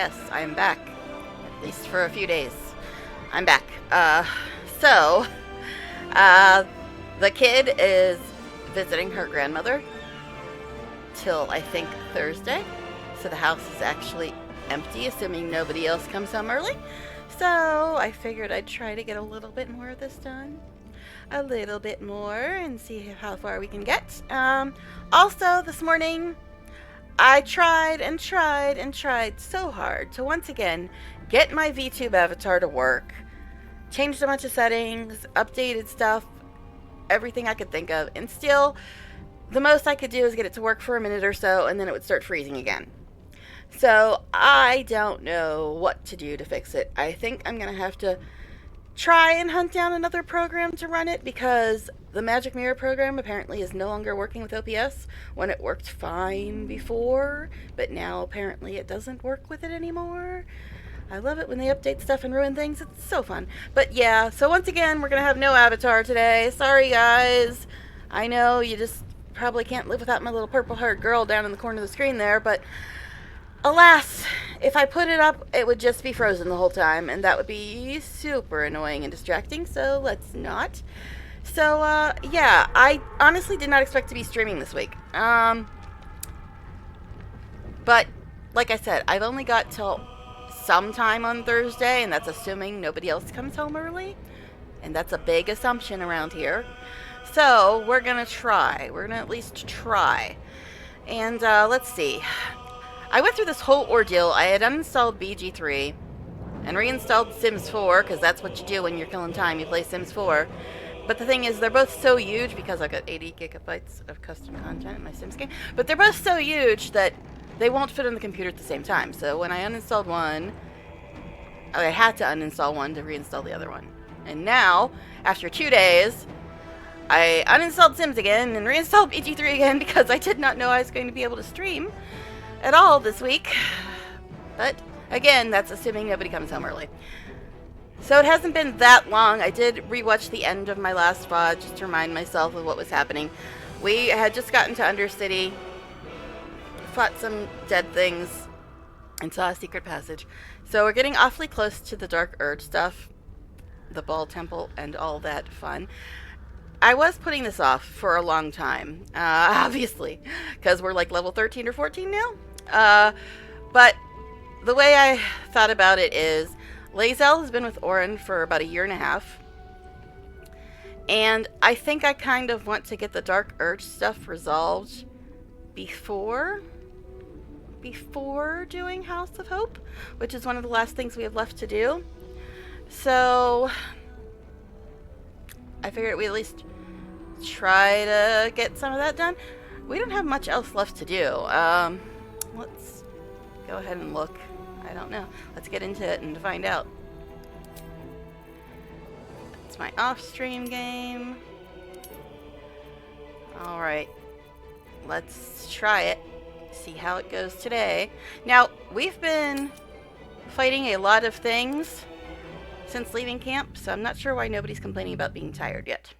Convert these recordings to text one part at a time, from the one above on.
yes, I am back. At least for a few days. I'm back. So, uh, the kid is visiting her grandmother till I think Thursday. So the house is actually empty, assuming nobody else comes home early. So I figured I'd try to get a little bit more of this done. A little bit more and see how far we can get. Also, this morning, I tried and tried and tried so hard to once again get my VTube avatar to work. Changed a bunch of settings, updated stuff, everything I could think of, and still, the most I could do is get it to work for a minute or so, and then it would start freezing again. So, I don't know what to do to fix it. I think I'm going to have to try and hunt down another program to run it, because the Magic Mirror program apparently is no longer working with OPS when it worked fine before, but now apparently it doesn't work with it anymore. I love it when they update stuff and ruin things. It's so fun. But yeah, so once again, we're going to have no avatar today. Sorry, guys. I know you just probably can't live without my little purple-haired girl down in the corner of the screen there, but alas, if I put it up, it would just be frozen the whole time, and that would be super annoying and distracting, so let's not. So, yeah, I honestly did not expect to be streaming this week. But, like I said, I've only got till sometime on Thursday, and that's assuming nobody else comes home early. And that's a big assumption around here. So, we're going to try. We're going to at least try. And, let's see. I went through this whole ordeal. I had uninstalled BG3 and reinstalled Sims 4, because that's what you do when you're killing time. You play Sims 4. But the thing is, they're both so huge, because I've got 80 gigabytes of custom content in my Sims game, but they're both so huge that they won't fit on the computer at the same time. So when I uninstalled one, I had to uninstall one to reinstall the other one. And now, after 2 days, I uninstalled Sims again and reinstalled BG3 again, because I did not know I was going to be able to stream at all this week. But again, that's assuming nobody comes home early. So it hasn't been that long. I did rewatch the end of my last VOD just to remind myself of what was happening. We had just gotten to Undercity, fought some dead things, and saw a secret passage. So we're getting awfully close to the Dark Urge stuff, the Ball Temple, and all that fun. I was putting this off for a long time, obviously, because we're like level 13 or 14 now. But the way I thought about it is, Lae'zel has been with Orin for about a year and a half, and I think I kind of want to get the Dark Urge stuff resolved before doing House of Hope, which is one of the last things we have left to do. So I figured we at least try to get some of that done. We don't have much else left to do. Let's go ahead and look. I don't know. Let's get into it and find out. It's my off-stream game. Alright. Let's try it. See how it goes today. Now, we've been fighting a lot of things since leaving camp, so I'm not sure why nobody's complaining about being tired yet.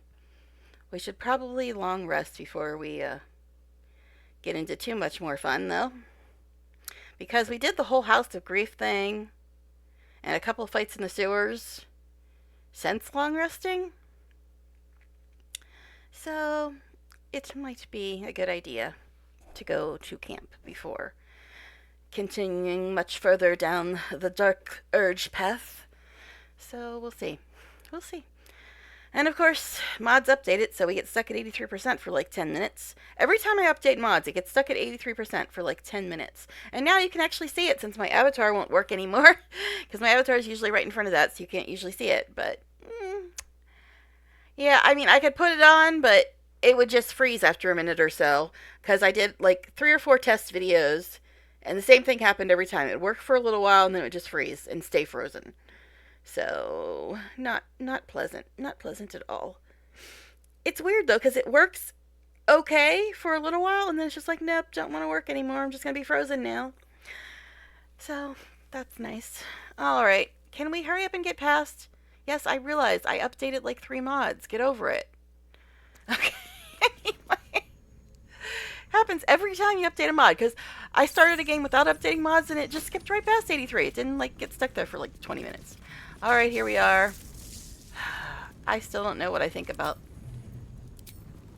We should probably long rest before we get into too much more fun, though. Because we did the whole House of Grief thing, and a couple of fights in the sewers since long resting. So, it might be a good idea to go to camp before continuing much further down the Dark Urge path. So, we'll see. We'll see. And of course, mods update it, so we get stuck at 83% for like 10 minutes. Every time I update mods, it gets stuck at 83% for like 10 minutes. And now you can actually see it, since my avatar won't work anymore. Because my avatar is usually right in front of that, so you can't usually see it. But, yeah, I mean, I could put it on, but it would just freeze after a minute or so. Because I did like 3 or 4 test videos, and the same thing happened every time. It would work for a little while, and then it would just freeze and stay frozen. So, not pleasant. Not pleasant at all. It's weird, though, because it works okay for a little while, and then it's just like, nope, don't want to work anymore. I'm just going to be frozen now. So, that's nice. Alright, can we hurry up and get past? Yes, I realized I updated like 3 mods. Get over it. Okay. Happens every time you update a mod, because I started a game without updating mods and it just skipped right past 83. It didn't like get stuck there for like 20 minutes. Alright, here we are. I still don't know what I think about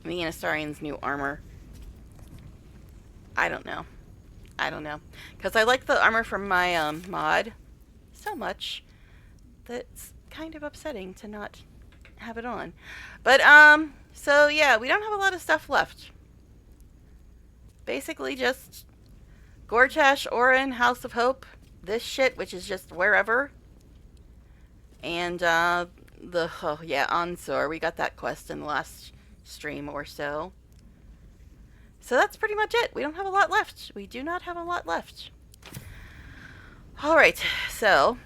me and Astarion's new armor. I don't know. I don't know. Because I like the armor from my mod so much that it's kind of upsetting to not have it on. But, so yeah, we don't have a lot of stuff left. Basically just Gortash, Orin, House of Hope, this shit, which is just wherever. And, Onsor. We got that quest in the last stream or so. So that's pretty much it. We don't have a lot left. We do not have a lot left. Alright, so,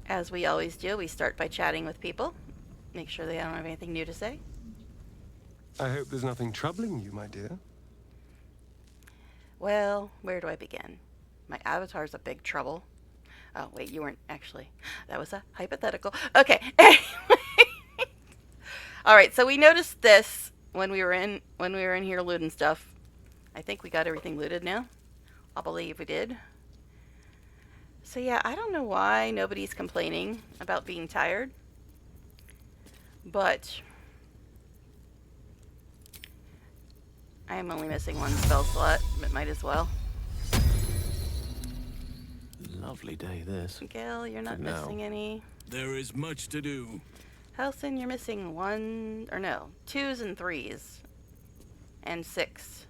as we always do, we start by chatting with people. Make sure they don't have anything new to say. I hope there's nothing troubling you, my dear. Well, where do I begin? My avatar's a big trouble. Oh, wait, you weren't actually. That was a hypothetical. Okay. Alright, so we noticed this when we were in here looting stuff. I think we got everything looted now. I believe we did. So yeah, I don't know why nobody's complaining about being tired. But I am only missing one spell slot, but might as well. Lovely day, this. Gil, you're not missing any. There is much to do. Helson, you're missing 2s and 3s. And 6.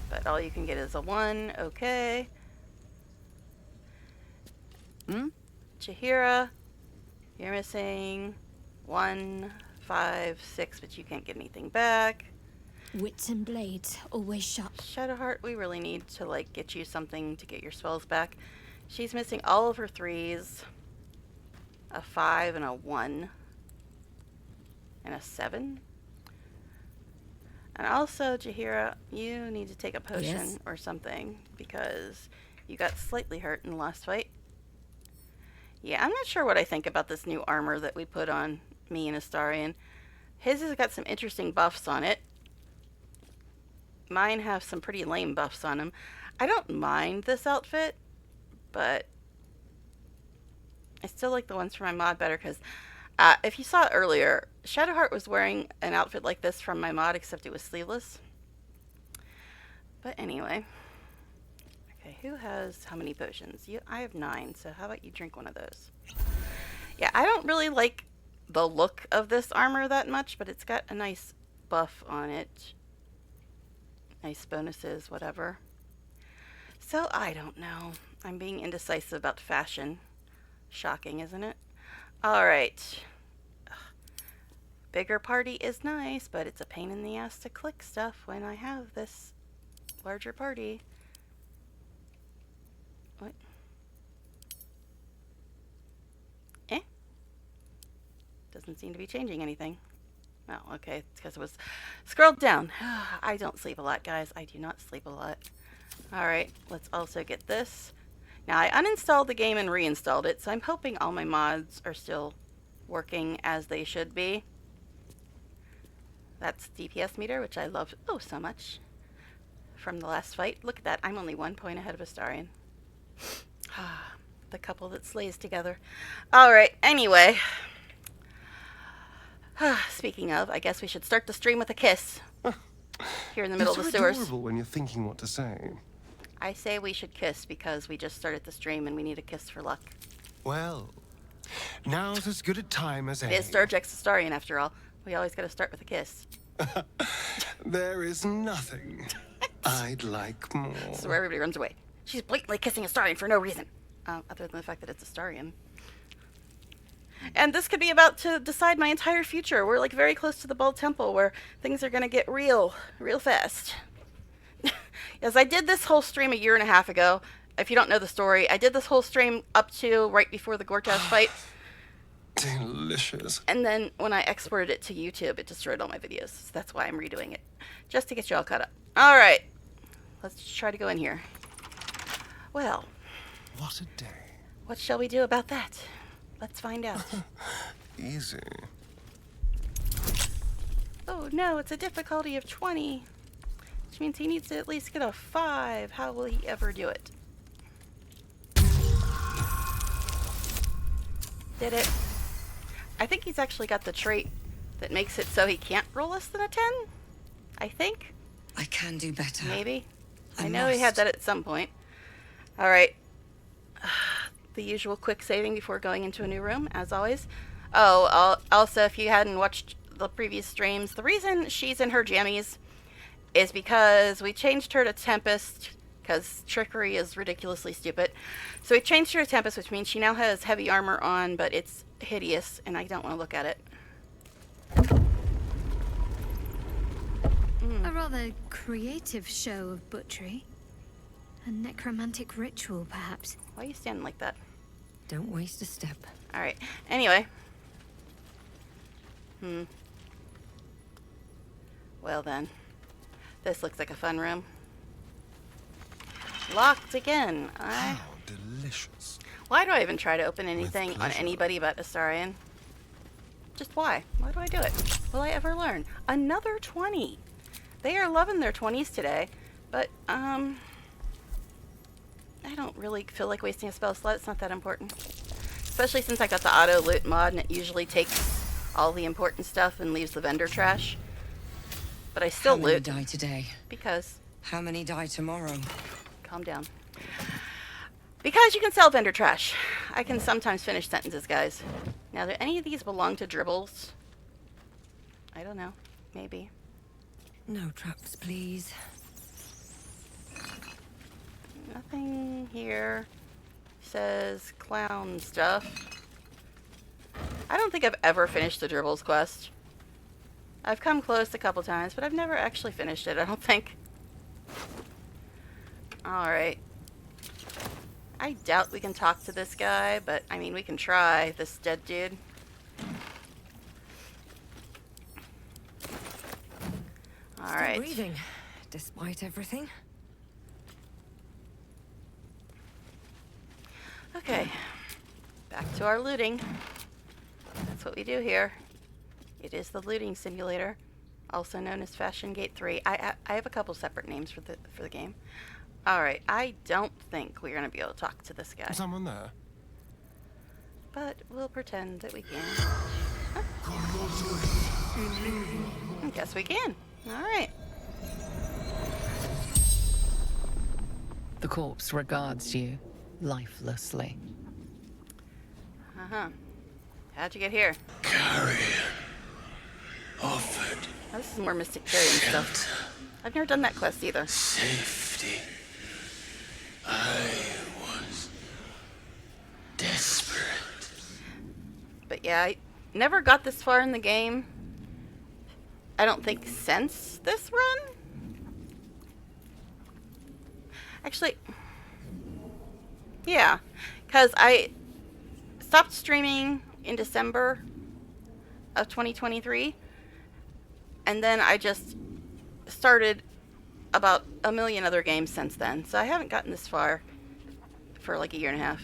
But all you can get is a 1, okay. Chihira, you're missing 1, 5, 6, but you can't get anything back. Wits and blades, always sharp. Shadowheart, we really need to, like, get you something to get your spells back. She's missing all of her 3s. A 5 and a 1. And a 7. And also, Jahira, you need to take a potion or something, because you got slightly hurt in the last fight. Yeah, I'm not sure what I think about this new armor that we put on me and Astarion. His has got some interesting buffs on it. Mine have some pretty lame buffs on them. I don't mind this outfit, but I still like the ones from my mod better, because if you saw earlier, Shadowheart was wearing an outfit like this from my mod, except it was sleeveless. But anyway. Okay, who has how many potions? I have 9, so how about you drink one of those? Yeah, I don't really like the look of this armor that much, but it's got a nice buff on it. Nice bonuses, whatever. So, I don't know. I'm being indecisive about fashion. Shocking, isn't it? Alright. Bigger party is nice, but it's a pain in the ass to click stuff when I have this larger party. What? Doesn't seem to be changing anything. Oh, okay. It's because it was scrolled down. I don't sleep a lot, guys. I do not sleep a lot. Alright, let's also get this. Now, I uninstalled the game and reinstalled it, so I'm hoping all my mods are still working as they should be. That's DPS meter, which I love so much from the last fight. Look at that. I'm only 1 point ahead of Astarion. The couple that slays together. Alright, anyway. Speaking of, I guess we should start the stream with a kiss. Here in the middle of the sewers. It's adorable when you're thinking what to say. I say we should kiss because we just started the stream and we need a kiss for luck. Well, now's as good a time as any. It is durgeXastarion after all. We always gotta start with a kiss. There is nothing I'd like more. So everybody runs away. She's blatantly kissing Astarion for no reason. Other than the fact that it's Astarion. And this could be about to decide my entire future. We're like very close to the Bald Temple where things are gonna get real fast. Yes, I did this whole stream 1.5 years ago. If you don't know the story, I did this whole stream up to right before the Gortash fight. Delicious. And then when I exported it to YouTube, it destroyed all my videos. So that's why I'm redoing it. Just to get you all caught up. Alright. Let's try to go in here. Well. What a day. What shall we do about that? Let's find out. Easy. Oh no, it's a difficulty of 20. which means he needs to at least get a 5. How will he ever do it? Did it. I think he's actually got the trait that makes it so he can't roll less than a 10. I think. I can do better. Maybe. I I know he had must. that at some point. Alright. The usual quick saving before going into a new room, as always. Oh, also, if you hadn't watched the previous streams, the reason she's in her jammies is because we changed her to Tempest, because trickery is ridiculously stupid. So we changed her to Tempest, which means she now has heavy armor on, but it's hideous, and I don't want to look at it. A rather creative show of butchery. A necromantic ritual, perhaps. Why are you standing like that? Don't waste a step. Alright, anyway. Well then. This looks like a fun room. Locked again. How delicious. Why do I even try to open anything on pleasure. anybody but Astarion? Just why? Why do I do it? Will I ever learn? Another 20! They are loving their 20s today, but, I don't really feel like wasting a spell slot. It's not that important. Especially since I got the auto loot mod and it usually takes all the important stuff and leaves the vendor trash. But I still How many loot die today? because... How many die tomorrow? Calm down. Because you can sell vendor trash. I can sometimes finish sentences, guys. Now, do any of these belong to dribbles? I don't know. Maybe. No traps, please. Nothing here says clown stuff. I don't think I've ever finished the dribbles quest. I've come close a couple times, but I've never actually finished it, I don't think. Alright. I doubt we can talk to this guy, but I mean, we can try. This dead dude. Alright. Breathing, despite everything. Okay. Back to our looting. That's what we do here. It is the looting simulator, also known as Fashion Gate 3. I have a couple separate names for the game. Alright, I don't think we're going to be able to talk to this guy. Is someone there? But we'll pretend that we can. I guess we can. Alright. The corpse regards you lifelessly. Uh-huh. How'd you get here? Carrion offered Oh, this is more Mystic Carrion stuff. I've never done that quest either. safety. I was desperate. But yeah, I never got this far in the game. I don't think since this run. Actually, yeah, because I stopped streaming in December of 2023, and then I just started about a million other games since then, so I haven't gotten this far for like a year and a half.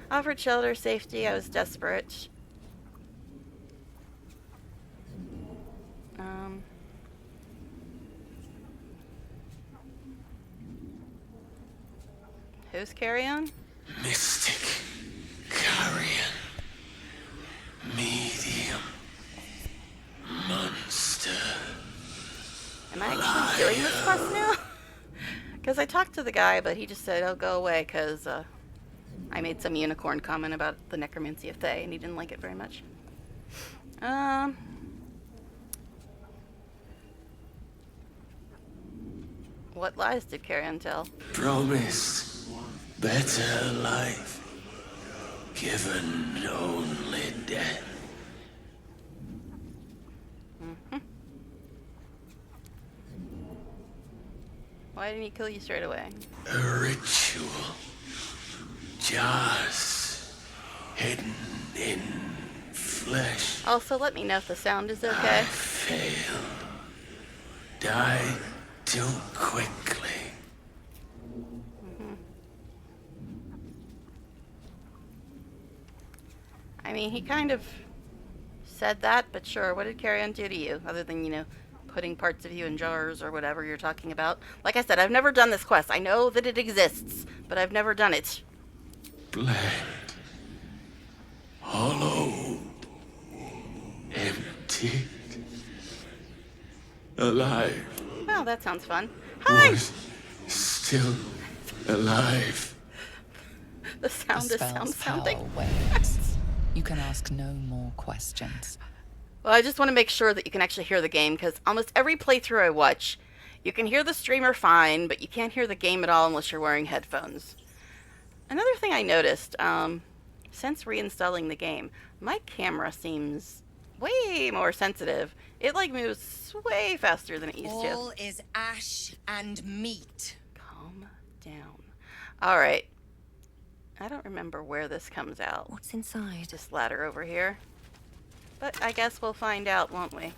Offered shelter, safety, I was desperate. Who's Carrion? Mystic Carrion. Medium. Monster. Am I actually doing this quest now? Because I talked to the guy, but he just said, oh, go away, because I made some unicorn comment about the necromancy of Thay, and he didn't like it very much. What lies did Carrion tell? Promised better life. Given only death. Why didn't he kill you straight away? A ritual. Just hidden in flesh. Also, let me know if the sound is I okay. failed. Died too quickly. I mean, he kind of said that, but sure, what did Carrion do to you? Other than, putting parts of you in jars or whatever you're talking about. Like I said, I've never done this quest. I know that it exists, but I've never done it. Bland. Hollowed. Empty. Alive. Well, that sounds fun. Hi! Was still alive. The sound The is sound spell's power sounding. wanes. You can ask no more questions. Well, I just want to make sure that you can actually hear the game, because almost every playthrough I watch, you can hear the streamer fine, but you can't hear the game at all unless you're wearing headphones. Another thing I noticed, since reinstalling the game, my camera seems way more sensitive. It like moves way faster than it used to. All is ash and meat. Calm down. All right. I don't remember where this comes out. What's inside? This ladder over here. But I guess we'll find out, won't we?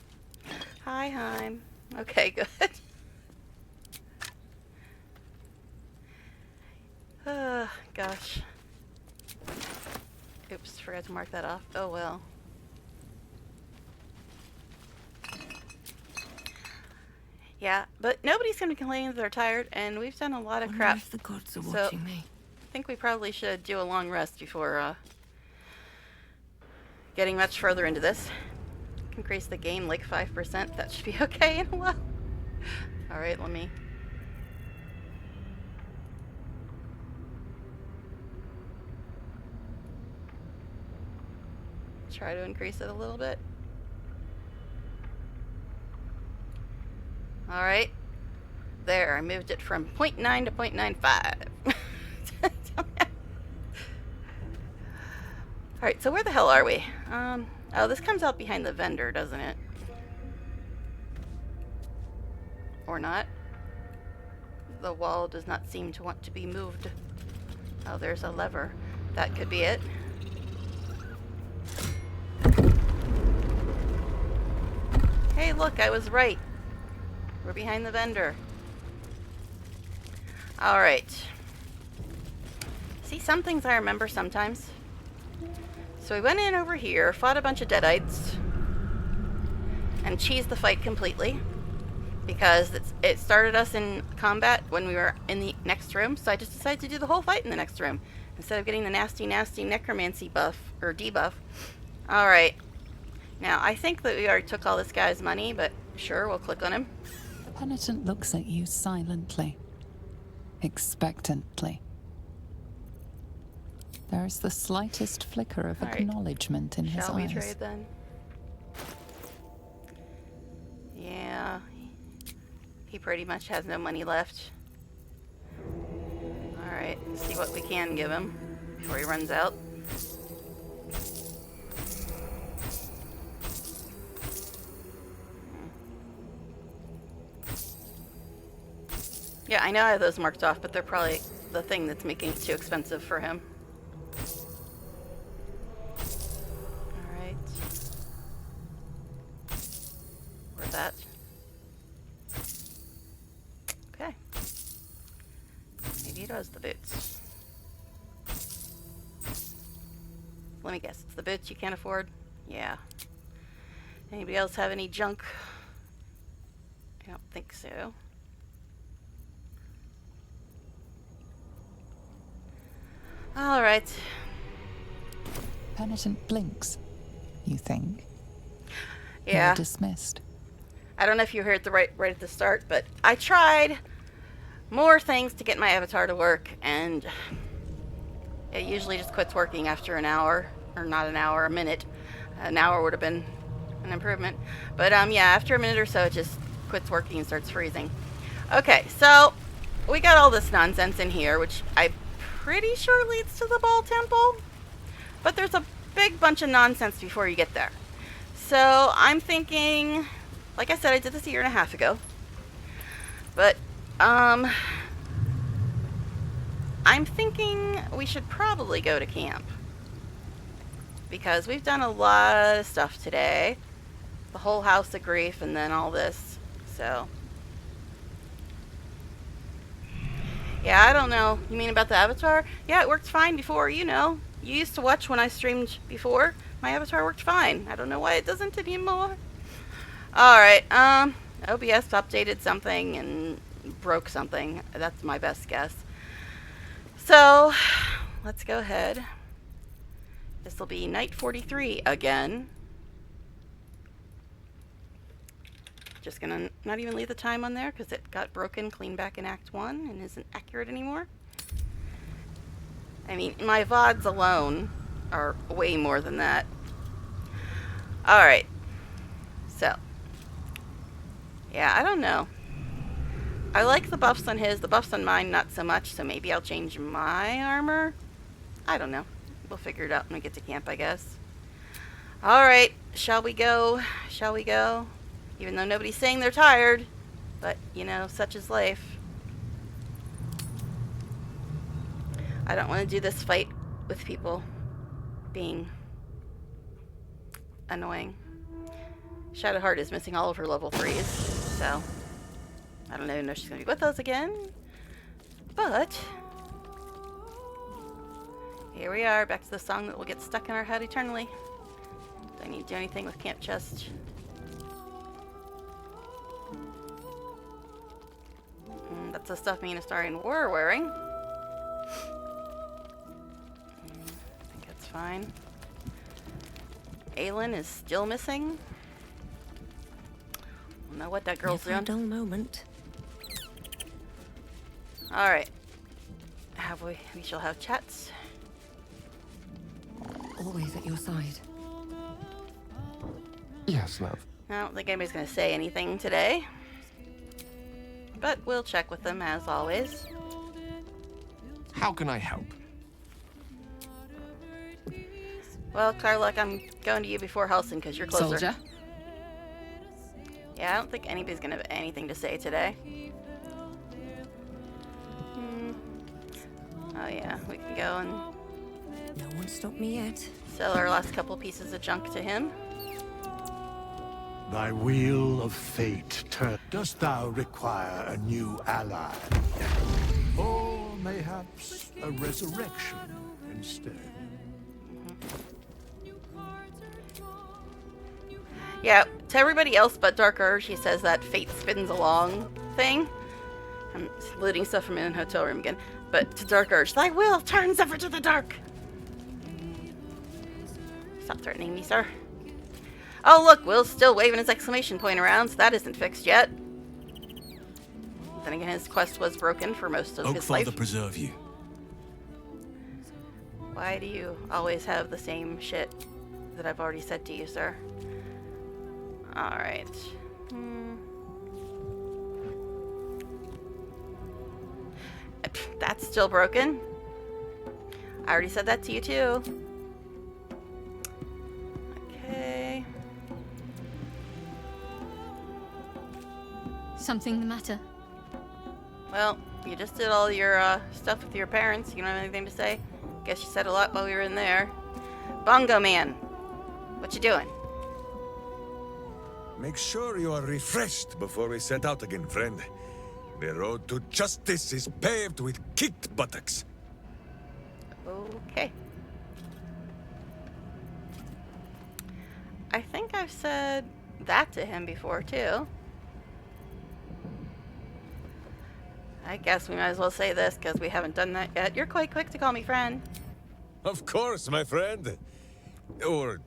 Hi, Heim. Okay, good. Gosh. Oops, forgot to mark that off. Oh well. Yeah, but nobody's going to complain that they're tired, and we've done a lot of Wonder crap. if the gods are So- watching me. I think we probably should do a long rest before getting much further into this. Increase the game like 5%. That should be okay in a while. Alright, let me... try to increase it a little bit. Alright. There, I moved it from 0.9 to 0.95. Alright, so where the hell are we? Oh, this comes out behind the vendor, doesn't it? Or not? The wall does not seem to want to be moved. Oh, there's a lever. That could be it. Hey, look, I was right. We're behind the vendor. Alright. See, some things I remember sometimes. So we went in over here, fought a bunch of deadites, and cheesed the fight completely. Because it started us in combat when we were in the next room, so I just decided to do the whole fight in the next room. Instead of getting the nasty, nasty necromancy buff, or debuff. Alright. Now, I think that we already took all this guy's money, but sure, we'll click on him. The penitent looks at you silently, expectantly. There is the slightest flicker of All right. acknowledgement in his Shall we eyes. trade then? Yeah. He pretty much has no money left. Alright, see what we can give him before he runs out. Yeah, I know I have those marked off, but they're probably the thing that's making it too expensive for him. Alright. Where's that? Okay. Maybe he does the boots. Let me guess, it's the boots you can't afford? Yeah. Anybody else have any junk? I don't think so. Alright. Penitent blinks, you think. Yeah. You're dismissed. I don't know if you heard the right at the start, but I tried more things to get my avatar to work, and it usually just quits working after an hour, or not an hour, a minute. An hour would have been an improvement. But yeah, after a minute or so, it just quits working and starts freezing. Okay, so we got all this nonsense in here, which I'm pretty sure leads to the Ball Temple, but there's a big bunch of nonsense before you get there. So I'm thinking, like I said, I did this a year and a half ago, but I'm thinking we should probably go to camp, because we've done a lot of stuff today, the whole house of grief, and then all this. So yeah, I don't know. You mean about the avatar? Yeah, it worked fine before, you know. You used to watch when I streamed before. My avatar worked fine. I don't know why it doesn't anymore. Alright, OBS updated something and broke something. That's my best guess. So, let's go ahead. This will be night 43 again. Just gonna not even leave the time on there because it got broken clean back in Act 1 and isn't accurate anymore. I mean, my VODs alone are way more than that. Alright. So. Yeah, I don't know. I like the buffs on his. The buffs on mine, not so much. So maybe I'll change my armor. I don't know. We'll figure it out when we get to camp, I guess. Alright. Shall we go? Shall we go? Even though nobody's saying they're tired. But, you know, such is life. I don't want to do this fight with people being annoying. Shadowheart is missing all of her level 3s, so I don't know if she's going to be with us again. But here we are, back to the song that will get stuck in our head eternally. Do I need to do anything with Camp Chest? That's the stuff me and Astarion were wearing. I think that's fine. Aelin is still missing. Don't know what that girl's Never a doing. dull moment. Alright. We shall have chats. Always at your side. Yes, love. I don't think anybody's going to say anything today. But we'll check with them as always. How can I help? Well, Karluk, I'm going to you before Helson because you're closer. Soldier. Yeah, I don't think anybody's going to have anything to say today. Oh yeah, we can go and No one stopped me yet. sell our last couple pieces of junk to him. Thy wheel of fate turn. Dost thou require a new ally? Or mayhaps a resurrection instead? Yeah, to everybody else but Dark Urge, he says that fate spins along thing. I'm looting stuff from in a hotel room again. But to Dark Urge, thy will turns ever to the dark. Stop threatening me, sir. Oh, look, Will's still waving his exclamation point around, so that isn't fixed yet. Then again, his quest was broken for most of his life. preserve you. Why do you always have the same shit that I've already said to you, sir? Alright. That's still broken. I already said that to you, too. Okay. Something the matter? Well, you just did all your stuff with your parents. You don't have anything to say? Guess you said a lot while we were in there. Bongo Man, what you doing? Make sure you are refreshed before we set out again, friend. The road to justice is paved with kicked buttocks. Okay. I think I've said that to him before, too. I guess we might as well say this, because we haven't done that yet. You're quite quick to call me friend. Of course, my friend. Or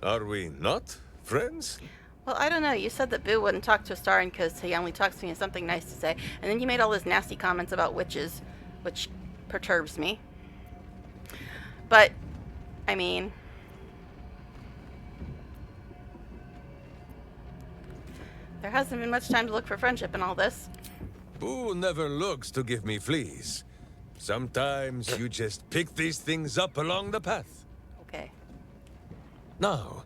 are we not friends? Well, I don't know. You said that Boo wouldn't talk to Astarion because he only talks to me with something nice to say. And then you made all those nasty comments about witches, which perturbs me. But, I mean... there hasn't been much time to look for friendship in all this. Boo never looks to give me fleas. Sometimes you just pick these things up along the path. Okay. Now,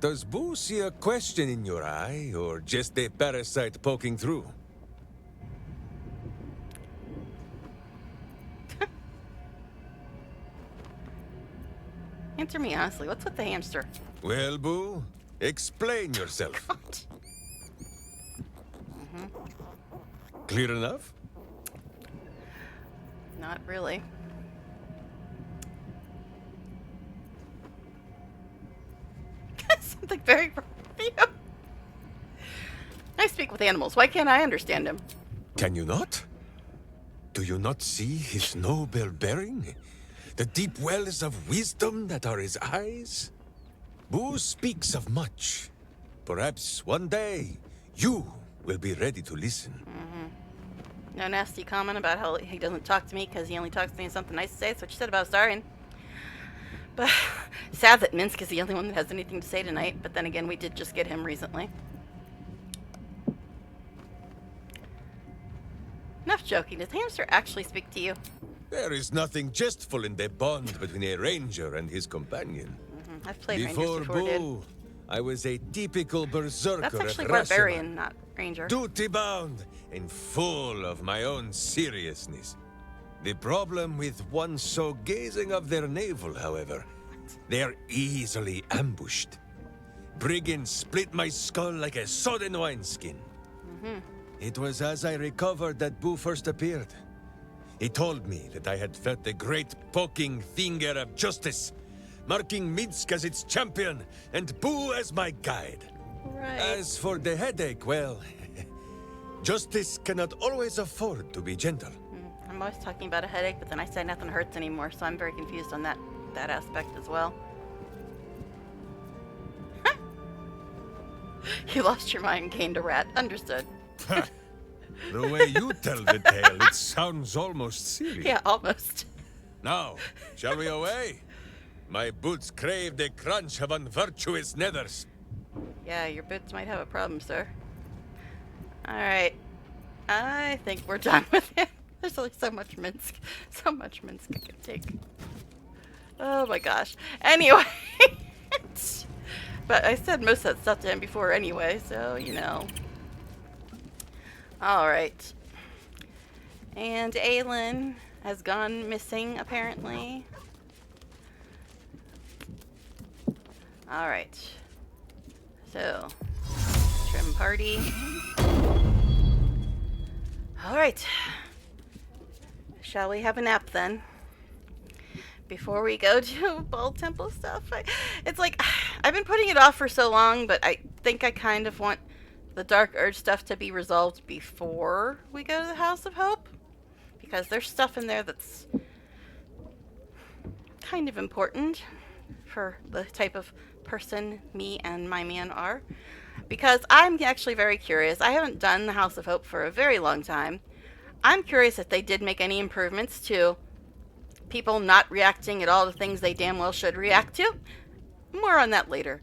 does Boo see a question in your eye, or just a parasite poking through? Answer me honestly. What's with the hamster? Well, Boo, explain yourself. Clear enough? Not really. Something very wrong with you. I speak with animals. Why can't I understand him? Can you not? Do you not see his noble bearing? The deep wells of wisdom that are his eyes? Boo speaks of much. Perhaps one day, you will be ready to listen. No nasty comment about how he doesn't talk to me because he only talks to me with something nice to say. That's what you said about Astarion. But sad that Minsk is the only one that has anything to say tonight. But then again, we did just get him recently. Enough joking. Does Hamster actually speak to you? There is nothing jestful in the bond between a ranger and his companion. I've played Before Rangers before, dude. Boo, I was a typical berserker. That's of actually Rashomon. Barbarian, not Ranger. Duty-bound and full of my own seriousness. The problem with one so gazing of their navel, however, they are easily ambushed. Brigands split my skull like a sodden wineskin. It was as I recovered that Boo first appeared. He told me that I had felt the great poking finger of justice, marking Minsk as its champion and Boo as my guide. Right. As for the headache, well, justice cannot always afford to be gentle. I'm always talking about a headache, but then I say nothing hurts anymore, so I'm very confused on that aspect as well. You lost your mind, gained a rat. Understood. The way you tell the tale, it sounds almost silly. Yeah, almost. Now, shall we away? My boots crave the crunch of unvirtuous nethers. Yeah, your boots might have a problem, sir. Alright. I think we're done with it. There's only so much Minsk. So much Minsk I can take. Oh my gosh. Anyway. But I said most of that stuff to him before anyway, so, you know. Alright. And Aelin has gone missing, apparently. Alright. So, trim party. Alright. Shall we have a nap then? Before we go to Ball Temple stuff? It's like, I've been putting it off for so long, but I think I kind of want the Dark Urge stuff to be resolved before we go to the House of Hope. Because there's stuff in there that's kind of important for the type of person me and my man are. Because I'm actually very curious. I haven't done the House of Hope for a very long time. I'm curious if they did make any improvements to people not reacting at all to things they damn well should react to. More on that later.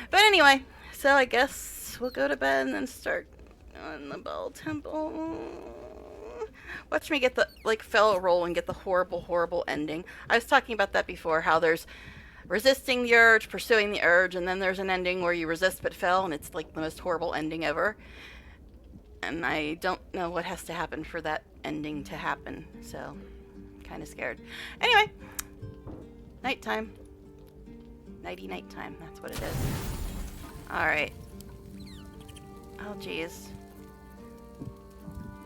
But anyway, so I guess we'll go to bed and then start on the Bell Temple. Watch me get the, fell roll and get the horrible, horrible ending. I was talking about that before, how there's resisting the urge, pursuing the urge, and then there's an ending where you resist but fail, and it's like the most horrible ending ever. And I don't know what has to happen for that ending to happen, so I'm kind of scared. Anyway, nighttime. Nighty nighttime, that's what it is. Alright. Oh, jeez.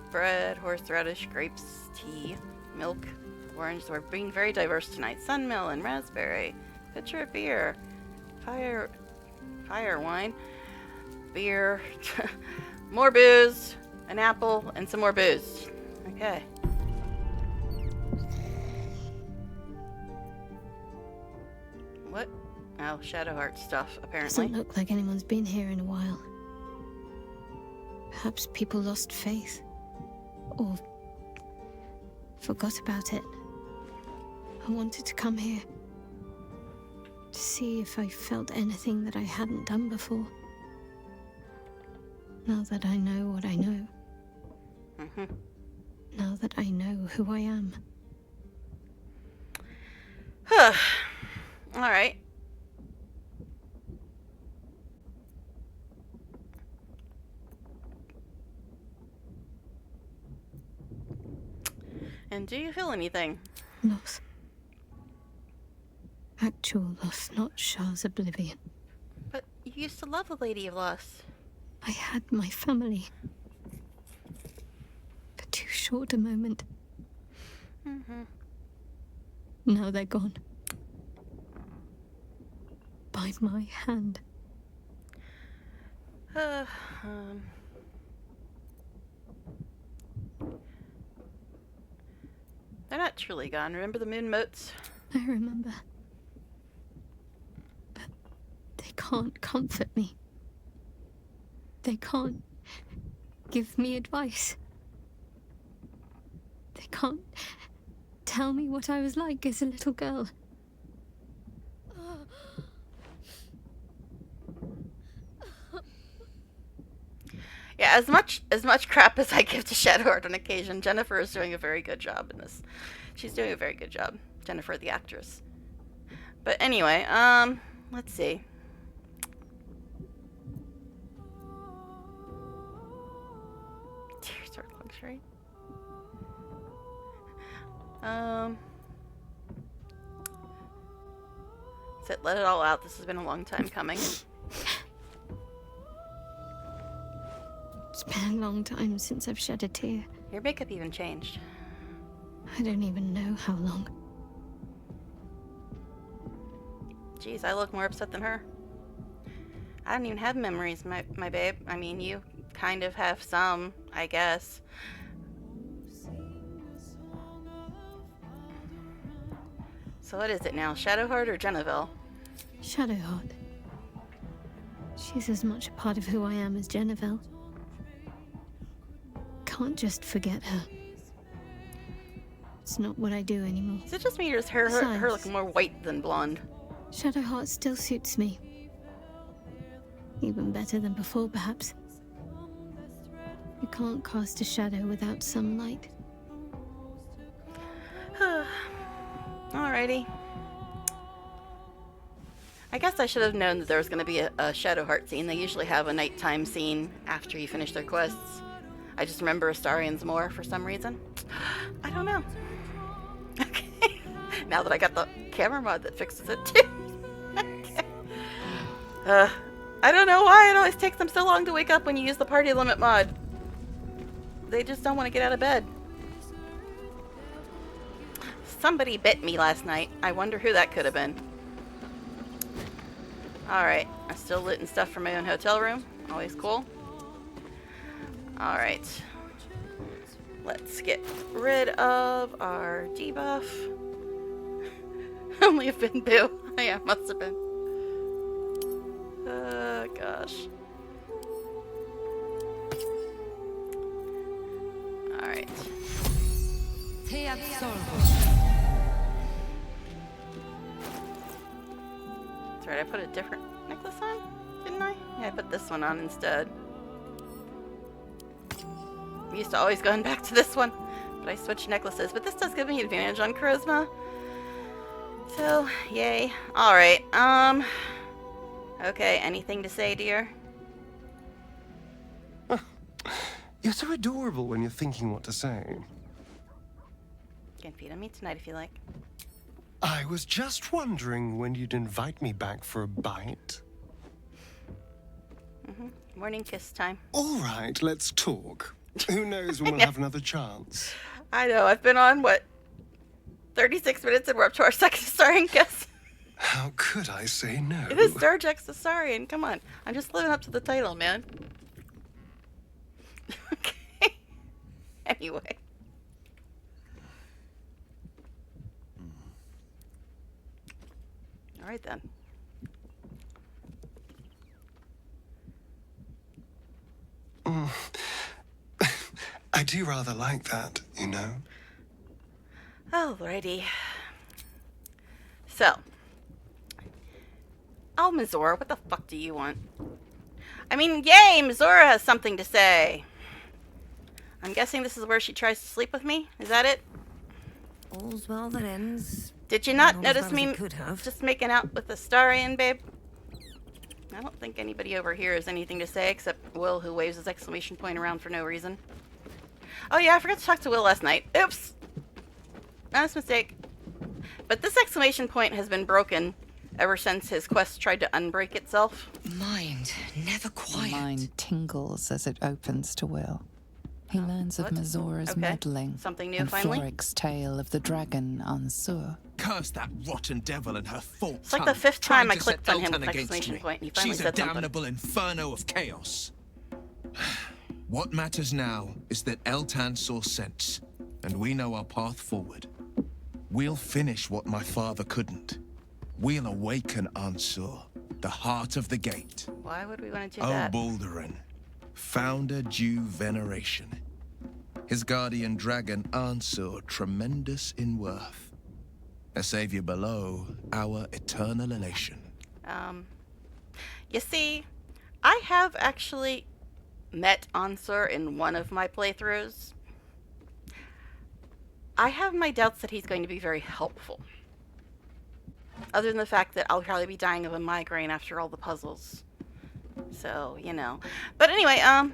Bread, horseradish, grapes, tea, milk, orange. So we're being very diverse tonight. Sunmelon, raspberry, pitcher of beer, fire wine, beer, more booze, an apple, and some more booze. Okay. What? Oh, Shadowheart stuff, apparently. Doesn't look like anyone's been here in a while. Perhaps people lost faith. Or forgot about it. I wanted to come here to see if I felt anything that I hadn't done before. Now that I know what I know. Now that I know who I am. Alright. And do you feel anything? Loss. Actual loss, not Shah's oblivion. But you used to love the Lady of Loss. I had my family. For too short a moment. Now they're gone. By my hand. They're not truly gone. Remember the moon motes? I remember. But they can't comfort me. They can't give me advice. They can't tell me what I was like as a little girl. Yeah, as much crap as I give to Shadowheart on occasion, Jennifer is doing a very good job in this. She's doing a very good job. Jennifer, the actress. But anyway, let's see. Tears are luxury. Let it all out. This has been a long time coming. It's been a long time since I've shed a tear. Your makeup even changed. I don't even know how long. Jeez, I look more upset than her. I don't even have memories, my babe. I mean, you kind of have some, I guess. So what is it now, Shadowheart or Genevieve? Shadowheart. She's as much a part of who I am as Genevieve. Can't just forget her. It's not what I do anymore. Is it just me or is her looking more white than blonde? Shadowheart still suits me. Even better than before, perhaps. You can't cast a shadow without some light. Alrighty. I guess I should have known that there was going to be a Shadowheart scene. They usually have a nighttime scene after you finish their quests. I just remember Astarions more for some reason. I don't know. Okay. Now that I got the camera mod that fixes it too. Okay. I don't know why it always takes them so long to wake up when you use the party limit mod. They just don't want to get out of bed. Somebody bit me last night. I wonder who that could have been. Alright. I'm still looting stuff from my own hotel room. Always cool. Alright. Let's get rid of our debuff. Only have been boo. Yeah, must have been. Gosh. Alright. That's right, I put a different necklace on, didn't I? Yeah, I put this one on instead. I'm used to always going back to this one, but I switched necklaces. But this does give me advantage on charisma. So, yay. Alright, okay, anything to say, dear? You're so adorable when you're thinking what to say. You can feed on me tonight if you like. I was just wondering when you'd invite me back for a bite. Morning kiss time. All right, let's talk. Who knows when we'll have another chance? I know, I've been on, what, 36 minutes and we're up to our second Astarion kiss. How could I say no? It is durgeXastarion, come on. I'm just living up to the title, man. Okay. Anyway. Alright then. I do rather like that, you know. Alrighty. So. Oh, Mizora, what the fuck do you want? I mean, yay, Mizora has something to say. I'm guessing this is where she tries to sleep with me? Is that it? All's well that ends. Did you not Not as notice well as me it could have. just making out with Astarion, babe? I don't think anybody over here has anything to say except Will, who waves his exclamation point around for no reason. Oh yeah, I forgot to talk to Will last night. Oops! Honest mistake. But this exclamation point has been broken ever since his quest tried to unbreak itself. Mind, never quiet. Mind tingles as it opens to Will. He learns of what? Mizora's Okay. meddling Something new, and finally? Floric's tale of the dragon Ansur. Curse that rotten devil and her forked It's like the tongue, 5th time trying I to clicked set on him with Eltan against exclamation me. point and he finally She's a said something. damnable inferno of chaos. What matters now is that Eltan saw sense, and we know our path forward. We'll finish what my father couldn't. We'll awaken Ansur, the heart of the gate. Why would we want to do O that? Baldurin, founder due veneration. His guardian dragon Ansur, tremendous in worth. A savior below, our eternal elation. You see, I have actually met Ansur in one of my playthroughs. I have my doubts that he's going to be very helpful. Other than the fact that I'll probably be dying of a migraine after all the puzzles. So, you know. But anyway, How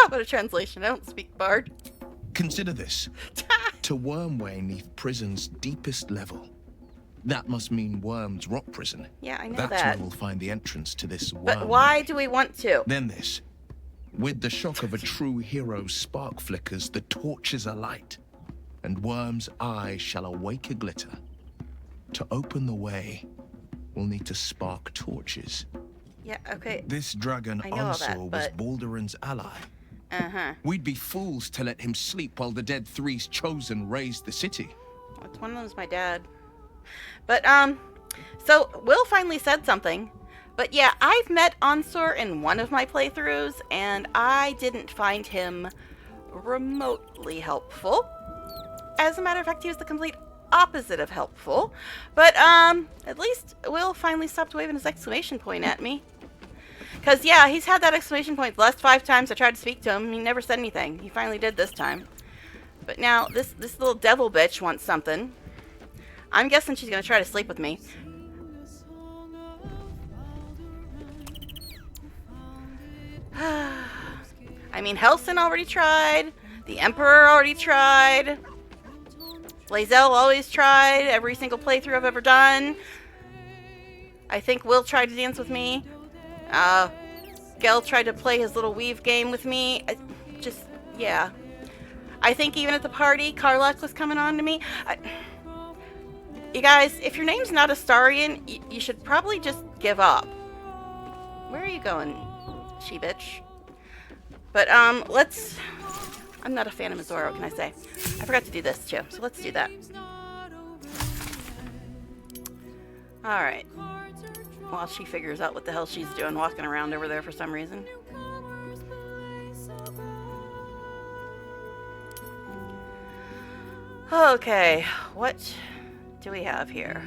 about a translation? I don't speak Bard. Consider this. To Wormway 'neath prison's deepest level. That must mean Worm's rock prison. Yeah, I know That's that. where we'll find the entrance to this worm. But why do we want to? Then this. With the shock of a true hero's spark flickers, the torches alight, and Worm's eye shall awake a glitter. To open the way, we'll need to spark torches. Yeah, okay. This dragon I know all that, Ansur was but- Baldurin's ally. Uh-huh. We'd be fools to let him sleep while the dead three's chosen raised the city. Well, one of them's my dad. But, so Will finally said something. But yeah, I've met Ansur in one of my playthroughs, and I didn't find him remotely helpful. As a matter of fact, he was the complete opposite of helpful. But, at least Will finally stopped waving his exclamation point at me. Because, yeah, he's had that exclamation point the last 5 times I tried to speak to him. He never said anything. He finally did this time. But now, this little devil bitch wants something. I'm guessing she's going to try to sleep with me. I mean, Helson already tried. The Emperor already tried. Lae'zel always tried. Every single playthrough I've ever done. I think Will tried to dance with me. Gel tried to play his little weave game with me. Yeah. I think even at the party, Karlach was coming on to me. You guys, if your name's not Astarion, you should probably just give up. Where are you going, she-bitch? But, let's... I'm not a fan of Mizora, what can I say? I forgot to do this, too, so let's do that. Alright. While she figures out what the hell she's doing walking around over there for some reason. Okay, what do we have here?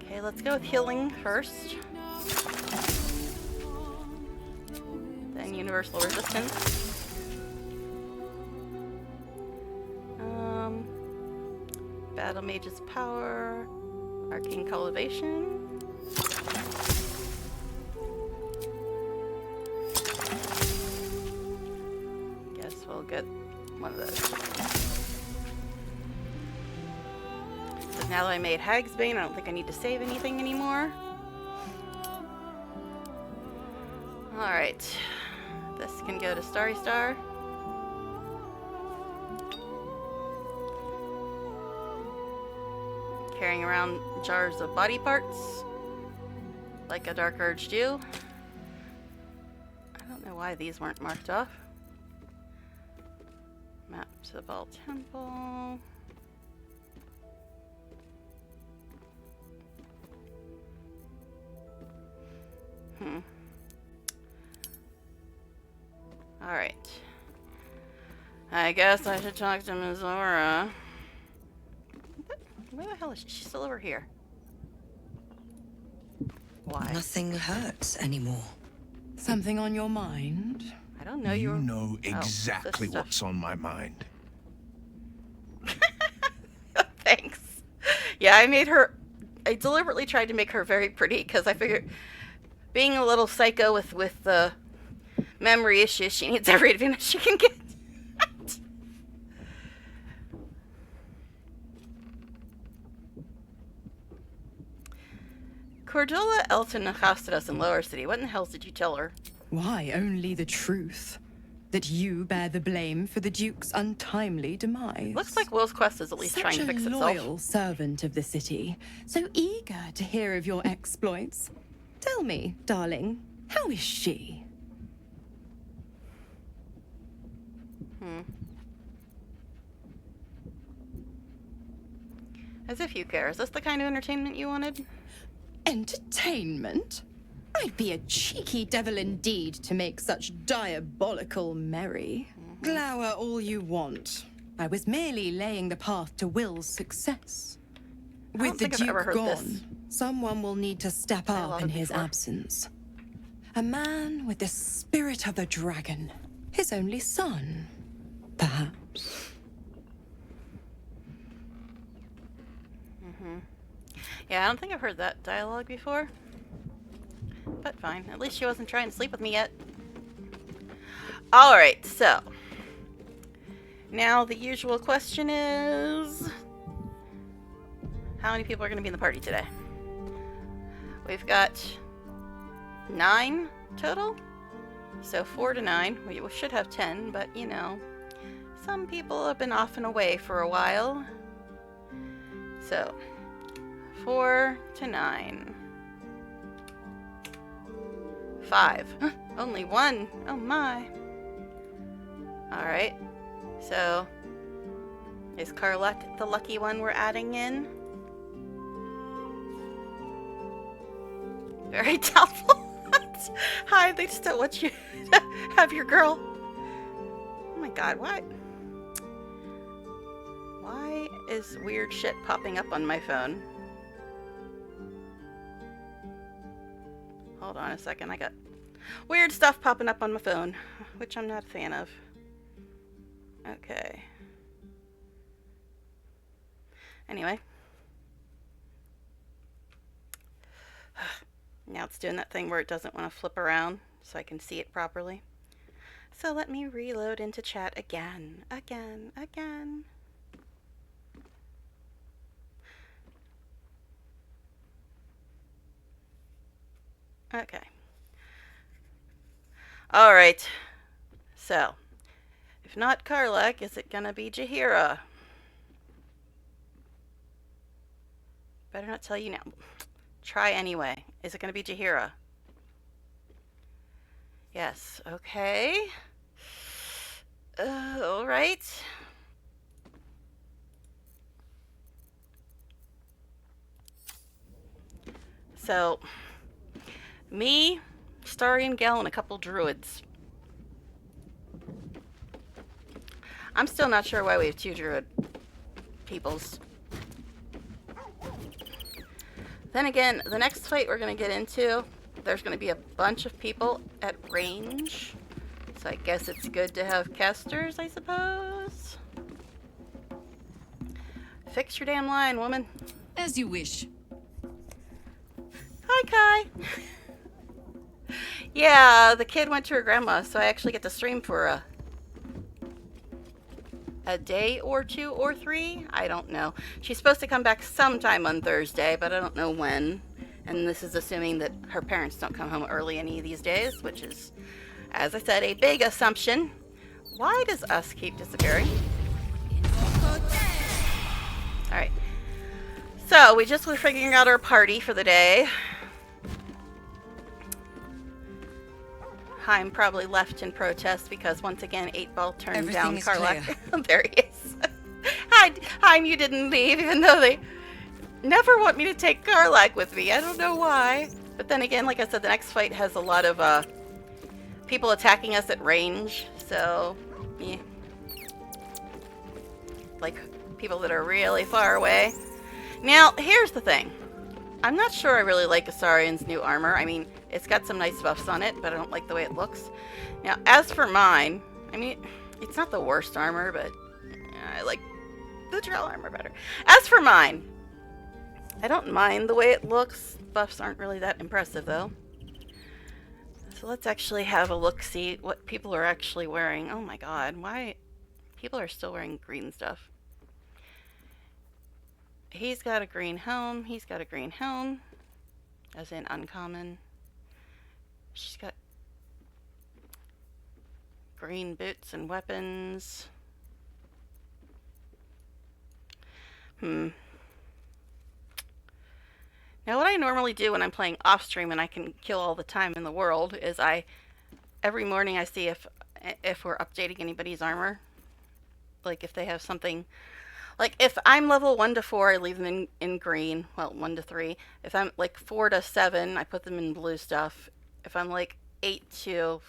Okay, let's go with healing first. Then universal resistance. Battle Mage's Power. Arcane Cultivation. Guess we'll get one of those. So now that I made Hag's Bane, I don't think I need to save anything anymore. Alright. This can go to Starry Star. Carrying around jars of body parts, like a Dark Urge do. I don't know why these weren't marked off. Map to the Ball Temple. Alright. I guess I should talk to Mizora. Where the hell is she? She's still over here. Why? Nothing hurts anymore. Something on your mind? I don't know. You know this exactly stuff. what's on my mind. Thanks. Yeah, I deliberately tried to make her very pretty because I figured being a little psycho with the memory issues, she needs every advantage she can get. Cordula Elton accosted us in Lower City. What in the hell did you tell her? Why, only the truth. that you bear the blame for the Duke's untimely demise. Looks like Will's quest is at least trying to fix Such a itself. loyal servant of the city, so eager to hear of your exploits. Tell me, darling, how is she? As if you care. Is this the kind of entertainment you wanted? Entertainment? I'd be a cheeky devil indeed to make such diabolical merry. Glower all you want. I was merely laying the path to Will's success. With the Duke gone, someone will need to step up in his absence. A man with the spirit of the dragon. His only son, perhaps. Yeah, I don't think I've heard that dialogue before. But fine. At least she wasn't trying to sleep with me yet. Alright, so. Now the usual question is... how many people are going to be in the party today? We've got 9 total. So 4 to 9. We should have 10, but you know. Some people have been off and away for a while. So... 4 to 9. 5. Only 1. Oh my. Alright. So, is Carluck the lucky one we're adding in? Very doubtful. Hi, they just don't want you to have your girl. Oh my god, what? Why is weird shit popping up on my phone? Hold on a second, I got weird stuff popping up on my phone, which I'm not a fan of. Okay. Anyway. Now it's doing that thing where it doesn't want to flip around so I can see it properly. So let me reload into chat again. Again. Okay. Alright. So, if not Karlach, is it gonna be Jaheira? Better not tell you now. Try anyway. Is it gonna be Jaheira? Yes. Okay. Alright. So... me, Starion Gale, and a couple druids. I'm still not sure why we have 2 druid peoples. Then again, the next fight we're going to get into, there's going to be a bunch of people at range. So I guess it's good to have casters, I suppose. Fix your damn line, woman. As you wish. Hi, Kai. Yeah, the kid went to her grandma, so I actually get to stream for a day or 2 or 3. I don't know. She's supposed to come back sometime on Thursday, but I don't know when. And this is assuming that her parents don't come home early any of these days, which is, as I said, a big assumption. Why does us keep disappearing? Alright. So, we just were figuring out our party for the day. Haim probably left in protest because once again 8-Ball turned down Karlach. There he is. Haim, you didn't leave even though they never want me to take Karlach with me. I don't know why. But then again, like I said, the next fight has a lot of people attacking us at range. So, yeah. Like people that are really far away. Now, here's the thing. I'm not sure I really like Astarion's new armor. I mean, it's got some nice buffs on it, but I don't like the way it looks. Now, as for mine, I mean, it's not the worst armor, but I like the Drell armor better. As for mine, I don't mind the way it looks. Buffs aren't really that impressive, though. So let's actually have a look, see what people are actually wearing. Oh my god, why? People are still wearing green stuff. He's got a green helm. He's got a green helm. As in uncommon. She's got green boots and weapons. Now what I normally do when I'm playing off stream and I can kill all the time in the world is every morning I see if we're updating anybody's armor. Like if they have something, like if I'm level 1 to 4, I leave them in green. Well, 1 to 3. If I'm like 4 to 7, I put them in blue stuff. If I'm like 8 to,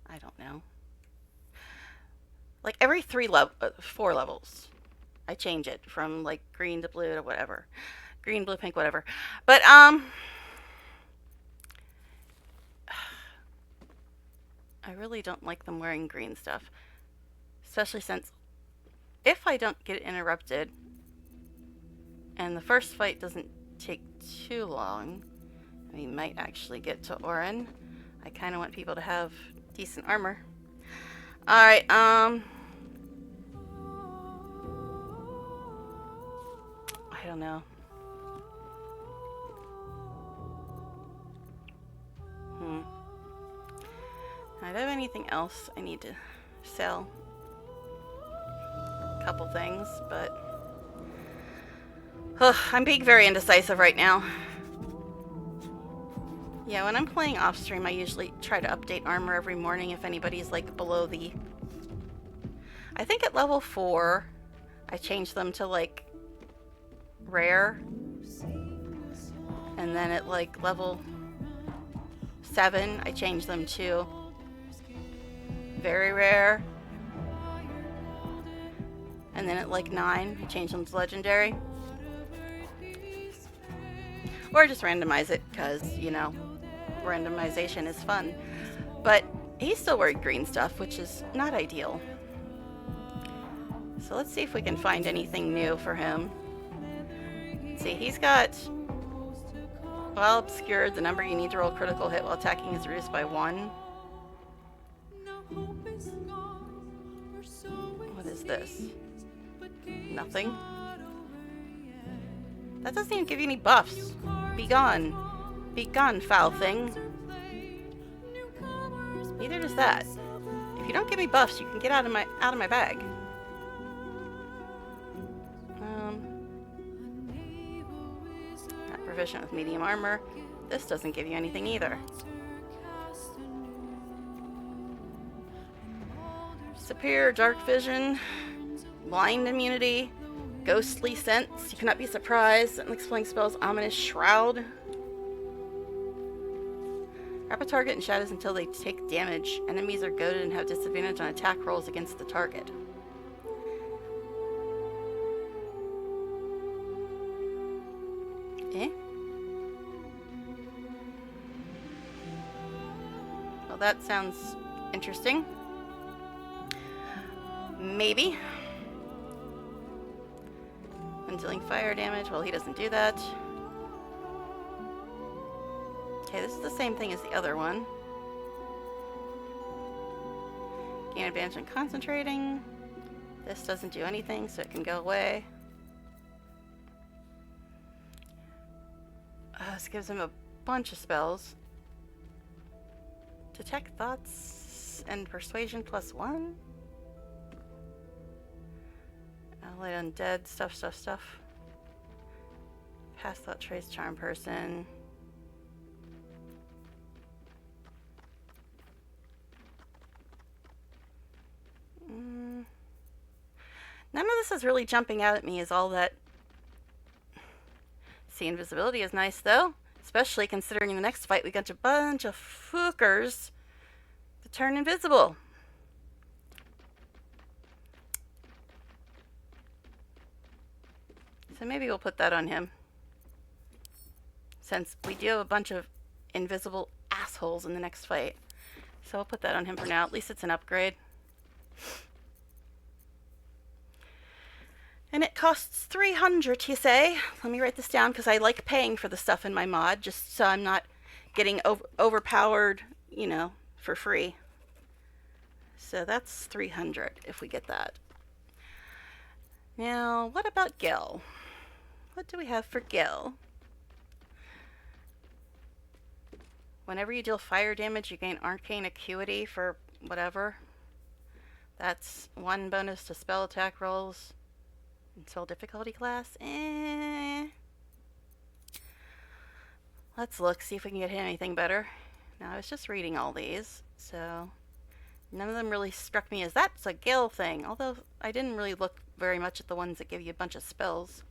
I don't know, like every 4 levels, I change it from like green to blue to whatever, green, blue, pink, whatever. But I really don't like them wearing green stuff, especially since if I don't get interrupted and the first fight doesn't take too long, we might actually get to Orin. I kind of want people to have decent armor. Alright, I don't know. I don't have anything else I need to sell. A couple things, but I'm being very indecisive right now. Yeah, when I'm playing off stream, I usually try to update armor every morning if anybody's like below the... I think at level 4, I change them to like rare. And then at like level 7, I change them to very rare. And then at like 9, I change them to legendary. Or just randomize it, because, you know, randomization is fun. But he's still wearing green stuff, which is not ideal. So let's see if we can find anything new for him. Let's see, he's got, while obscured, the number you need to roll critical hit while attacking is reduced by 1. What is this? Nothing. That doesn't even give you any buffs. Be gone. Be gone, foul thing. Neither does that. If you don't give me buffs, you can get out of my bag. Not proficient with medium armor. This doesn't give you anything either. Superior dark vision, blind immunity, ghostly sense. You cannot be surprised. Unexplained spells, ominous shroud. Wrap a target in shadows until they take damage. Enemies are goaded and have disadvantage on attack rolls against the target. Eh? Well, that sounds interesting. Maybe. When dealing fire damage, well, he doesn't do that. Okay, this is the same thing as the other one. Gain advantage on concentrating. This doesn't do anything, so it can go away. This gives him a bunch of spells. Detect thoughts and persuasion +1. Allied undead, stuff. Past thought trace, charm person. None of this is really jumping out at me as all that. See, invisibility is nice though, especially considering in the next fight we got a bunch of fookers to turn invisible. So maybe we'll put that on him, since we do have a bunch of invisible assholes in the next fight. So I'll put that on him for now. At least it's an upgrade. And it costs 300, you say? Let me write this down, because I like paying for the stuff in my mod, just so I'm not getting overpowered, you know, for free. So that's 300 if we get that. Now, what about Gil? What do we have for Gil? Whenever you deal fire damage, you gain arcane acuity for whatever. That's 1 bonus to spell attack rolls until difficulty class. Let's look, see if we can get anything better. Now, I was just reading all these, so none of them really struck me as that's a Gale thing, although I didn't really look very much at the ones that give you a bunch of spells.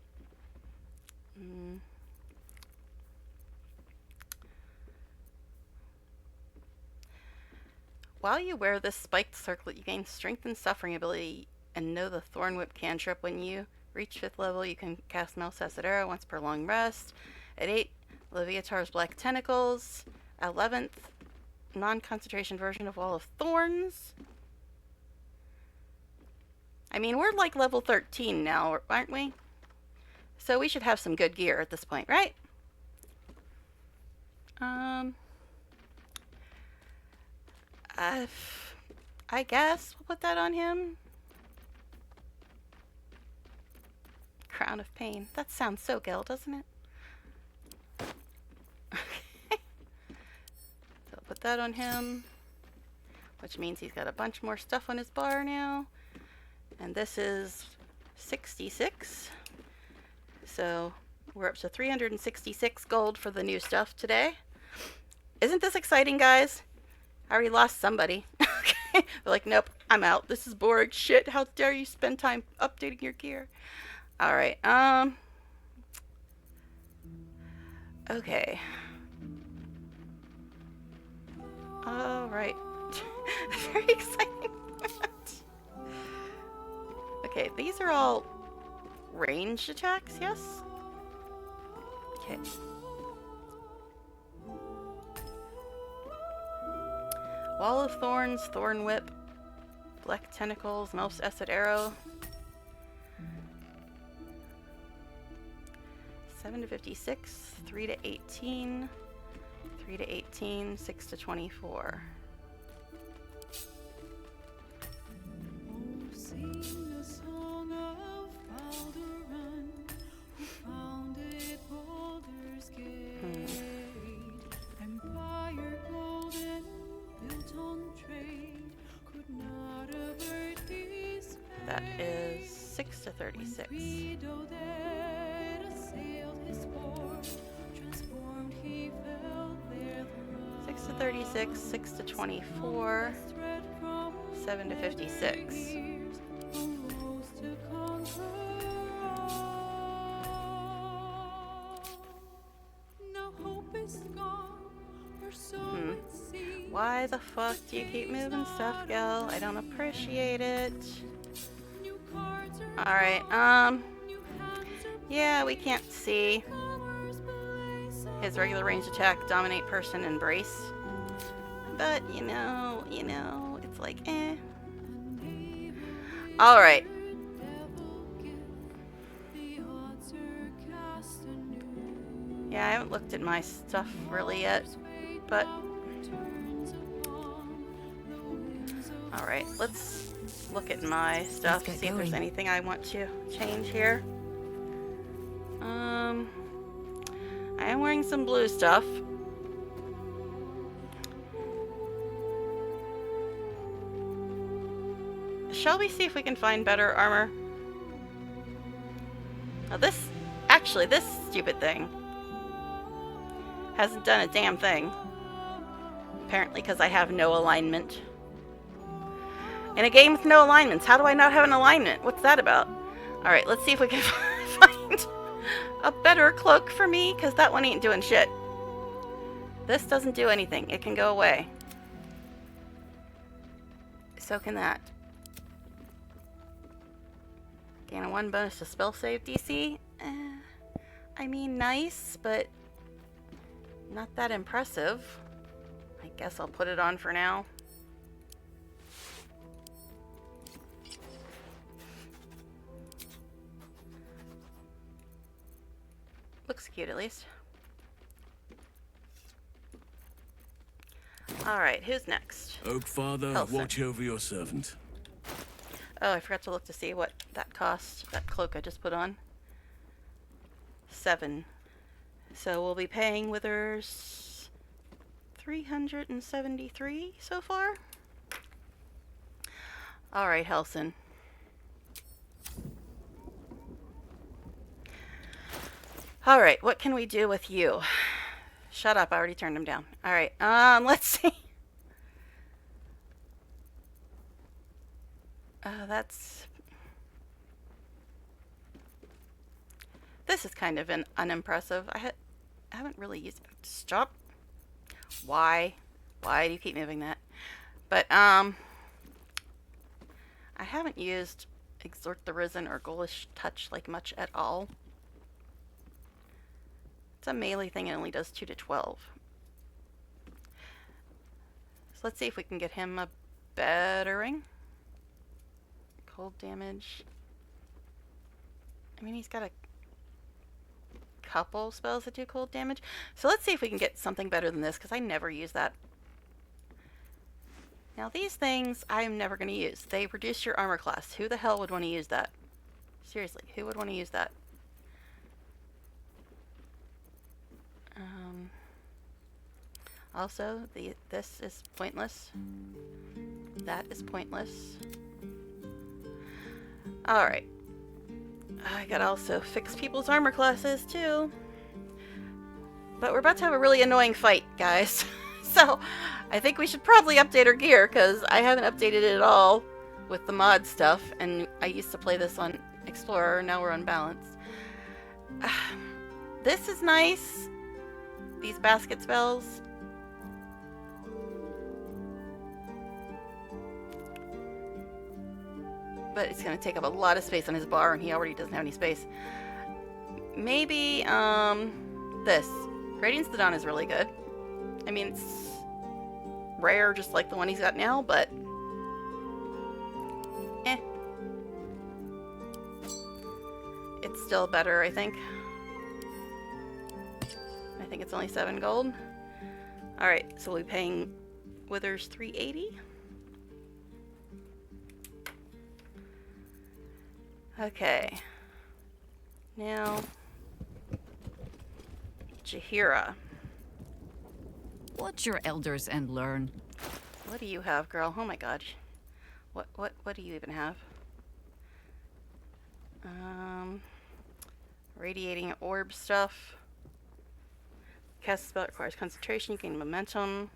While you wear this spiked circlet, you gain strength and suffering ability and know the Thorn Whip cantrip. When you reach 5th level, you can cast Melcessadera once per long rest. At 8, Leviatar's Black Tentacles. 11th, non-concentration version of Wall of Thorns. I mean, we're like level 13 now, aren't we? So we should have some good gear at this point, right? I guess we'll put that on him. Crown of Pain. That sounds so Gil, doesn't it? Okay. So put that on him, which means he's got a bunch more stuff on his bar now. And this is 66. So we're up to 366 gold for the new stuff today. Isn't this exciting, guys? I already lost somebody. Okay. They're like, nope, I'm out. This is boring shit. How dare you spend time updating your gear? Alright, okay. Alright. Very exciting. Okay, these are all ranged attacks, yes? Okay. Wall of Thorns, Thorn Whip, Black Tentacles, Mouse Acid Arrow. 7 to 56, 3 to 18, 3 to 18, 6 to 24. That is 6 to 36. 6 to 36, 6 to 24, 7 to 56. Why the fuck do you keep moving stuff, Gil? I don't appreciate it. Alright, yeah, we can't see. His regular range attack, dominate person, embrace. But, you know, it's like, eh. Alright. Yeah, I haven't looked at my stuff really yet, but... Alright, let's look at my stuff, see if there's anything I want to change here. I am wearing some blue stuff. Shall we see if we can find better armor? Now this stupid thing hasn't done a damn thing. Apparently because I have no alignment. In a game with no alignments, how do I not have an alignment? What's that about? Alright, let's see if we can find a better cloak for me, because that one ain't doing shit. This doesn't do anything. It can go away. So can that. Gain a 1 bonus to spell save DC. I mean, nice, but not that impressive. I guess I'll put it on for now. Looks cute, at least. Alright, who's next? Oak Father, Helson. watch over your servant. Oh, I forgot to look to see what that cost, that cloak I just put on. 7. So we'll be paying Withers 373 so far. All right, Helson. All right, what can we do with you? Shut up, I already turned him down. All right, let's see. This is kind of an unimpressive. I haven't really used it. Stop. Why do you keep moving that? But I haven't used Exhort the Risen or Ghoulish Touch like much at all. It's a melee thing, it only does 2 to 12. So let's see if we can get him a bettering. Cold damage. I mean, he's got a couple spells that do cold damage. So let's see if we can get something better than this, because I never use that. Now these things I'm never going to use. They reduce your armor class. Who the hell would want to use that? Seriously, who would want to use that? Also, this is pointless. That is pointless. Alright. I gotta also fix people's armor classes too. But we're about to have a really annoying fight, guys. So, I think we should probably update our gear, because I haven't updated it at all with the mod stuff, and I used to play this on Explorer, now we're on Balance. This is nice. These basket spells. But it's going to take up a lot of space on his bar, and he already doesn't have any space. Maybe, this. Radiance the Dawn is really good. I mean, it's rare, just like the one he's got now, but it's still better, I think. I think it's only 7 gold. Alright, so we'll be paying Withers 380. Okay. Now, Jaheira. Watch your elders and learn. What do you have, girl? Oh my god. What do you even have? Radiating orb stuff. Cast a spell requires concentration, you gain momentum.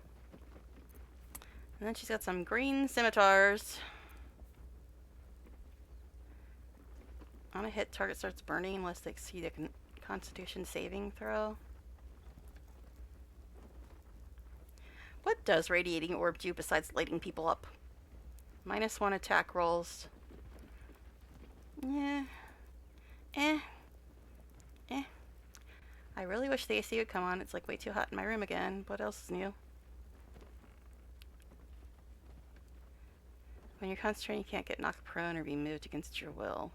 And then she's got some green scimitars. On a hit, target starts burning unless they exceed a constitution saving throw. What does Radiating Orb do besides lighting people up? -1 attack rolls. Yeah. I really wish the AC would come on. It's like way too hot in my room again. What else is new? When you're concentrating, you can't get knocked prone or be moved against your will.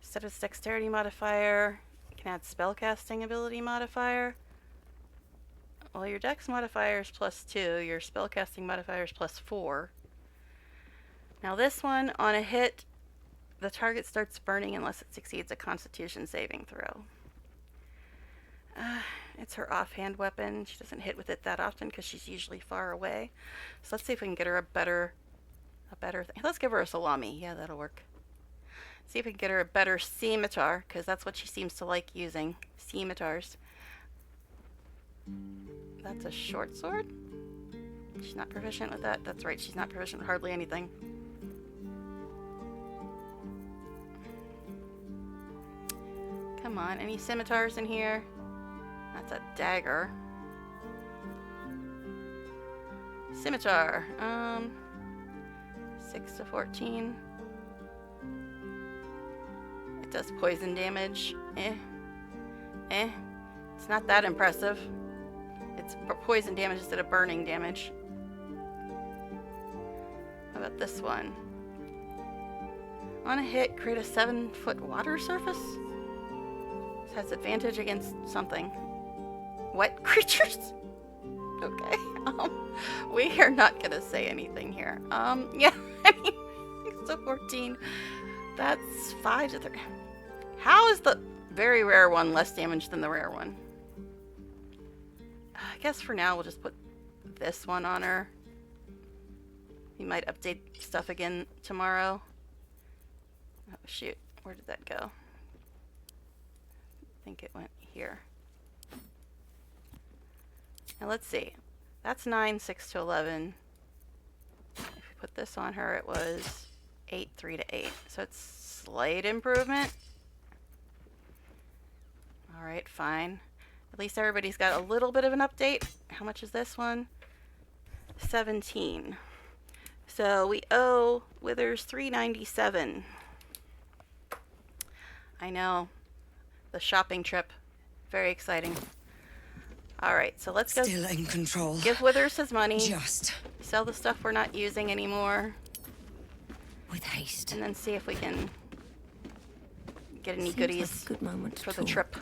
Set its dexterity modifier. You can add spellcasting ability modifier. Well, your dex modifier is +2. Your spellcasting modifier is +4. Now this one, on a hit, the target starts burning unless it succeeds a constitution saving throw. It's her offhand weapon. She doesn't hit with it that often because she's usually far away. So let's see if we can get her a better thing. Let's give her a salami. Yeah, that'll work. See if we can get her a better scimitar, because that's what she seems to like using. Scimitars. That's a short sword? She's not proficient with that? That's right, she's not proficient with hardly anything. Come on, any scimitars in here? That's a dagger. Scimitar. 6 to 14. It does poison damage. It's not that impressive. It's poison damage instead of burning damage. How about this one? On a hit, create a 7-foot water surface. This has advantage against something. Wet creatures? Okay. We are not gonna say anything here. Yeah, I mean, 6 to 14. That's 5 to 3. How is the very rare one less damage than the rare one? I guess for now we'll just put this one on her. We might update stuff again tomorrow. Oh shoot, where did that go? I think it went here. Now let's see. That's 9, 6 to 11. If we put this on her, it was 8, 3 to 8. So it's slight improvement. Alright, fine. At least everybody's got a little bit of an update. How much is this one? 17. So we owe Withers $397. I know. The shopping trip. Very exciting. Alright, so let's go. Still in control. Give Withers his money. Just. Sell the stuff we're not using anymore. With haste. And then see if we can get any goodies Good moment for the trip.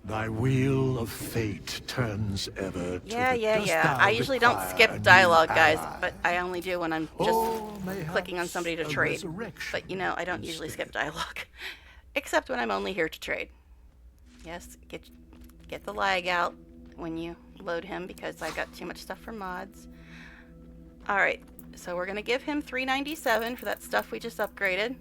Thy wheel of fate turns ever to Yeah. I usually don't skip dialogue, guys, but I only do when I'm just clicking on somebody to trade. But you know, I don't usually skip dialogue. Except when I'm only here to trade. Yes, get the lag out when you load him because I got too much stuff for mods. Alright, so we're gonna give him $397 for that stuff we just upgraded.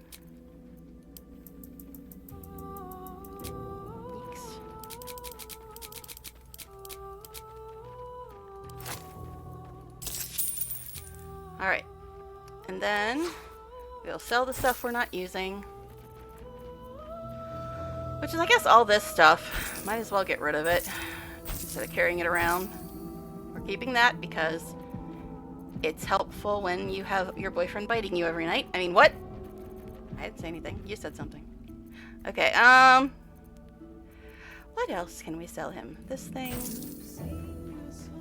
Alright, and then we'll sell the stuff we're not using. Which is, I guess, all this stuff. Might as well get rid of it instead of carrying it around. We're keeping that because it's helpful when you have your boyfriend biting you every night. I mean, what? I didn't say anything. You said something. Okay, what else can we sell him? This thing.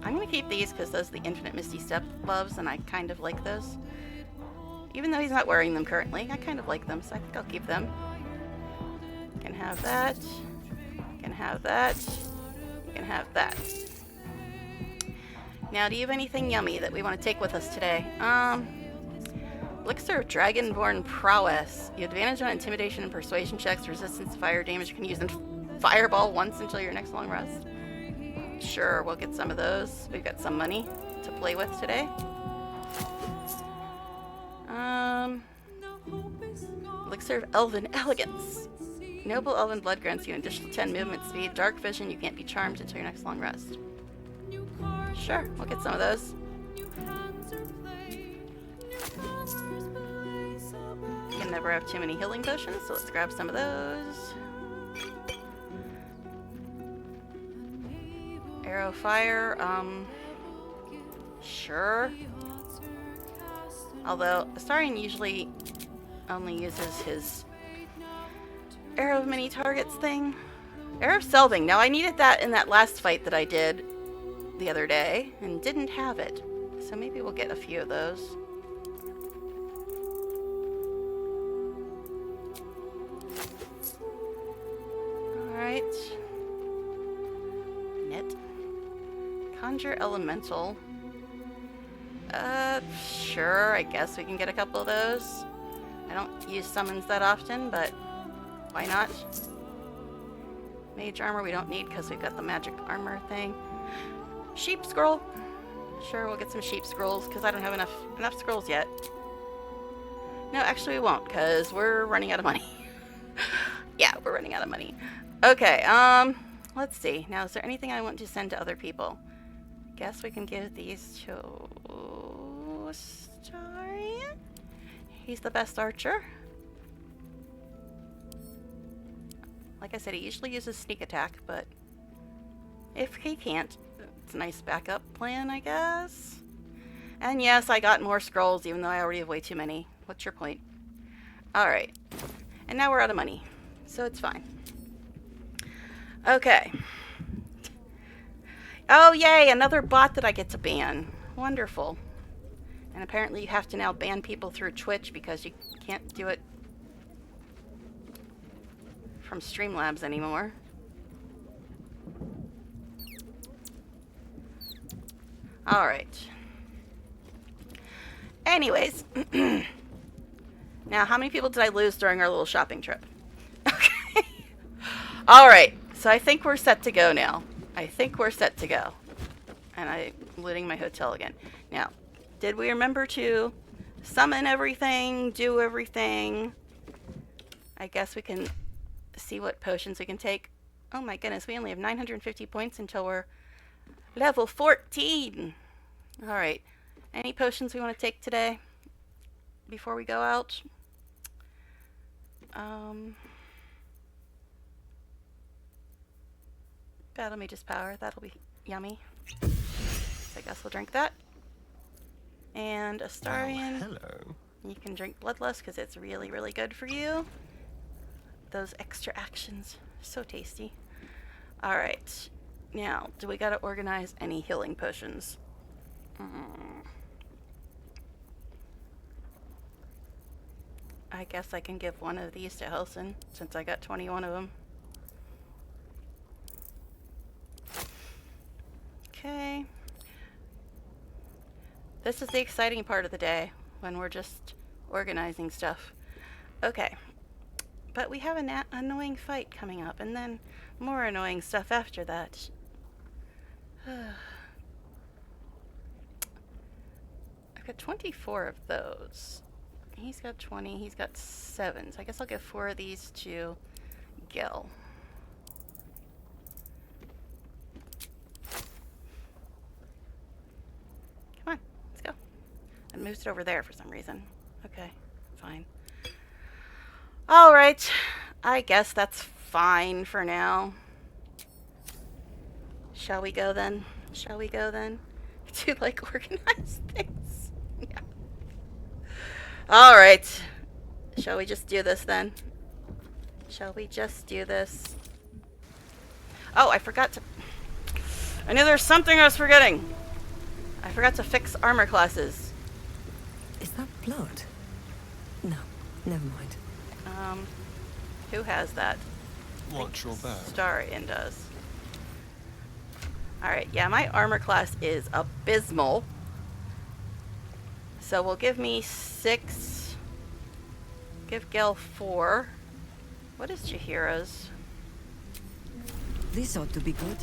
I'm gonna keep these because those are the Infinite Misty Step gloves, and I kind of like those. Even though he's not wearing them currently, I kind of like them, so I think I'll keep them. Can have that. Can have that. Can have that. Now, do you have anything yummy that we want to take with us today? Elixir of Dragonborn Prowess. You advantage on intimidation and persuasion checks, resistance to fire damage. You can use fireball once until your next long rest. Sure, we'll get some of those. We've got some money to play with today. Elixir of Elven Elegance. Noble Elven Blood grants you an additional 10 movement speed. Dark Vision, you can't be charmed until your next long rest. Sure, we'll get some of those. You can never have too many healing potions, so let's grab some of those. Arrow Fire, sure. Although, Astarion usually only uses his Arrow of Many Targets thing. Arrow of Selving. Now, I needed that in that last fight that I did the other day, and didn't have it. So maybe we'll get a few of those. Alright. Knit. Conjure Elemental. Sure, I guess we can get a couple of those. I don't use summons that often, but why not? Mage Armor we don't need because we've got the magic armor thing. Sheep Scroll. Sure, we'll get some sheep scrolls because I don't have enough scrolls yet. No, actually we won't because we're running out of money. Yeah, we're running out of money. Okay, let's see. Now, is there anything I want to send to other people? Guess we can give these to Astarion. He's the best archer. Like I said, he usually uses sneak attack, but if he can't, it's a nice backup plan, I guess. And yes, I got more scrolls, even though I already have way too many. What's your point? Alright. And now we're out of money, so it's fine. Okay. Oh, yay! Another bot that I get to ban. Wonderful. And apparently you have to now ban people through Twitch because you can't do it from Streamlabs anymore. Alright. Anyways. Now, how many people did I lose during our little shopping trip? Okay. Alright. So I think we're set to go now. I think we're set to go. And I'm looting my hotel again. Now, did we remember to summon everything, do everything? I guess we can see what potions we can take. Oh my goodness, we only have 950 points until we're level 14. Alright, any potions we want to take today before we go out? Battle Mage's Power, that'll be yummy. So I guess we'll drink that. And Astarion. Hello. You can drink Bloodlust because it's really, really good for you. Those extra actions, so tasty. Alright, now, do we gotta organize any healing potions? I guess I can give one of these to Helson, since I got 21 of them. Okay. This is the exciting part of the day, when we're just organizing stuff. Okay. But we have an annoying fight coming up, and then more annoying stuff after that. I've got 24 of those. He's got 20, he's got 7. So I guess I'll give 4 of these to Gil. Come on, let's go. I moved it over there for some reason. Okay, fine. Alright, I guess that's fine for now. Shall we go then? Shall we go then? Do you like organize things? Yeah. Alright. Shall we just do this then? Shall we just do this? Oh, I forgot to... I knew there was something I was forgetting. I forgot to fix armor classes. Is that blood? No, never mind. Who has that? Watch your back. Astarion does. Alright, yeah, my armor class is abysmal. So we'll give me 6. Give Gel 4. What is Chihira's? This ought to be good.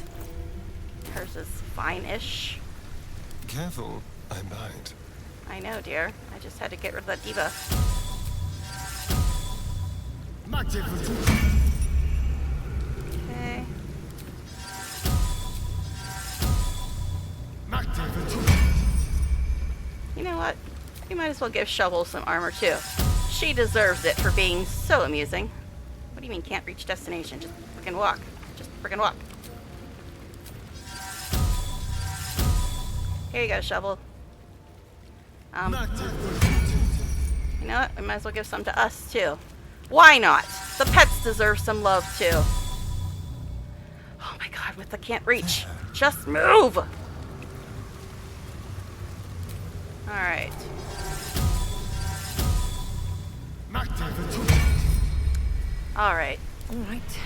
Hers is fine-ish. Careful, I bite. I know, dear. I just had to get rid of that debuff. Okay. You know what? We might as well give Shovel some armor too. She deserves it for being so amusing. What do you mean can't reach destination? Just frickin' walk. Just frickin' walk. Here you go, Shovel. You know what? We might as well give some to us too. Why not? The pets deserve some love too. Oh my god, with the can't reach. Just move! Alright. Alright. Alright.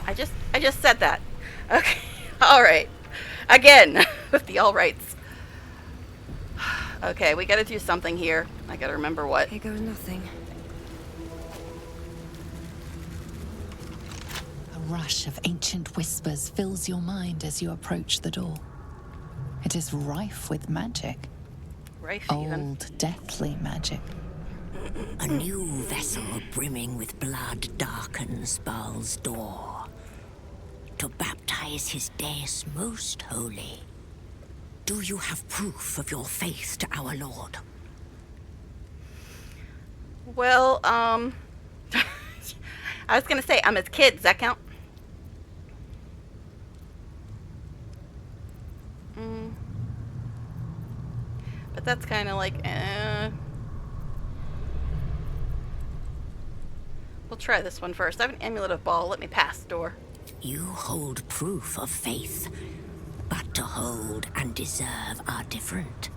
I just said that. Okay. Alright. Again, with the alrights. Okay, we gotta do something here. I gotta remember what. Here goes nothing. A rush of ancient whispers fills your mind as you approach the door. It is rife with magic. Rife Old, even. deathly magic. A new vessel brimming with blood darkens Baal's door. To baptize his deus most holy. Do you have proof of your faith to our Lord? Well, I was gonna say, I'm his kid. Does that count? But that's kind of like, We'll try this one first. I have an amulet of Baal. Let me pass the door. You hold proof of faith, but to hold and deserve are different.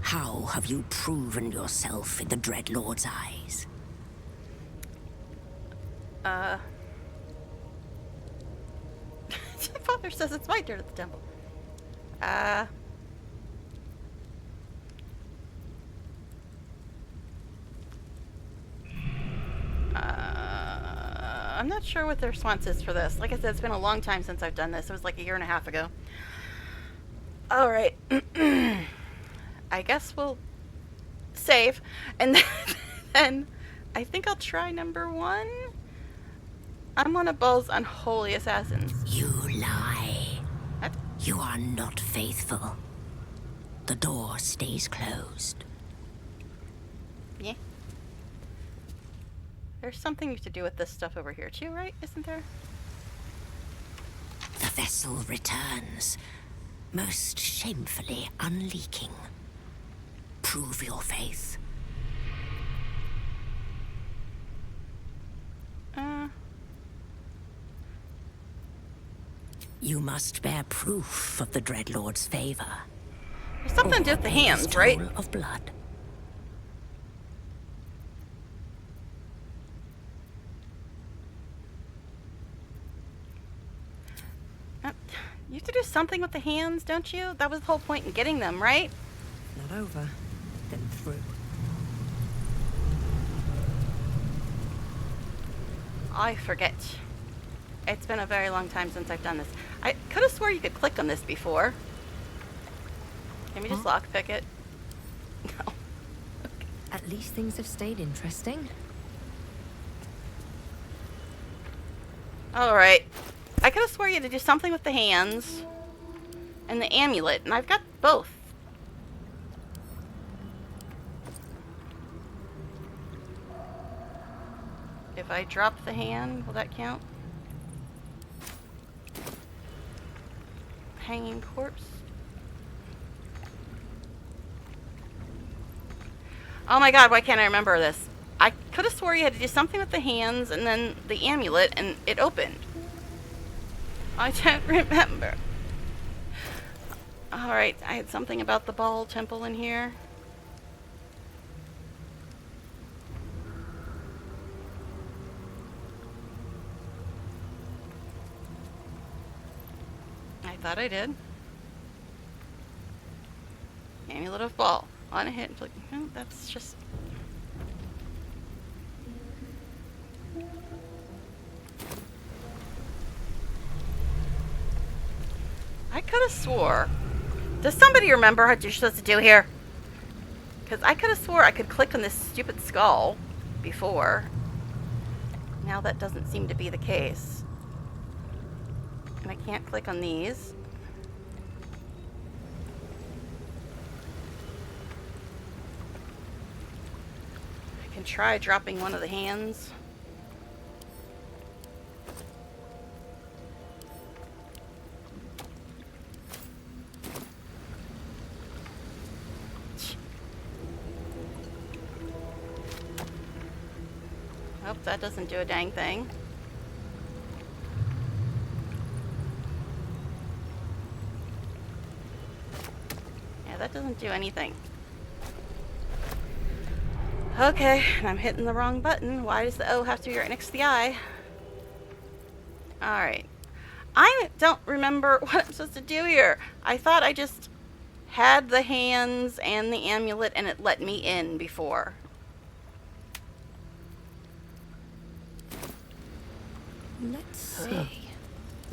How have you proven yourself in the Dread Lord's eyes? Father says it's my turn at the temple. I'm not sure what the response is for this. Like I said, it's been a long time since I've done this. It was like a year and a half ago. Alright. I guess we'll save. And then I think I'll try number 1. I'm one of Ball's unholy assassins. You lie. What? You are not faithful. The door stays closed. Yeah. There's something to do with this stuff over here too, right? Isn't there? The vessel returns, most shamefully unleaking. Prove your faith. You must bear proof of the Dreadlord's favor. There's something to do with the hands, right? Toll of blood. You have to do something with the hands, don't you? That was the whole point in getting them, right? Not over, then through. I forget. It's been a very long time since I've done this. I could have swore you could click on this before. Can we just lockpick it? No. At least things have stayed interesting. Alright. I could have swore you had to do something with the hands and the amulet, and I've got both. If I drop the hand, will that count? Hanging corpse. Oh my god, why can't I remember this? I could have swore you had to do something with the hands and then the amulet, and it opened. I don't remember. Alright, I had something about the ball temple in here. I thought I did. Amulet of ball. On a hit. No, that's just... I could have swore. Does somebody remember what you're supposed to do here? Because I could have swore I could click on this stupid skull before. Now that doesn't seem to be the case. And I can't click on these. I can try dropping one of the hands. Nope, that doesn't do a dang thing. Yeah, that doesn't do anything. Okay, and I'm hitting the wrong button. Why does the O have to be right next to the I? Alright. I don't remember what I'm supposed to do here. I thought I just had the hands and the amulet and it let me in before. Let's see.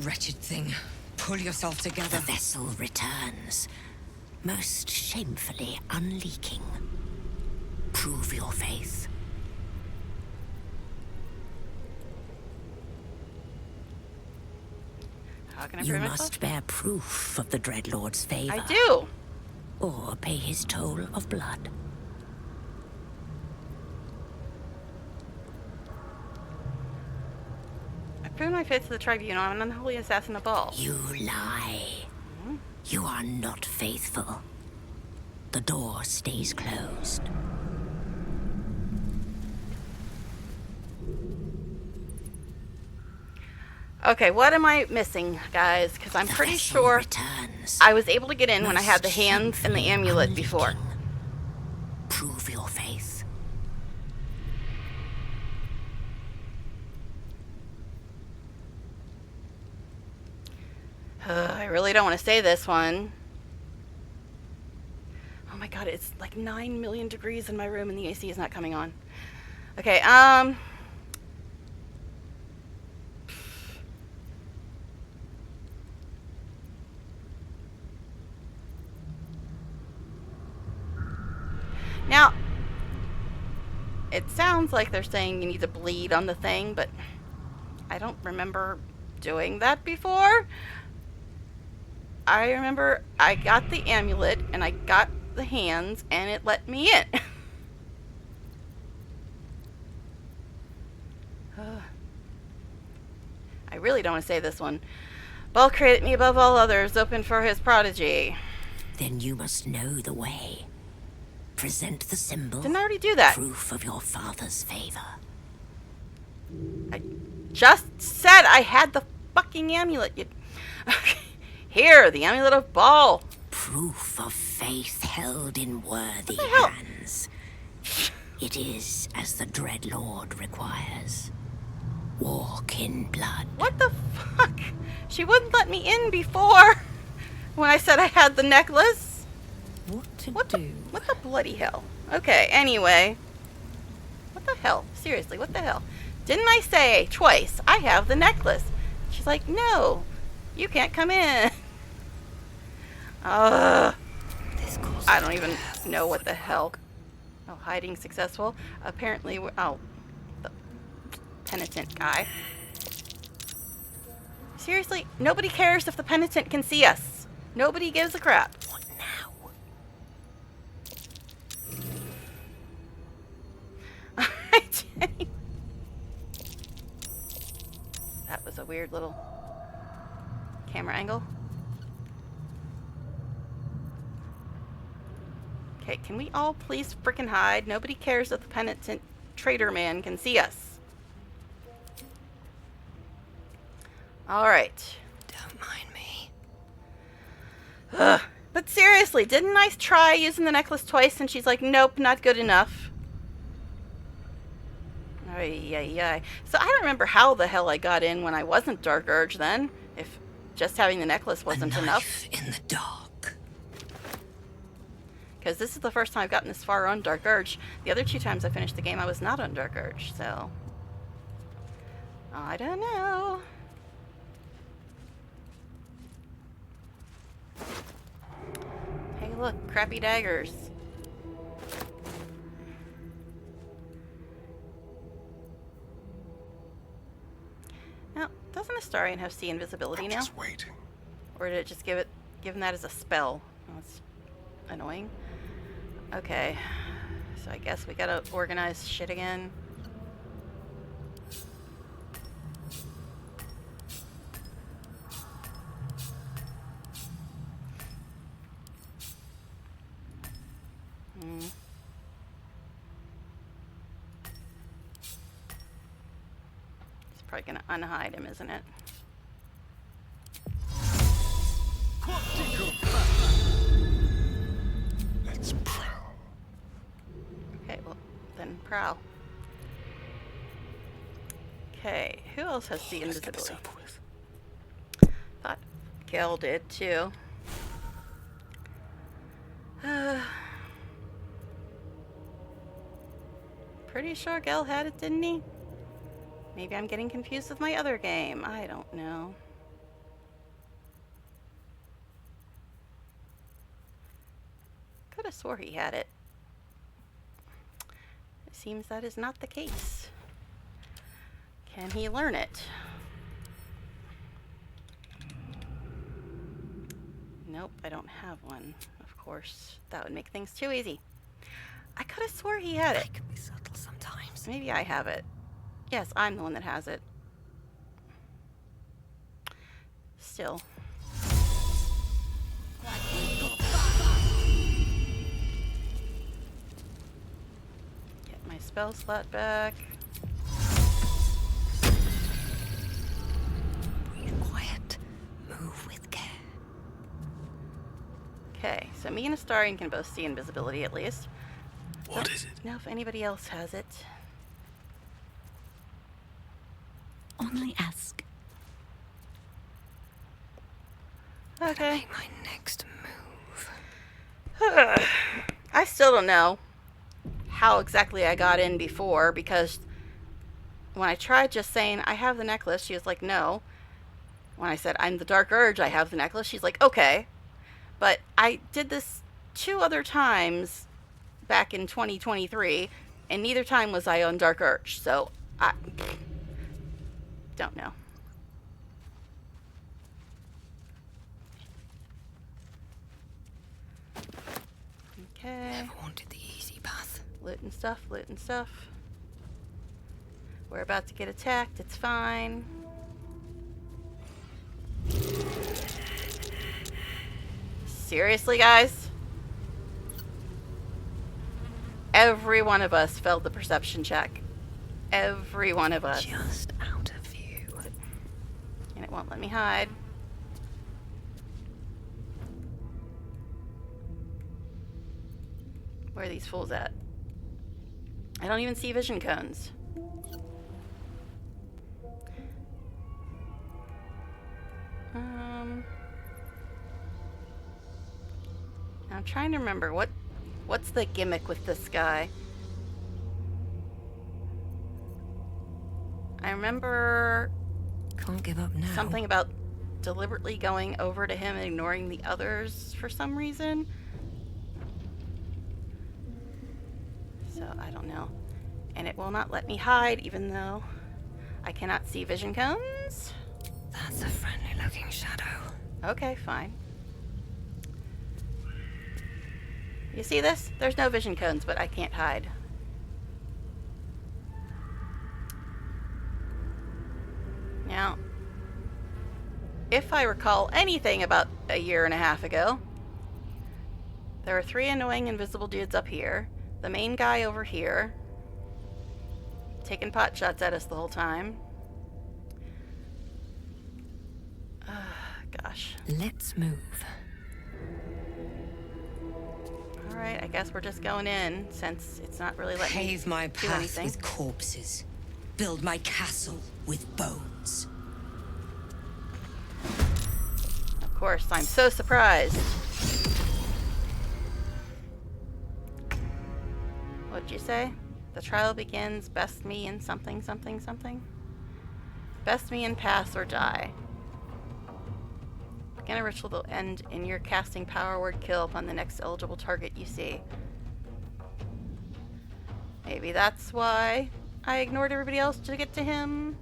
Wretched thing. Pull yourself together. The vessel returns, most shamefully unleaking. Prove your faith. How can I You prove must myself? bear proof of the Dreadlord's favor. I do. Or pay his toll of blood. I proved my faith to the tribunal. I'm an unholy assassin of Baal. You lie. You are not faithful. The door stays closed. Okay, what am I missing, guys? Because I'm The pretty vessel sure returns, I was able to get in when I had the most hands and the shamefully amulet before. unleaking. Prove your faith. I really don't want to say this one. Oh my god, it's like 9 million degrees in my room and the AC is not coming on. Okay, Now, it sounds like they're saying you need to bleed on the thing, but I don't remember doing that before. I remember I got the amulet and I got the hands and it let me in. I really don't want to say this one. Baal created me above all others, open for his prodigy. Then you must know the way. Present the symbol. Didn't I already do that? Proof of your father's favor. I just said I had the fucking amulet. Here, the amulet of Baal. Proof of faith held in worthy hands. It is as the Dread Lord requires. Walk in blood. What the fuck? She wouldn't let me in before when I said I had the necklace. What to do? What the bloody hell? Okay, anyway. What the hell? Seriously, what the hell? Didn't I say twice, I have the necklace? She's like, no, you can't come in. I don't even know what the hell. Oh, hiding successful. Apparently, oh, the penitent guy. Seriously, nobody cares if the penitent can see us. Nobody gives a crap. What now? That was a weird little camera angle. Okay, can we all please frickin' hide? Nobody cares if the penitent traitor man can see us. Alright. Don't mind me. Ugh. But seriously, didn't I try using the necklace twice and she's like, nope, not good enough? Ay. So I don't remember how the hell I got in when I wasn't Dark Urge then. If just having the necklace wasn't enough. In the dark. Because this is the first time I've gotten this far on Dark Urge. The other 2 times I finished the game, I was not on Dark Urge, so I don't know. Hey, look, crappy daggers. Now, doesn't Astarion have sea invisibility now? Just waiting. Or did it just give him that as a spell? Oh, that's annoying. Okay, so I guess we gotta organize shit again. It's probably gonna unhide him, isn't it? Let's prowl. Okay, well, then prowl. Okay, who else has the invisibility? Thought Gel did too. Pretty sure Gel had it, didn't he? Maybe I'm getting confused with my other game. I don't know. Could have swore he had it. It seems that is not the case. Can he learn it? Nope, I don't have one. Of course, that would make things too easy. I could have swore he had it. I can be subtle sometimes. Maybe I have it. Yes, I'm the one that has it. Still. Get my spell slot back. Breathe quiet. Move with care. Okay, so me and Astarion can both see invisibility at least. What is it? Now if anybody else has it. Only ask. Okay. Make my next move. I still don't know how exactly I got in before, because when I tried just saying I have the necklace, she was like, no. When I said I'm the Dark Urge, I have the necklace, she's like, okay. But I did this 2 other times back in 2023, and neither time was I on Durge, so I don't know. Okay. Never wanted the easy path. Loot and stuff, loot and stuff. We're about to get attacked, it's fine. Seriously, guys? Every one of us failed the perception check. Every one of us. Just out of view. And it won't let me hide. Where are these fools at? I don't even see vision cones. I'm trying to remember what's the gimmick with this guy. I remember Can't give up now. something about deliberately going over to him and ignoring the others for some reason. So I don't know. And it will not let me hide even though I cannot see vision cones. That's a friendly looking shadow. Okay, fine. You see this? There's no vision cones, but I can't hide. Now, if I recall anything about a year and a half ago, there were 3 annoying invisible dudes up here, the main guy over here, taking pot shots at us the whole time. Gosh. Let's move. Alright, I guess we're just going in, since it's not really letting me Pave my do path anything. with corpses. Build my castle with bones. Of course, I'm so surprised. What'd you say? The trial begins, best me in something, something, something? Best me in pass or die. Begin a ritual that will end in your casting power word kill upon the next eligible target you see. Maybe that's why I ignored everybody else to get to him.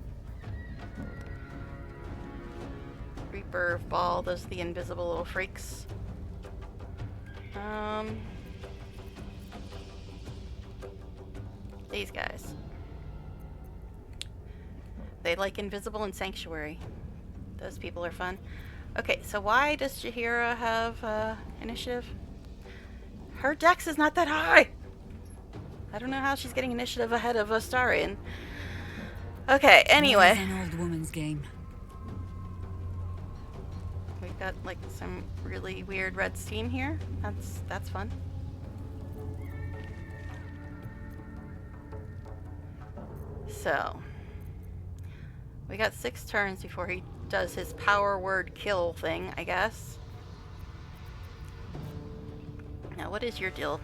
Reaper ball, those are the invisible little freaks. These guys. They like invisible and sanctuary. Those people are fun. Okay, so why does Jaheira have initiative? Her dex is not that high! I don't know how she's getting initiative ahead of Astarion. Okay, anyway. An old woman's game. We've got like some really weird red steam here. That's fun. So we got 6 turns before he does his power word kill thing, I guess. Now, what is your deal?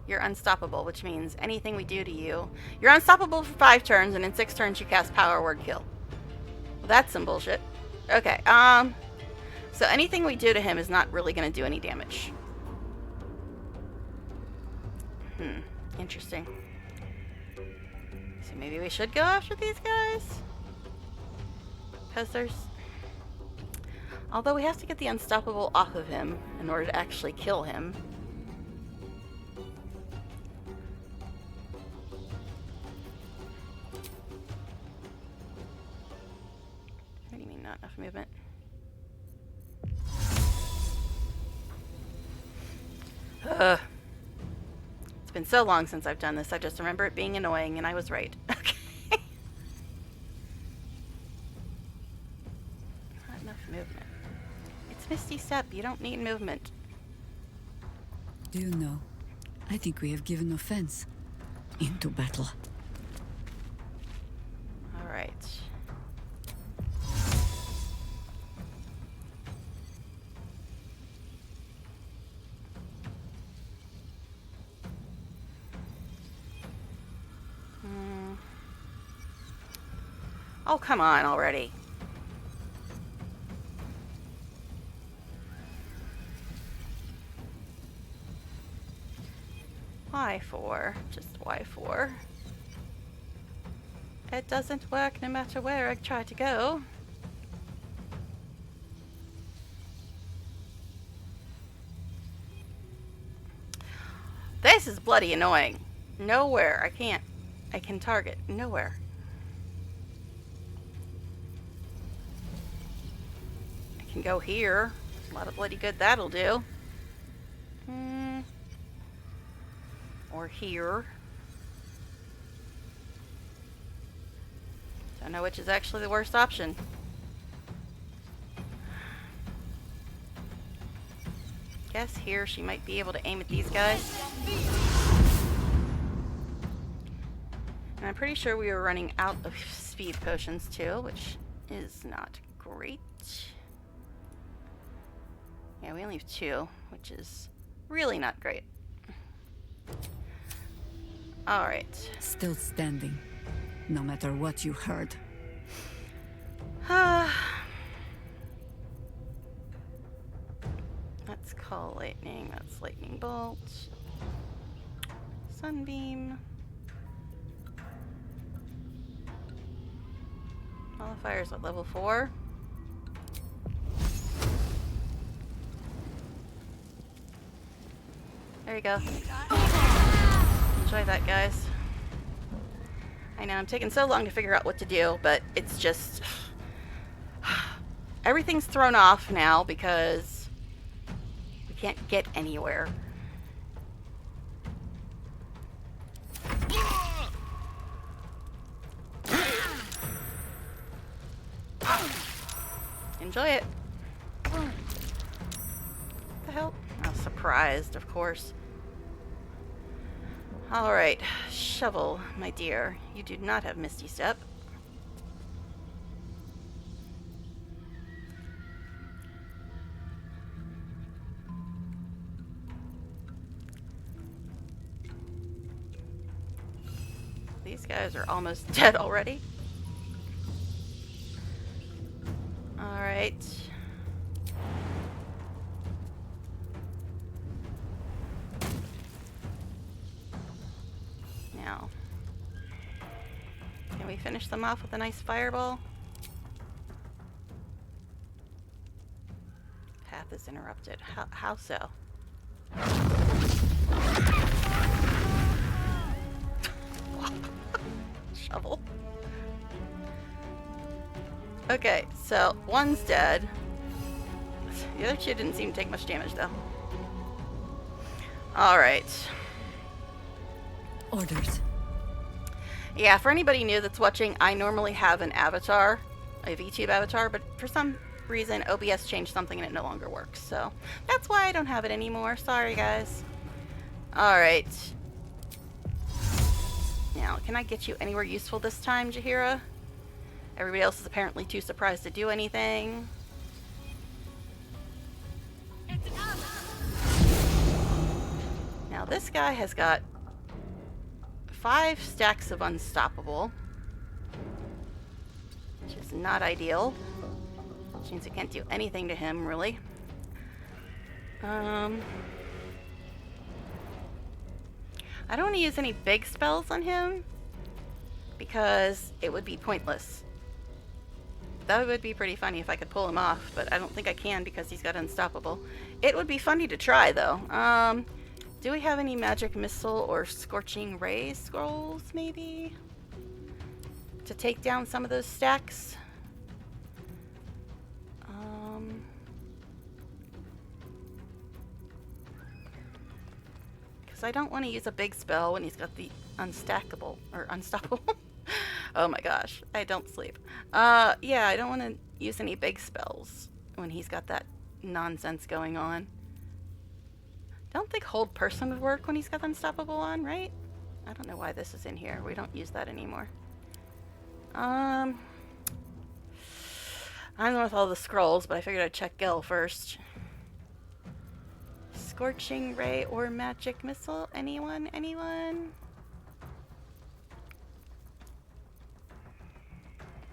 You're unstoppable, which means anything we do to you... You're unstoppable for 5 turns, and in 6 turns you cast power word kill. Well, that's some bullshit. Okay, so anything we do to him is not really going to do any damage. Interesting. So maybe we should go after these guys? Because there's... Although we have to get the unstoppable off of him in order to actually kill him. What do you mean, not enough movement? Ugh. It's been so long since I've done this, I just remember it being annoying, and I was right. Okay. Not enough movement. It's Misty Step, you don't need movement. Do you know? I think we have given offense into battle. Alright. Oh, come on already. Why for? Just why for? It doesn't work no matter where I try to go. This is bloody annoying. Nowhere. I can target. Nowhere. I can go here. A lot of bloody good that'll do. Or here. Don't know which is actually the worst option. Guess here she might be able to aim at these guys. And I'm pretty sure we were running out of speed potions too, which is not great. Yeah, we only have 2, which is really not great. Alright. Still standing, no matter what you heard. Let's call lightning. That's lightning bolt. Sunbeam. Modifiers at level 4. There you go. Enjoy that, guys. I know I'm taking so long to figure out what to do, but it's just everything's thrown off now because we can't get anywhere. Enjoy it. What the hell? I was surprised, of course. Alright, Shovel, my dear. You do not have Misty Step. These guys are almost dead already. Alright. Now, can we finish them off with a nice fireball? Path is interrupted. How so? Shovel. Okay, so one's dead. The other 2 didn't seem to take much damage though. Alright. Orders. Yeah, for anybody new that's watching, I normally have an avatar, a VTube avatar, but for some reason OBS changed something and it no longer works. So that's why I don't have it anymore. Sorry, guys. Alright. Now, can I get you anywhere useful this time, Jaheira? Everybody else is apparently too surprised to do anything. Now, this guy has got 5 stacks of unstoppable, which is not ideal. Which means I can't do anything to him, really. I don't want to use any big spells on him because it would be pointless. That would be pretty funny if I could pull him off, but I don't think I can because he's got unstoppable. It would be funny to try, though. Do we have any magic missile or scorching ray scrolls, maybe? To take down some of those stacks? Because I don't want to use a big spell when he's got the unstackable, or unstoppable. Oh my gosh, I don't sleep. Yeah, I don't want to use any big spells when he's got that nonsense going on. Don't think hold person would work when he's got unstoppable on, right? I don't know why this is in here. We don't use that anymore. I'm with all the scrolls, but I figured I'd check Gil first. Scorching ray or magic missile? Anyone? Anyone?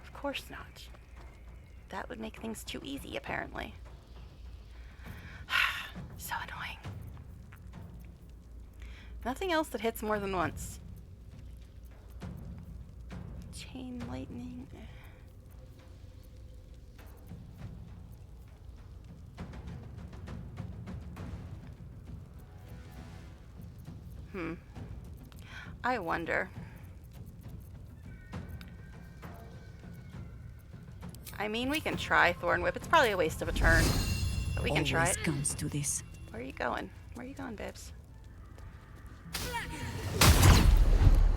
Of course not. That would make things too easy, apparently. So annoying. Nothing else that hits more than once. Chain lightning. I wonder. I mean, we can try Thorn Whip. It's probably a waste of a turn, but we can try Always it. comes to this. Where are you going? Where are you going, babes?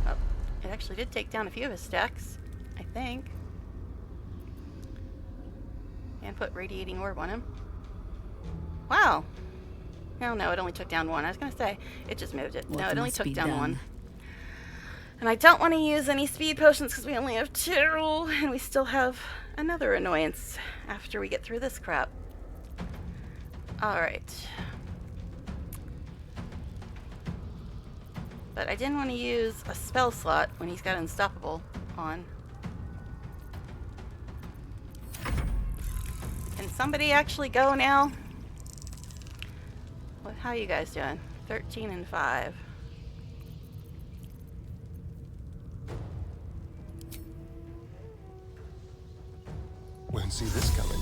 Oh, it actually did take down a few of his stacks, I think. And put Radiating Orb on him. Wow. Oh no, it only took down one. I was gonna say, it just moved it. No, it only took down one. And I don't want to use any speed potions because we only have 2, and we still have another annoyance after we get through this crap. Alright. But I didn't want to use a spell slot when he's got Unstoppable on. Can somebody actually go now? How are you guys doing? 13 and 5. Won't see this coming.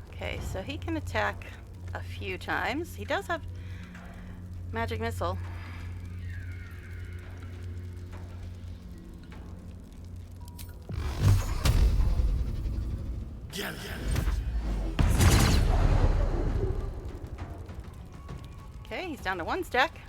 Okay, so he can attack a few times. He does have Magic Missile. Okay, he's down to 1 stack.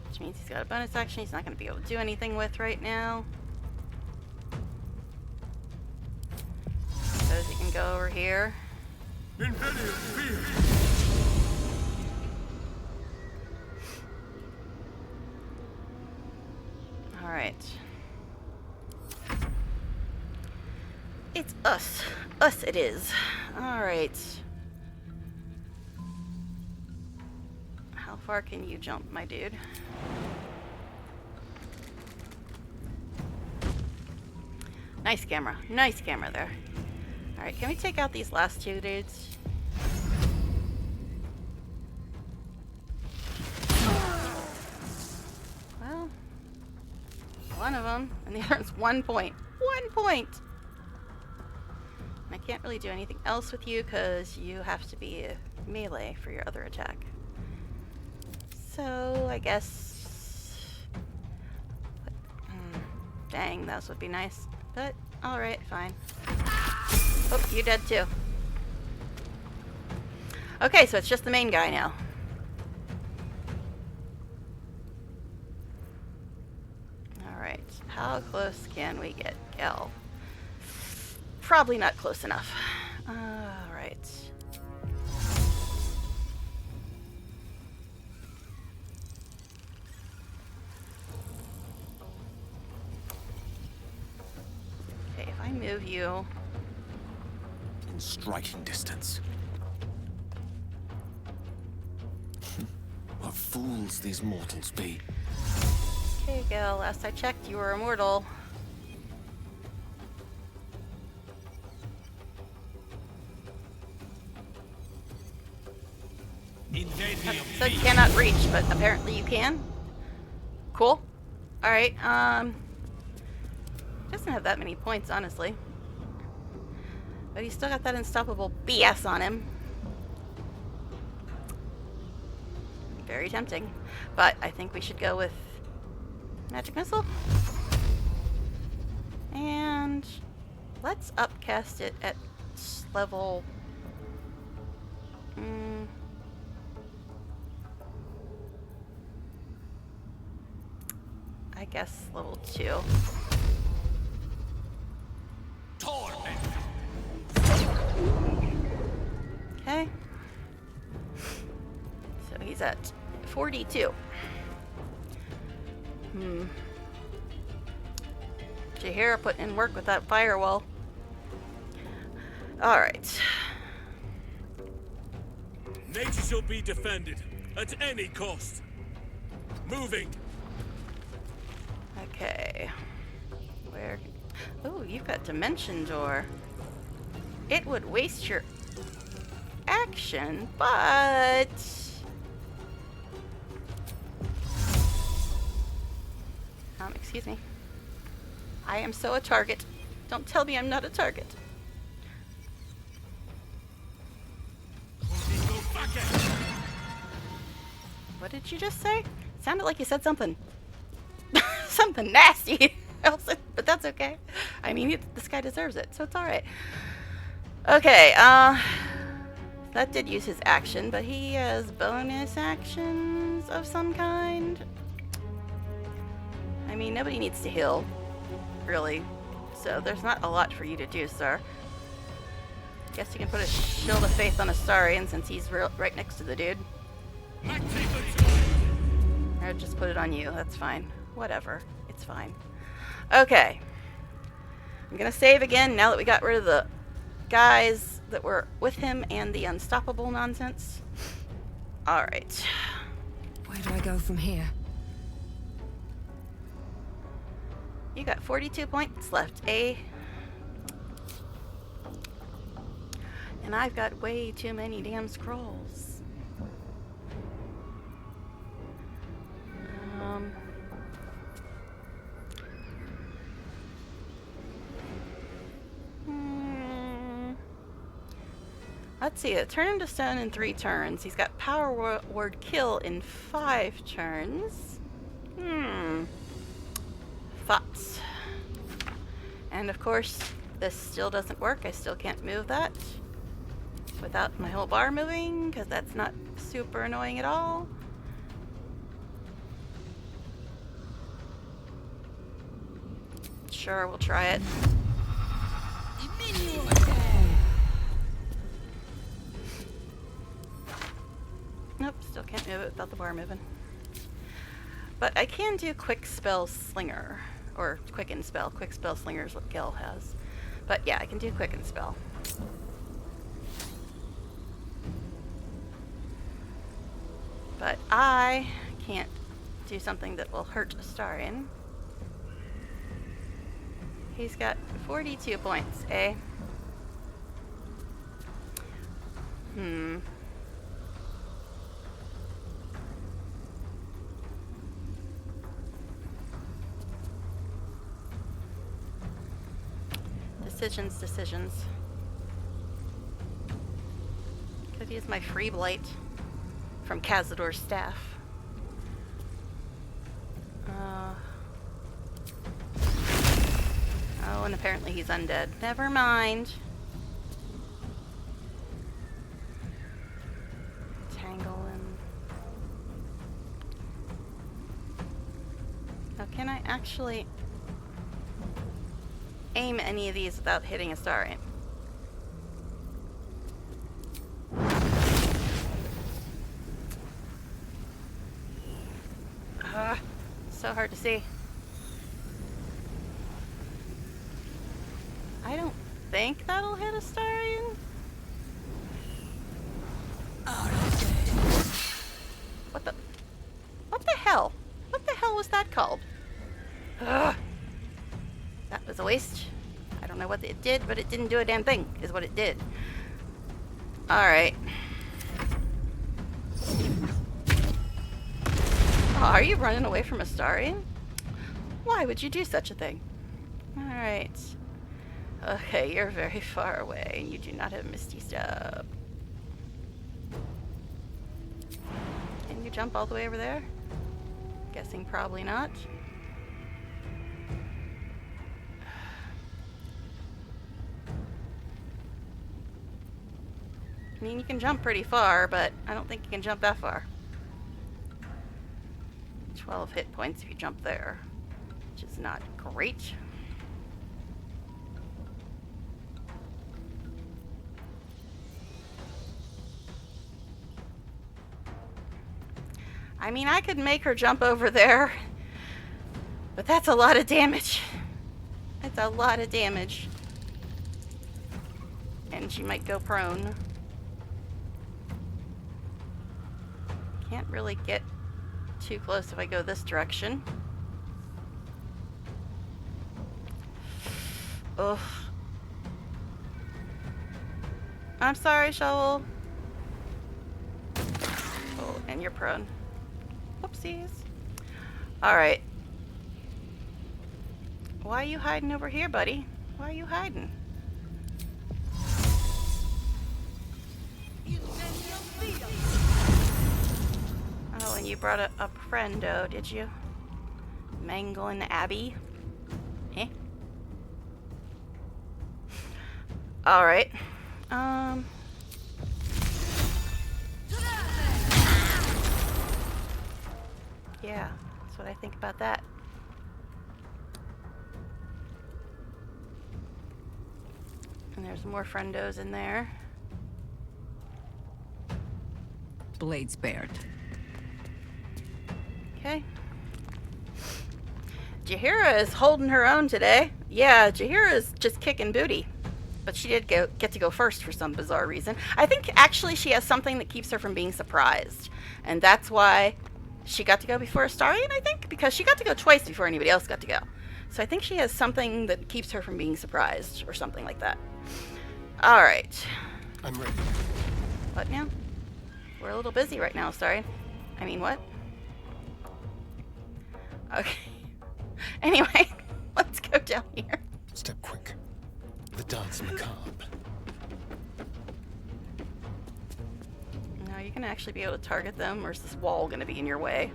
Which means he's got a bonus action he's not going to be able to do anything with right now. Suppose he can go over here. Alright. It's us. Us it is. Alright. How far can you jump, my dude? Nice camera. Nice camera there. Alright, can we take out these last 2 dudes? Well, one of them, and the other's 1 point. 1 point! And I can't really do anything else with you because you have to be melee for your other attack. So, I guess... dang, those would be nice. But, alright, fine. Oh, you're dead too. Okay, so it's just the main guy now. Alright, how close can we get Gal? Probably not close enough. Alright. Okay, if I move you... in striking distance. What fools these mortals be. Okay, Gal, last I checked, you were immortal. So you cannot reach, but apparently you can. Cool. Alright, doesn't have that many points, honestly. But he's still got that unstoppable BS on him. Very tempting. But I think we should go with Magic Missile. And let's upcast it at level... I guess level 2. Okay. So he's at 42. Jahira put in work with that firewall. Nature shall be defended at any cost. Moving. Okay. Where? Oh, you've got Dimension Door. It would waste your action, but... excuse me. I am so a target. Don't tell me I'm not a target. What did you just say? Sounded like you said something. Something nasty. But that's okay. I mean, this guy deserves it, so it's alright. Okay, that did use his action, but he has bonus actions of some kind. I mean, nobody needs to heal, really. So there's not a lot for you to do, sir. Guess you can put a Shield of Faith on Astarion since he's right next to the dude. Or just put it on you, that's fine. Whatever, it's fine. Okay. I'm gonna save again now that we got rid of the guys that were with him and the unstoppable nonsense. Alright. Where do I go from here? You got 42 points left, eh? And I've got way too many damn scrolls. Let's see, turn him to stone in 3 turns. He's got power word kill in 5 turns. Thoughts. And of course, this still doesn't work. I still can't move that without my whole bar moving, because that's not super annoying at all. Sure, we'll try it. Nope, still can't move it without the bar moving. But I can do Quick Spell Slinger, or Quicken Spell. Quick Spell Slinger is what Gil has. But yeah, I can do Quicken Spell. But I can't do something that will hurt Astarion. He's got 42 points, eh? Decisions. Could use my free blight from Cazador's staff. Oh, and apparently he's undead. Never mind. Tangle him. Now, can I actually aim any of these without hitting Astarion? So hard to see. I don't think that'll hit Astarion. What the hell? What the hell was that called? Ugh. That was a waste. I don't know what it did, but it didn't do a damn thing, is what it did. Alright. Oh, are you running away from Astarion? Why would you do such a thing? Alright. Okay, you're very far away, and you do not have Misty Step. Can you jump all the way over there? Guessing probably not. I mean, you can jump pretty far, but I don't think you can jump that far. 12 hit points if you jump there, which is not great. I mean, I could make her jump over there, but that's a lot of damage. That's a lot of damage. And she might go prone. Can't really get too close if I go this direction. Ugh. I'm sorry, Shovel. Oh, and you're prone. Whoopsies. Alright. Why are you hiding over here, buddy? Why are you hiding? Oh, and you brought a friendo, did you? Mangling Abby? Eh? Alright. Yeah, that's what I think about that. And there's more friendos in there. Blade spared. Okay. Jaheira is holding her own today. Yeah, Jaheira is just kicking booty. But she did get to go first for some bizarre reason. I think actually she has something that keeps her from being surprised. And that's why she got to go before Astarion, I think? Because she got to go twice before anybody else got to go. So I think she has something that keeps her from being surprised or something like that. Alright. I'm ready. What now? We're a little busy right now, sorry. I mean, what? Okay. Anyway, let's go down here. Step quick. The dance macabre. Now, are you going to actually be able to target them, or is this wall going to be in your way?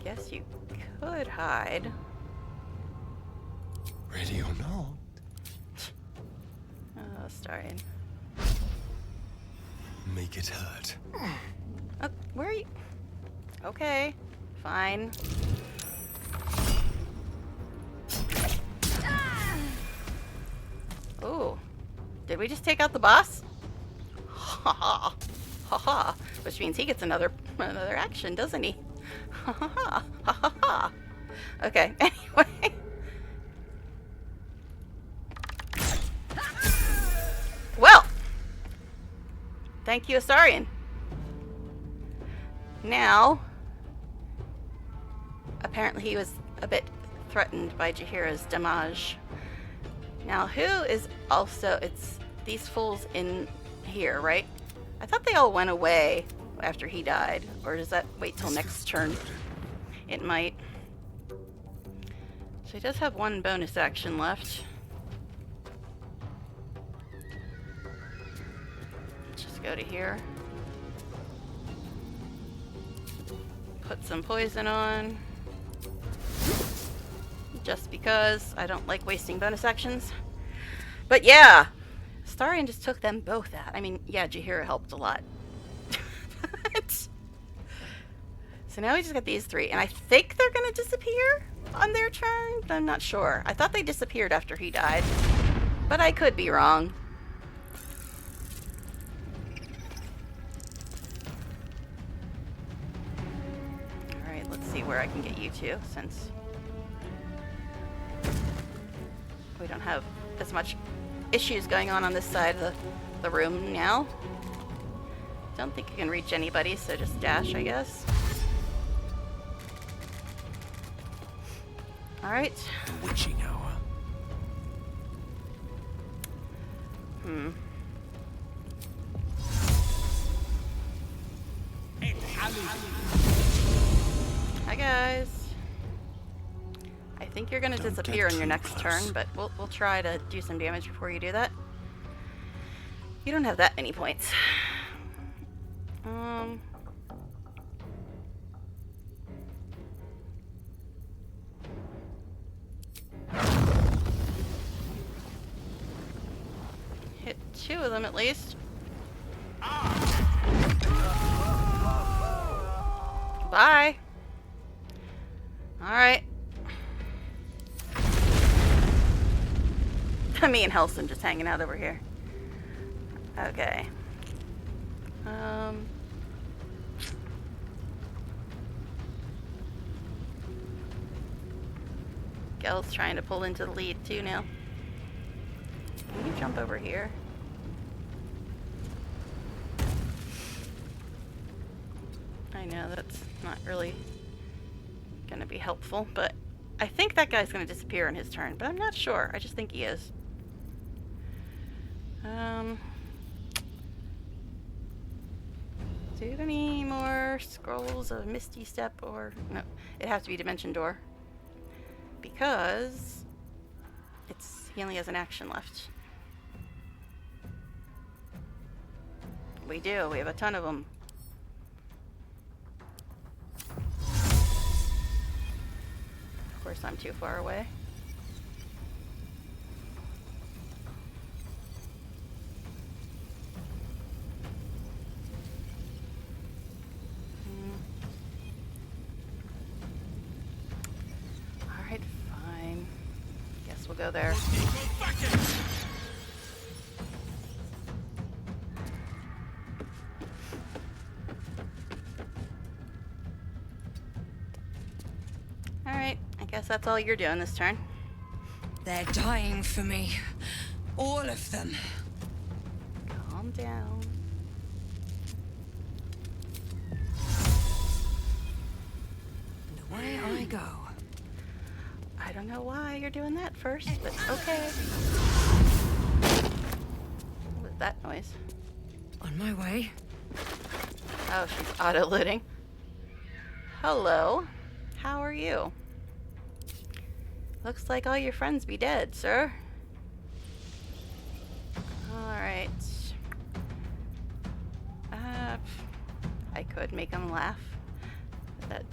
Guess you could hide. Ready or not? Oh, Astarion. Make it hurt. Oh, where are you? Okay, fine. Oh, did we just take out the boss? Ha ha, ha ha. Which means he gets another action, doesn't he? Ha ha ha, ha ha ha. Okay, anyway. Well, thank you, Astarion. Now, apparently he was a bit threatened by Jaheira's damage. Now, who is also... It's these fools in here, right? I thought they all went away after he died. Or does that wait till next turn? It might. So he does have one bonus action left. Let's just go to here. Put some poison on. Just because I don't like wasting bonus actions. But yeah, Astarion just took them both out. I mean, yeah, Jaheira helped a lot. So now we just got these three. And I think they're going to disappear on their turn. But I'm not sure. I thought they disappeared after he died. But I could be wrong. Alright, let's see where I can get you to, since we don't have as much issues going on this side of the room now. Don't think you can reach anybody, so just dash, I guess. Alright. The witching hour. Hi guys. I think you're gonna disappear in your next turn, but we'll try to do some damage before you do that. You don't have that many points. Hit two of them at least. Bye. Alright. Me and Helson just hanging out over here. Okay. Gel's trying to pull into the lead too now. Can you jump over here? I know that's not really gonna be helpful, but I think that guy's gonna disappear in his turn, but I'm not sure. I just think he is. Do you have any more scrolls of Misty Step or... No, it has to be Dimension Door. Because he only has an action left. We do. We have a ton of them. Of course, I'm too far away. Alright, fine. Guess we'll go there. Alright, I guess that's all you're doing this turn. They're dying for me. All of them. Calm down. And away I go. I don't know why you're doing that first, but okay. What was that noise? On my way. Oh, she's auto-looting. Hello. How are you? Looks like all your friends be dead, sir. Alright. I could make him laugh. But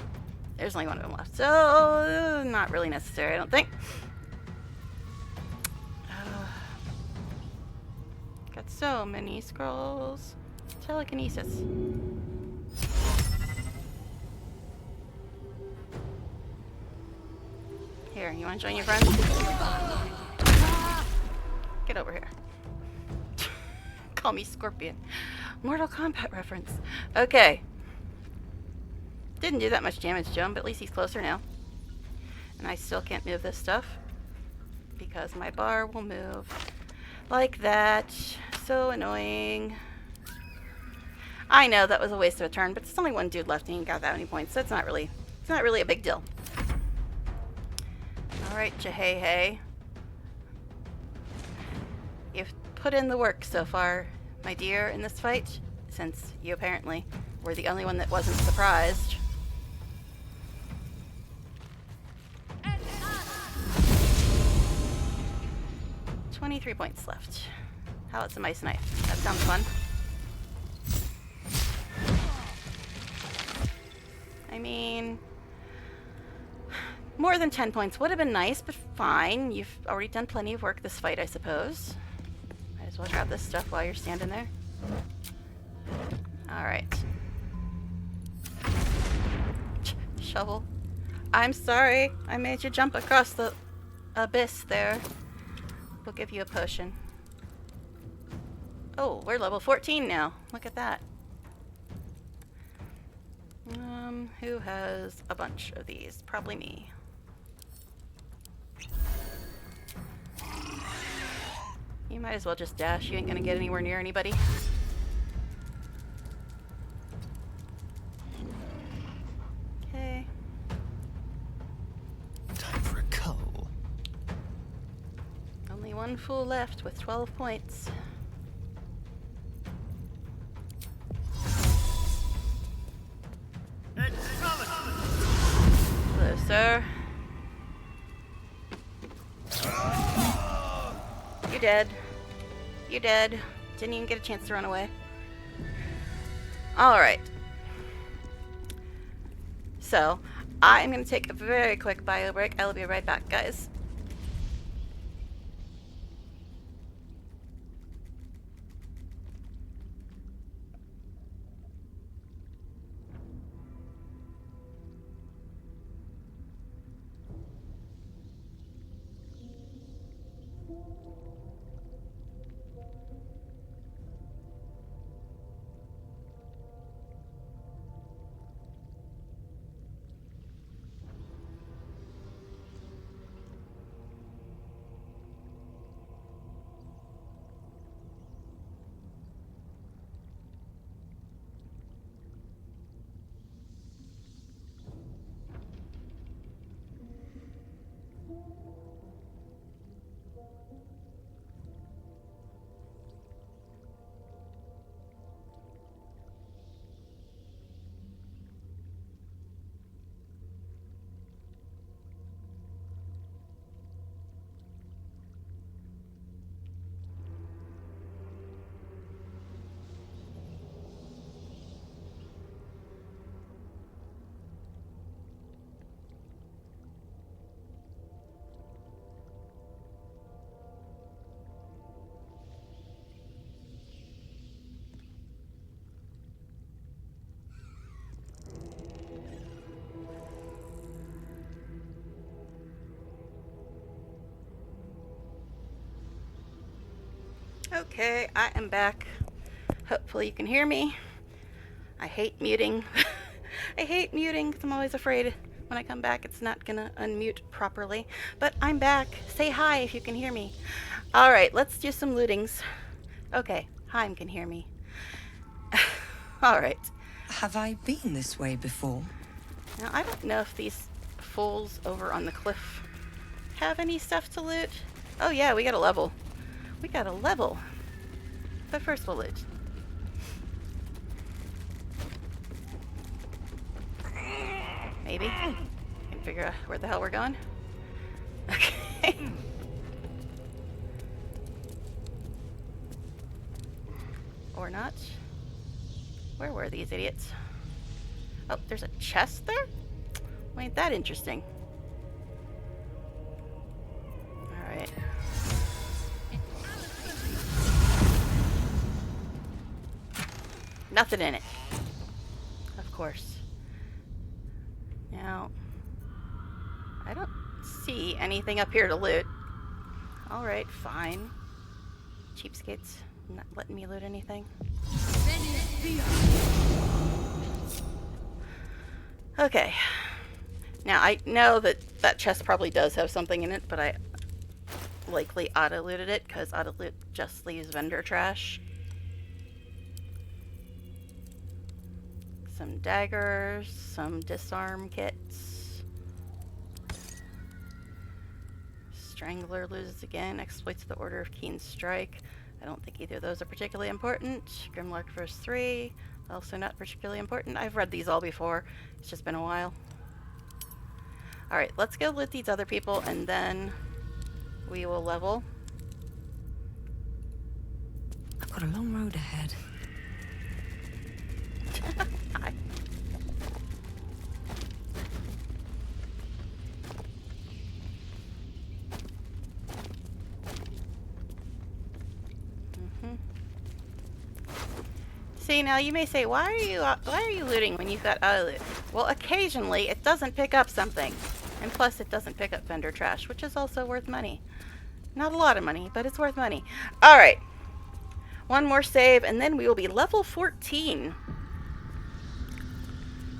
there's only one of them left, so not really necessary, I don't think. Got so many scrolls. Telekinesis. Here, you want to join your friends? Get over here. Call me Scorpion. Mortal Kombat reference. Okay. Didn't do that much damage to him, but at least he's closer now. And I still can't move this stuff because my bar will move like that. So annoying. I know that was a waste of a turn, but there's only one dude left and he got that many points, so it's not really a big deal. Alright, Jahei. You've put in the work so far, my dear, in this fight, since you apparently were the only one that wasn't surprised. $23 points left. How about some ice knife? That sounds fun. I mean, more than 10 points would have been nice, but fine. You've already done plenty of work this fight, I suppose. Might as well grab this stuff while you're standing there. Alright. Shovel. I'm sorry. I made you jump across the abyss there. We'll give you a potion. Oh, we're level 14 now. Look at that. Who has a bunch of these? Probably me. You might as well just dash. You ain't gonna get anywhere near anybody. Okay. Time for a cull. Only one fool left with 12 points. Hello, sir. You dead. You dead. Didn't even get a chance to run away. Alright. So, I'm going to take a very quick bio break. I'll be right back, guys. Okay, I am back. Hopefully you can hear me. I hate muting. I hate muting because I'm always afraid when I come back it's not gonna unmute properly. But I'm back. Say hi if you can hear me. Alright, let's do some lootings. Okay, Haim can hear me. Alright. Have I been this way before? Now, I don't know if these fools over on the cliff have any stuff to loot. Oh yeah, we got a level. We got a level. But first we'll loot. Maybe. Can figure out where the hell we're going. Okay. Or not. Where were these idiots? Oh, there's a chest there? Well, ain't that interesting? Alright. Nothing in it. Of course. Now, I don't see anything up here to loot. Alright, fine. Cheapskates, not letting me loot anything. Okay. Now, I know that that chest probably does have something in it, but I likely auto-looted it, because auto-loot just leaves vendor trash. Some daggers, some disarm kits. Strangler loses again, exploits the Order of Keen Strike. I don't think either of those are particularly important. Grimlark verse 3, also not particularly important. I've read these all before, it's just been a while. Alright, let's go loot these other people and then we will level. I've got a long road ahead. Hi. See, now you may say, why are you looting when you've got auto loot? Well, occasionally it doesn't pick up something, and plus it doesn't pick up vendor trash, which is also worth money. Not a lot of money, but it's worth money. All right, one more save, and then we will be level 14.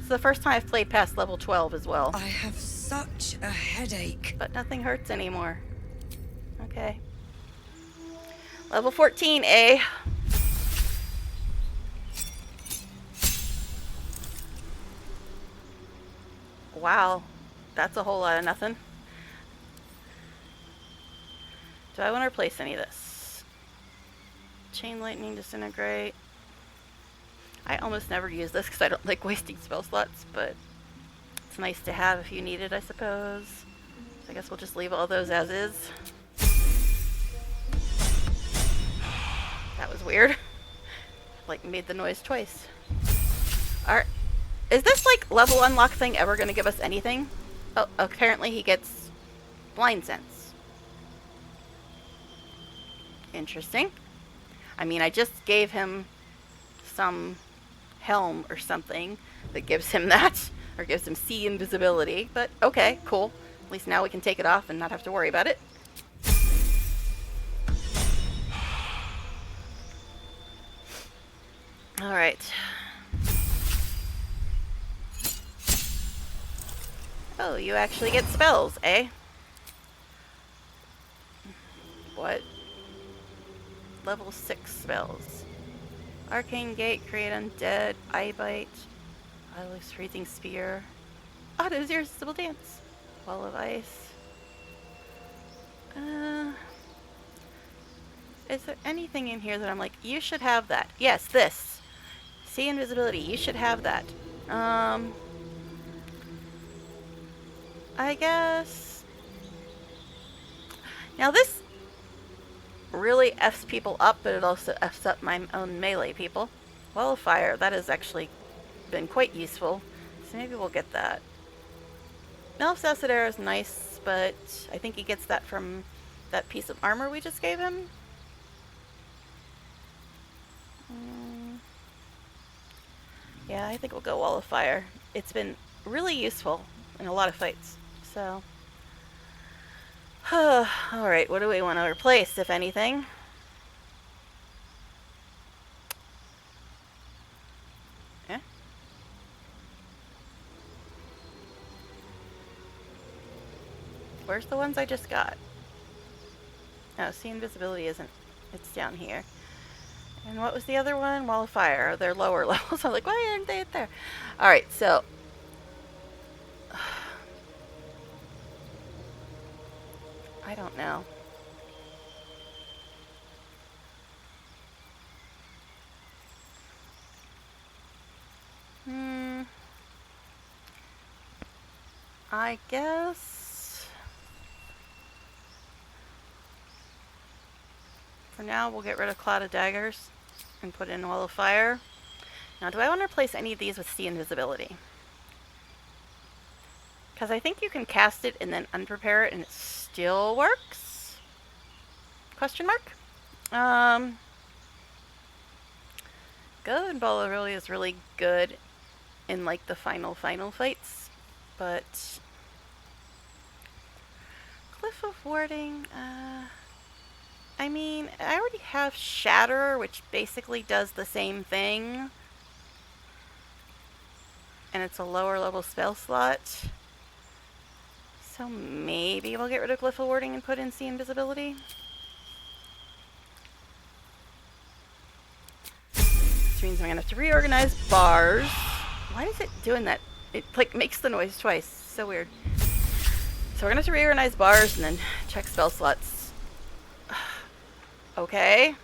It's the first time I've played past level 12 as well. I have such a headache. But nothing hurts anymore. Okay. Level 14, eh? Wow, that's a whole lot of nothing. Do I want to replace any of this? Chain lightning, disintegrate. I almost never use this because I don't like wasting spell slots, but it's nice to have if you need it, I suppose. So I guess we'll just leave all those as is. That was weird. Like, made the noise twice. Alright. Is this, like, level unlock thing ever going to give us anything? Oh, apparently he gets blind sense. Interesting. I mean, I just gave him some helm or something that gives him that, or gives him see invisibility, but okay, cool. At least now we can take it off and not have to worry about it. Alright. Oh, you actually get spells, eh? What? Level 6 spells. Arcane Gate, Create Undead, Eye Bite, Eyeless Freezing Spear, Auto's Irresistible Dance, Wall of Ice. Is there anything in here that I'm like, you should have that? Yes, this. See invisibility, you should have that. I guess. Now this really F's people up, but it also F's up my own melee people. Wall of Fire, that has actually been quite useful. So maybe we'll get that. Melf's Acid Arrow is nice, but I think he gets that from that piece of armor we just gave him. Yeah, I think we'll go Wall of Fire. It's been really useful in a lot of fights. So, alright, what do we want to replace, if anything? Where's the ones I just got? Oh, see, invisibility isn't. It's down here. And what was the other one? Wall of fire. They're lower levels. I'm like, why aren't they there? Alright, so. I don't know. I guess for now we'll get rid of Cloud of Daggers and put in Wall of Fire. Now, do I want to replace any of these with Sea Invisibility? Because I think you can cast it and then unprepare it and it still works? Question mark? Golden Ball really is really good in like the final fights, but Cliff of Warding, I mean, I already have Shatter, which basically does the same thing, and it's a lower level spell slot, so maybe we'll get rid of Cliff of Warding and put in Sea Invisibility. Which means I'm gonna have to reorganize bars. Why is it doing that? It like makes the noise twice. So weird. So we're gonna have to reorganize bars and then check spell slots. Okay.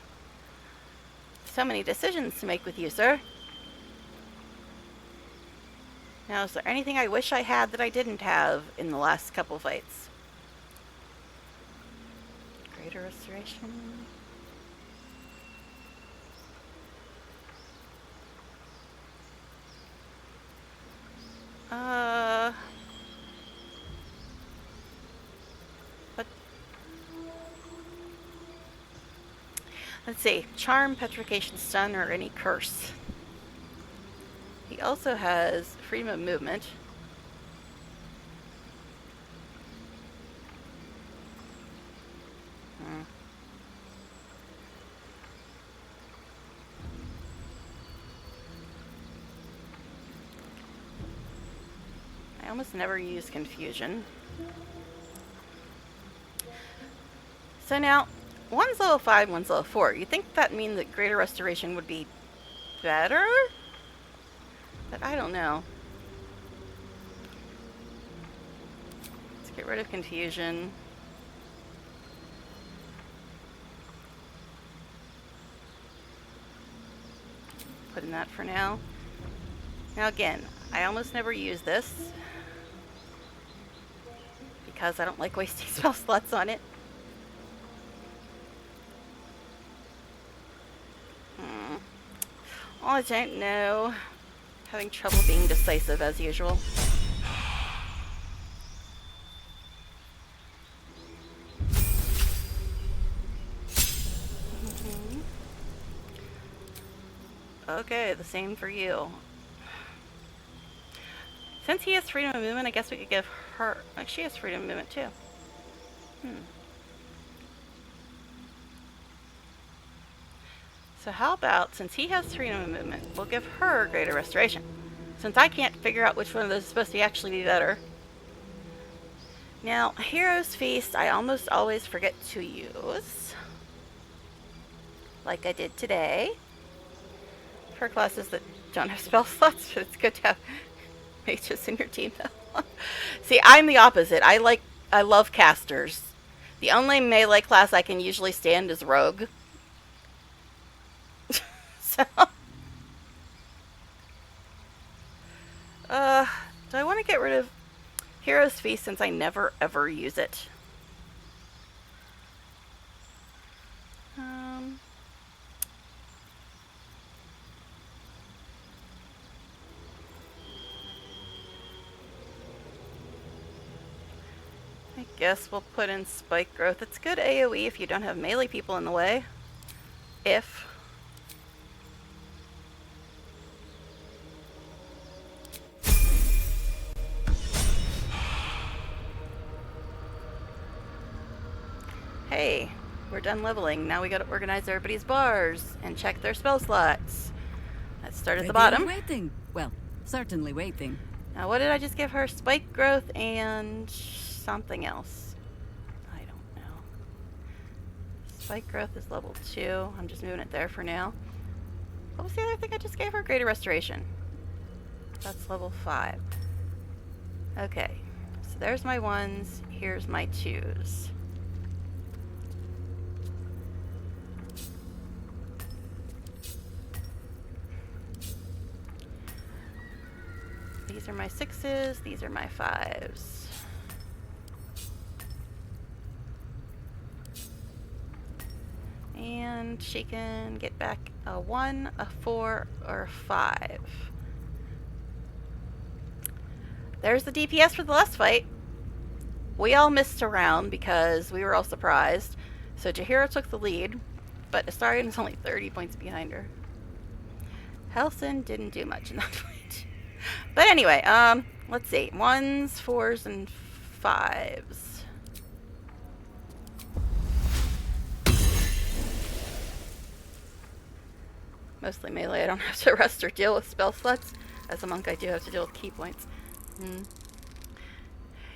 So many decisions to make with you, sir. Now, is there anything I wish I had that I didn't have in the last couple fights? Greater Restoration. But let's see. Charm, Petrification, Stun, or any curse. He also has freedom of movement. I almost never use confusion. So now, one's level 5, one's level 4. You'd think that means that Greater Restoration would be better? But I don't know. Let's get rid of confusion. Put in that for now. Now again, I almost never use this because I don't like wasting spell slots on it. Oh, I don't know. Having trouble being decisive as usual. Okay, the same for you. Since he has freedom of movement, I guess we could give her... Like, she has freedom of movement, too. So how about, since he has freedom of movement, we'll give her Greater Restoration. Since I can't figure out which one of those is supposed to actually be better. Now, Hero's Feast, I almost always forget to use. Like I did today. For classes that don't have spell slots, but it's good to have mages in your team though. See, I'm the opposite. I love casters. The only melee class I can usually stand is Rogue. So do I want to get rid of Hero's Feast since I never ever use it? I guess we'll put in Spike Growth. It's good AoE if you don't have melee people in the way. If. Hey, we're done leveling. Now we gotta organize everybody's bars and check their spell slots. Let's start at the bottom. Waiting. Well, certainly waiting. Now what did I just give her? Spike Growth and something else. Spike growth is level 2. I'm just moving it there for now. What was the other thing I just gave her? Greater restoration. That's level 5. Okay. So there's my 1s. Here's my 2s. These are my 6s. These are my 5s. And she can get back a 1, a 4, or a 5. There's the DPS for the last fight. We all missed a round because we were all surprised. So Jaheira took the lead, but Astarion is only 30 points behind her. Helson didn't do much in that fight. But anyway, let's see. 1s, 4s, and 5s. Mostly melee. I don't have to rest or deal with spell slots. As a monk, I do have to deal with key points.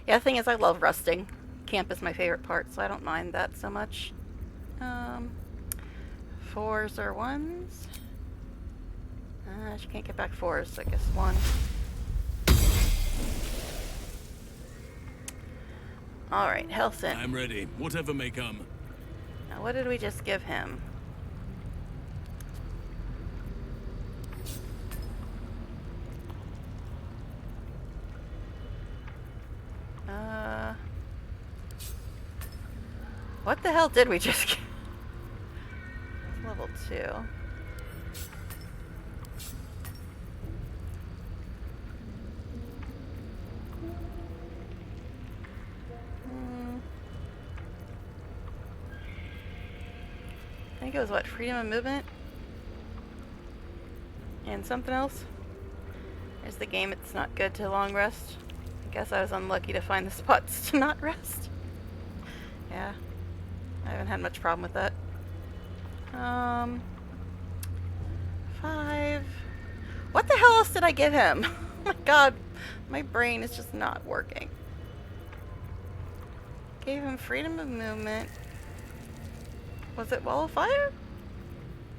Yeah, the thing is, I love resting. Camp is my favorite part, so I don't mind that so much. 4s or 1s? She can't get back 4s, so I guess 1. Alright, Helson. I'm ready. Whatever may come. Now, what did we just give him? What the hell did we just get? Level 2. I think it was what? Freedom of movement? And something else? Is the game it's not good to long rest? I guess I was unlucky to find the spots to not rest. Yeah. I haven't had much problem with that. 5. What the hell else did I give him? Oh my god, my brain is just not working. Gave him freedom of movement. Was it Wall of Fire?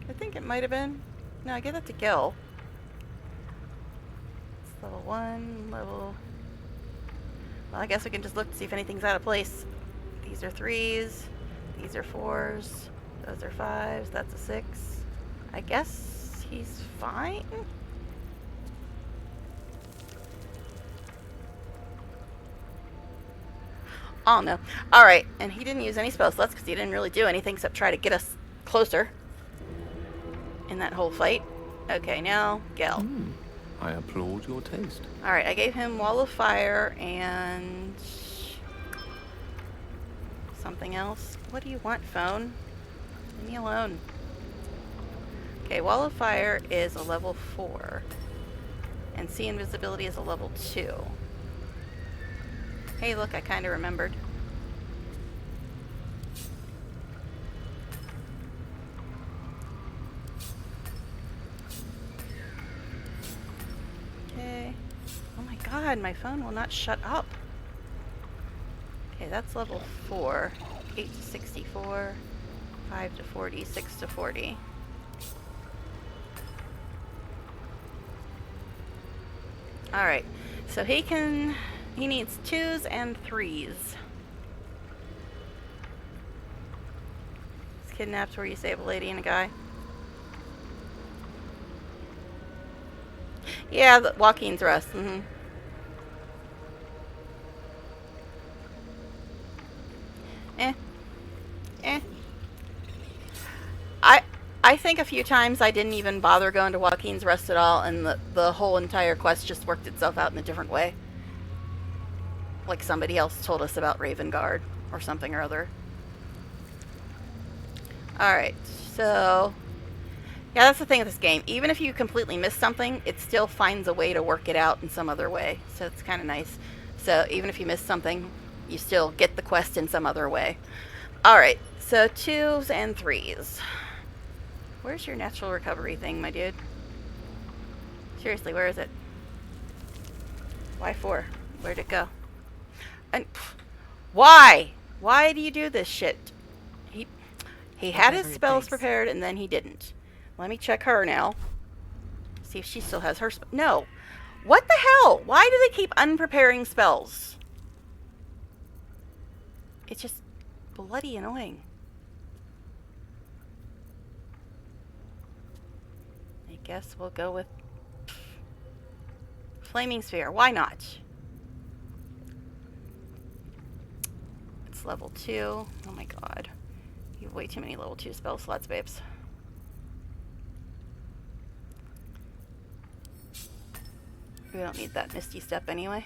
I think it might have been. No, I gave that to Gil. It's level 1, level... Well, I guess we can just look to see if anything's out of place. These are 3s. These are 4s. Those are 5s. That's a 6. I guess he's fine? Oh no. Alright, and he didn't use any spell slots because he didn't really do anything except try to get us closer in that whole fight. Okay, now, Gel. I applaud your taste. Alright, I gave him Wall of Fire and... something else. What do you want, phone? Leave me alone. Okay, Wall of Fire is a level 4. And See Invisibility is a level 2. Hey, look, I kind of remembered. Okay. Oh my god, my phone will not shut up. Okay, that's level 4. 8 to 64, 5 to 40, 6 to 40. Alright, so he needs 2s and 3s. It's kidnapped where you save a lady and a guy. Yeah, the Joaquin's Rest. I think a few times I didn't even bother going to Joaquin's Rest at all, and the whole entire quest just worked itself out in a different way. Like somebody else told us about Raven Guard or something or other. Alright, so... yeah, that's the thing with this game. Even if you completely miss something, it still finds a way to work it out in some other way. So it's kind of nice. So even if you miss something, you still get the quest in some other way. Alright, so 2s and 3s. Where's your natural recovery thing, my dude? Seriously, where is it? Why 4? Where'd it go? And why? Why do you do this shit? He He had his Whatever it spells takes. prepared, and then he didn't. Let me check her now. See if she still has her no. What the hell? Why do they keep unpreparing spells? It's just bloody annoying. I guess we'll go with Flaming Sphere. Why not? It's level 2. Oh my god. You have way too many level 2 spell slots, babes. We don't need that Misty Step anyway.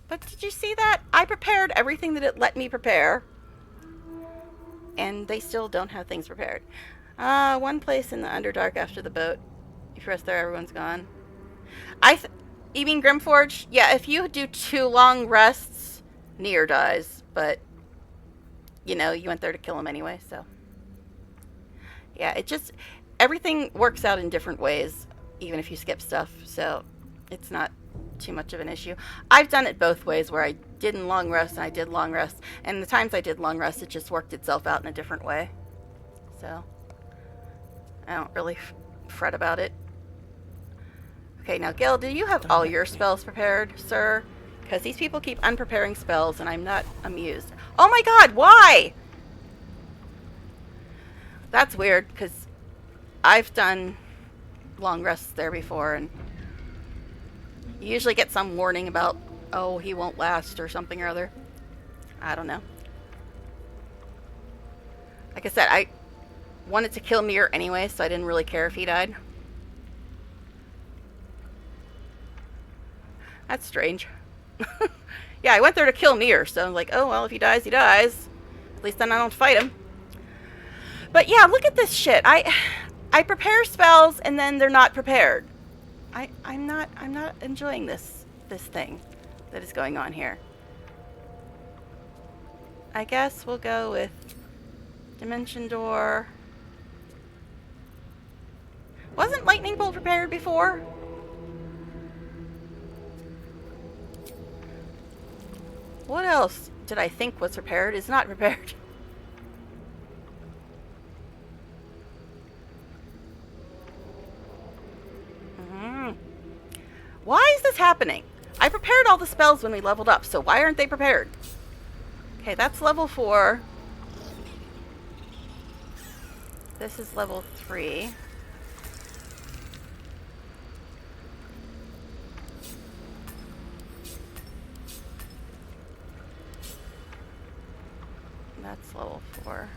But did you see that? I prepared everything that it let me prepare. And they still don't have things prepared. One place in the Underdark after the boat. If you rest there, everyone's gone. You mean Grimforge? Yeah, if you do 2 long rests, Nier dies. But, you know, you went there to kill him anyway, so. Yeah, it just, everything works out in different ways, even if you skip stuff. So, it's not too much of an issue. I've done it both ways, where I didn't long rest and I did long rest, and the times I did long rest, it just worked itself out in a different way. So I don't really fret about it. Okay, now Gil, do you have all your spells prepared, sir? Because these people keep unpreparing spells and I'm not amused. Oh my god, why? That's weird, because I've done long rests there before, and you usually get some warning about, oh, he won't last or something or other. I don't know. Like I said, I wanted to kill Nier anyway, so I didn't really care if he died. That's strange. Yeah, I went there to kill Nier, so I'm like, oh, well, if he dies, he dies. At least then I don't fight him. But yeah, look at this shit. I prepare spells and then they're not prepared. I'm not enjoying this thing that is going on here. I guess we'll go with Dimension Door. Wasn't Lightning Bolt prepared before? What else did I think was prepared is not prepared? Why is this happening? I prepared all the spells when we leveled up, so why aren't they prepared? Okay, that's level 4. This is level 3. That's level 4.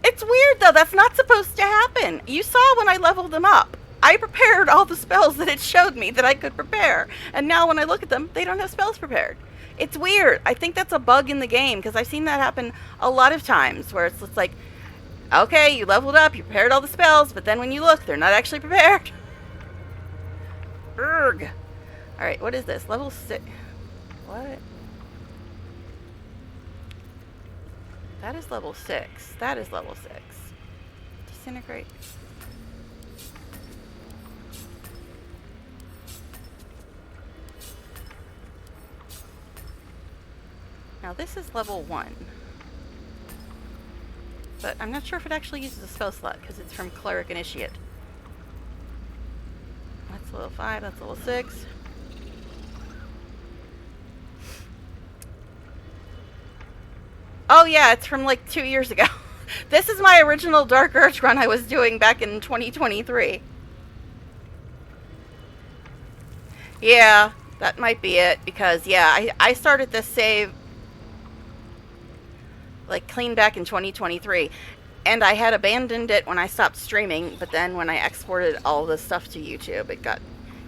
It's weird though, that's not supposed to happen. You saw when I leveled them up. I prepared all the spells that it showed me that I could prepare. And now when I look at them, they don't have spells prepared. It's weird. I think that's a bug in the game, because I've seen that happen a lot of times, where it's just like, okay, you leveled up, you prepared all the spells, but then when you look, they're not actually prepared. Urgh. Alright, what is this? Level 6. What? That is level 6. That is level 6. Disintegrate. Now this is level 1. But I'm not sure if it actually uses a spell slot, because it's from Cleric Initiate. That's level 5, that's level 6. Oh yeah, it's from like 2 years ago. This is my original Dark Urge run I was doing back in 2023. Yeah, that might be it, because yeah, I started this save like clean back in 2023, and I had abandoned it when I stopped streaming, but then when I exported all the stuff to YouTube, it got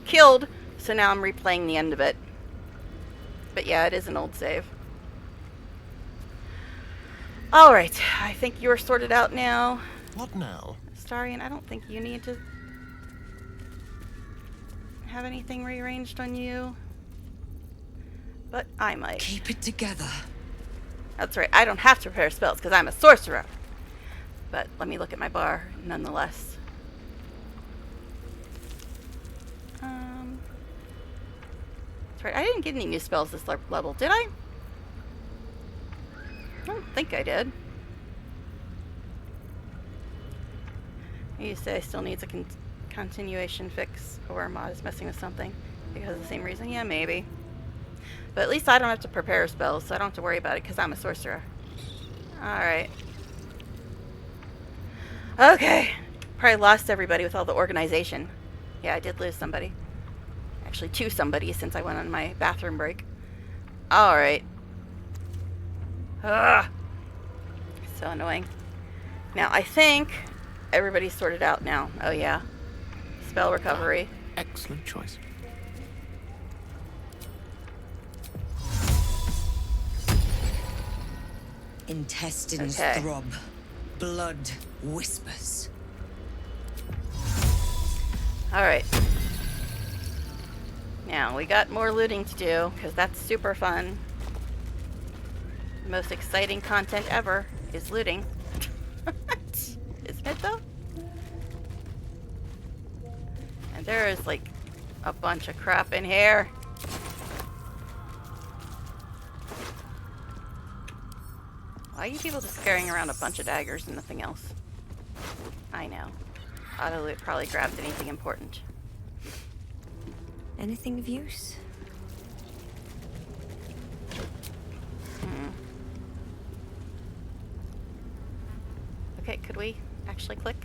killed, so now I'm replaying the end of it. But yeah, it is an old save. Alright, I think you're sorted out now. What now? Astarion, I don't think you need to have anything rearranged on you, but I might. Keep it together. That's right. I don't have to prepare spells because I'm a sorcerer. But let me look at my bar nonetheless. That's right. I didn't get any new spells this level, did I? I don't think I did. You say still needs a continuation fix, or mod is messing with something because of the same reason. Yeah, maybe. But at least I don't have to prepare spells, so I don't have to worry about it because I'm a sorcerer. Alright. Okay. Probably lost everybody with all the organization. Yeah, I did lose somebody. Actually, 2 somebody since I went on my bathroom break. Alright. Ugh. So annoying. Now, I think everybody's sorted out now. Oh, yeah. Spell recovery. Excellent choice. Intestines throb. Blood whispers. Alright. Now, we got more looting to do, because that's super fun. The most exciting content ever is looting. Isn't it, though? And there is, like, a bunch of crap in here. Why are you people just carrying around a bunch of daggers and nothing else? I know. Autoloot probably grabbed anything important. Anything of use? Okay, could we actually click?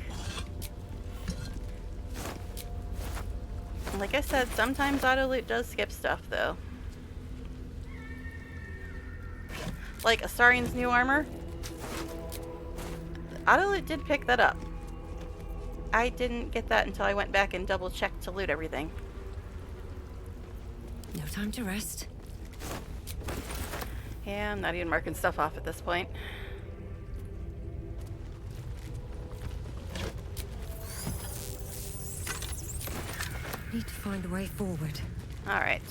Like I said, sometimes Autoloot does skip stuff, though. Like Astarion's new armor. Autoloot did pick that up. I didn't get that until I went back and double checked to loot everything. No time to rest. Yeah, I'm not even marking stuff off at this point. Need to find a way forward. Alright.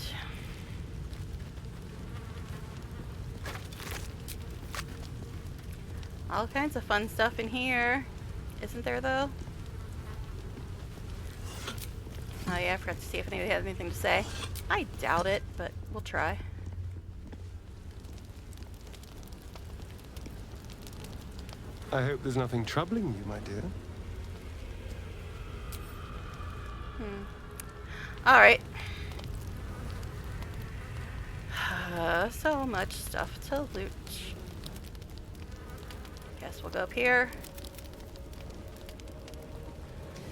All kinds of fun stuff in here. Isn't there, though? Oh yeah, I forgot to see if anybody has anything to say. I doubt it, but we'll try. I hope there's nothing troubling you, my dear. Alright. So much stuff to loot. Guess we'll go up here.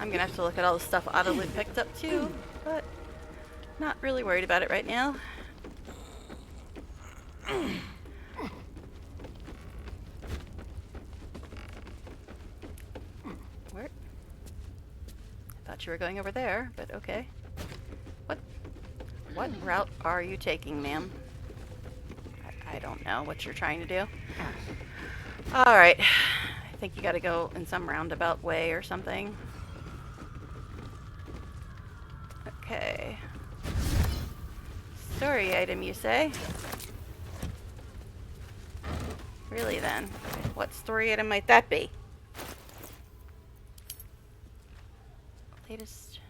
I'm gonna have to look at all the stuff Autoloot picked up too, but not really worried about it right now. Where? I thought you were going over there, but okay. What route are you taking, ma'am? I don't know what you're trying to do. Alright. I think you gotta go in some roundabout way or something. Okay. Story item, you say? Really then? What story item might that be? Latest...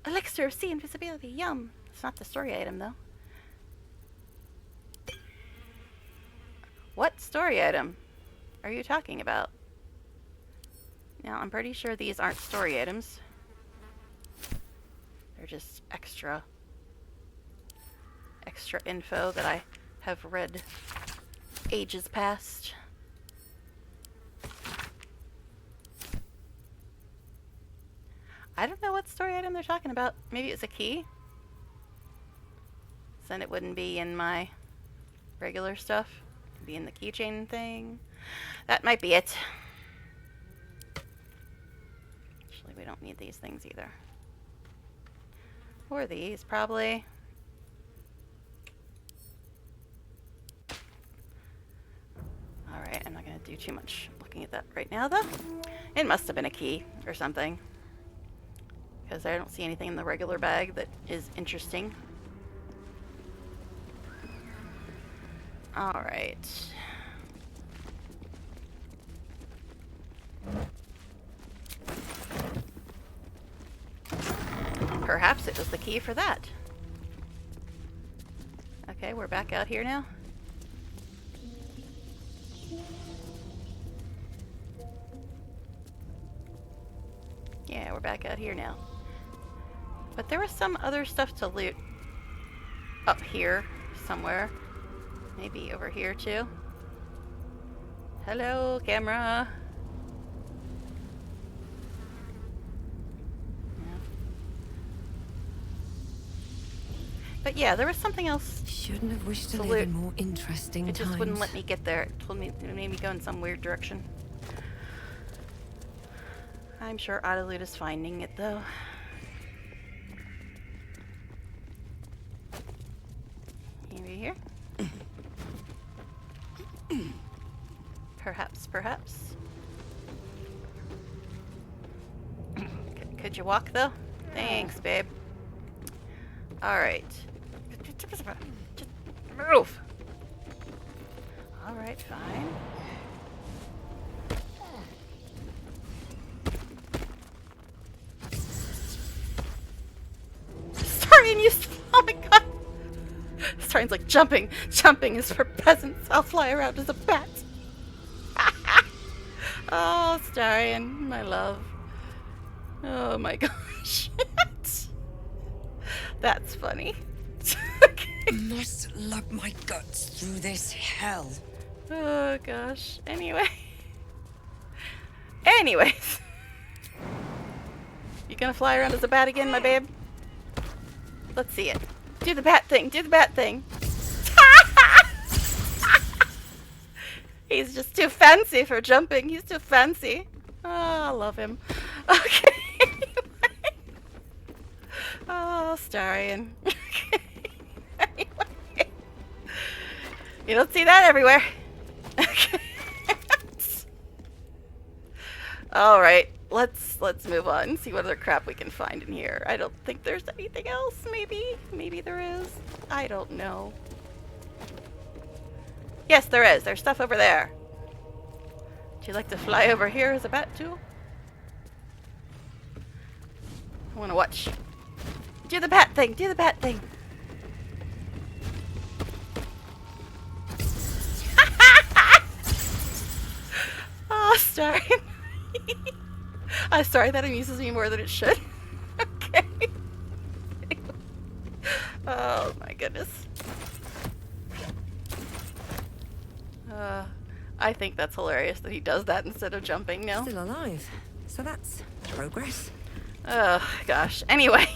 Elixir of Sea Invisibility, yum! It's not the story item, though. What story item are you talking about? Now, I'm pretty sure these aren't story items. They're just extra info that I have read ages past. I don't know what story item they're talking about. Maybe it's a key? Then it wouldn't be in my regular stuff. It'd be in the keychain thing. That might be it. Actually, we don't need these things either. Or these, probably. Alright, I'm not going to do too much looking at that right now, though. It must have been a key or something. Because I don't see anything in the regular bag that is interesting. Alright. Perhaps it was the key for that. Okay, we're back out here now. Yeah, we're back out here now. But there was some other stuff to loot up here somewhere. Maybe over here too. Hello, camera. Yeah. But yeah, there was something else. Shouldn't have wished to to live loot. in more interesting It just times. wouldn't let me get there. It told me, it made me go in some weird direction. I'm sure Autoloot is finding it though. Maybe here? Perhaps, perhaps. Could you walk though? Thanks, babe. Alright. Just move! Alright, fine. Starion used. Oh my god! Starion's like jumping. Jumping is for peasants. I'll fly around as a bat. Oh, Starion, my love. Oh my gosh. That's funny. Okay. Must lug my guts through this hell. Oh gosh. Anyway. Anyways. You gonna fly around as a bat again, my babe? Let's see it. Do the bat thing. Do the bat thing. He's just too fancy for jumping. He's too fancy. Oh, I love him. Okay. Anyway. Oh, Starion. Okay. Anyway. You don't see that everywhere. Okay. All right. Let's move on and see what other crap we can find in here. I don't think there's anything else. Maybe there is. I don't know. Yes, there is. There's stuff over there. Would you like to fly over here as a bat too? I want to watch. Do the bat thing. Do the bat thing. Oh, Starion. I'm sorry, that amuses me more than it should. Okay. Oh my goodness. I think that's hilarious that he does that instead of jumping now. Still alive. So that's progress. Oh gosh. Anyway.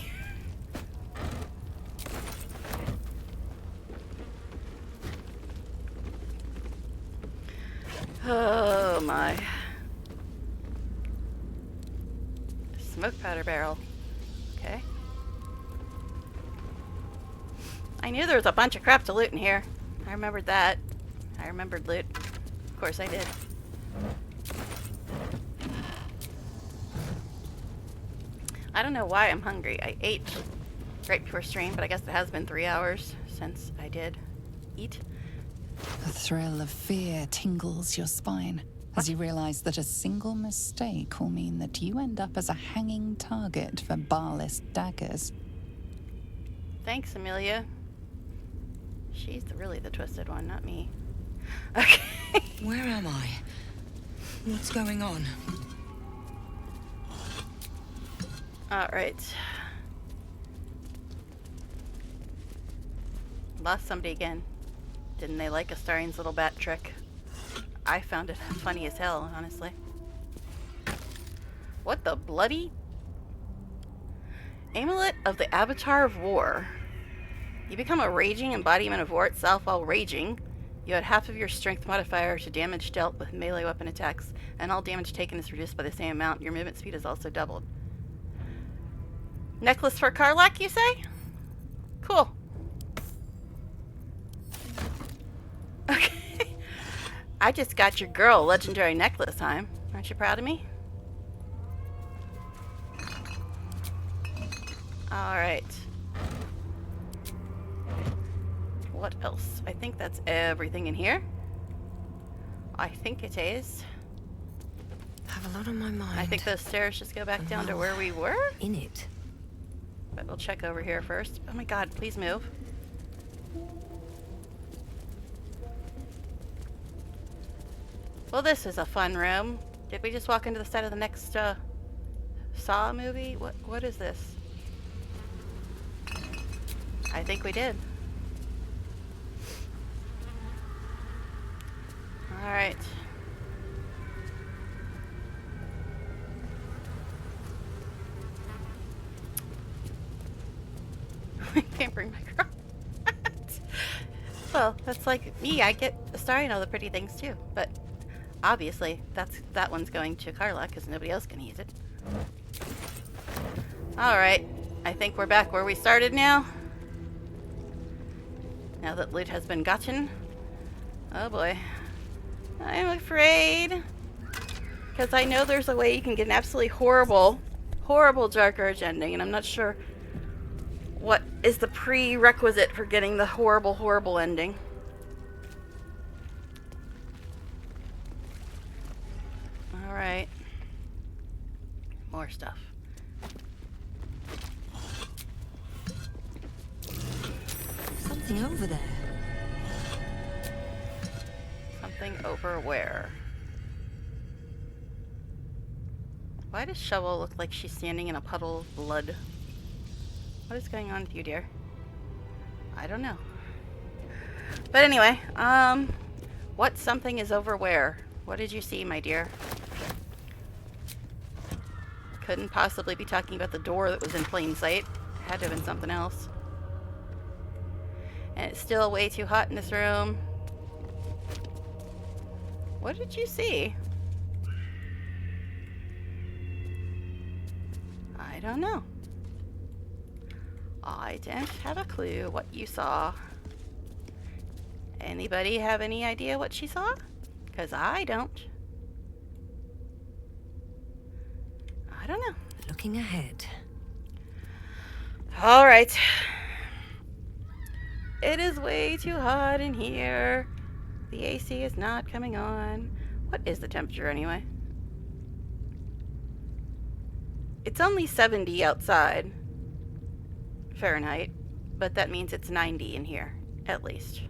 Oh my. Smoke powder barrel. Okay. I knew there was a bunch of crap to loot in here. I remembered that. I remembered loot. Of course I did. I don't know why I'm hungry. I ate right before stream, but I guess it has been 3 hours since I did eat. A thrill of fear tingles your spine as you realize that a single mistake will mean that you end up as a hanging target for barless daggers. Thanks, Amelia. She's really the twisted one, not me. Okay. Where am I? What's going on? Alright. Lost somebody again. Didn't they like Astarion's little bat trick? I found it funny as hell, honestly. What the bloody? Amulet of the Avatar of War. You become a raging embodiment of war itself while raging. You add half of your strength modifier to damage dealt with melee weapon attacks, and all damage taken is reduced by the same amount. Your movement speed is also doubled. Necklace for Karlach, you say? Cool. Okay. I just got your girl a legendary necklace time. Aren't you proud of me? Alright. what else? I think that's everything in here. I think it is. Have a lot on my mind. I think those stairs just go back down to where we were. In it. But we'll check over here first. Oh my god, please move. Well, this is a fun room. Did we just walk into the set of the next Saw movie? What is this? I think we did. Alright. I can't bring my girl. Well, that's like me. I get Astarion all the pretty things too. But obviously, that one's going to Carla because nobody else can use it. Alright. I think we're back where we started now. Now that loot has been gotten. Oh boy. I'm afraid. Because I know there's a way you can get an absolutely horrible, horrible Dark Urge ending, and I'm not sure what is the prerequisite for getting the horrible, horrible ending. Alright. More stuff. Something over there. Something over where? Why does Shovel look like she's standing in a puddle of blood? What is going on with you, dear? I don't know. But anyway, what something is over where? What did you see, my dear? Couldn't possibly be talking about the door that was in plain sight. Had to have been something else. And it's still way too hot in this room. What did you see? I don't know. I don't have a clue what you saw. Anybody have any idea what she saw? Because I don't. I don't know. Looking ahead. Alright. It is way too hot in here. The AC is not coming on. What is the temperature anyway? It's only 70 outside. Fahrenheit. But that means it's 90 in here. At least.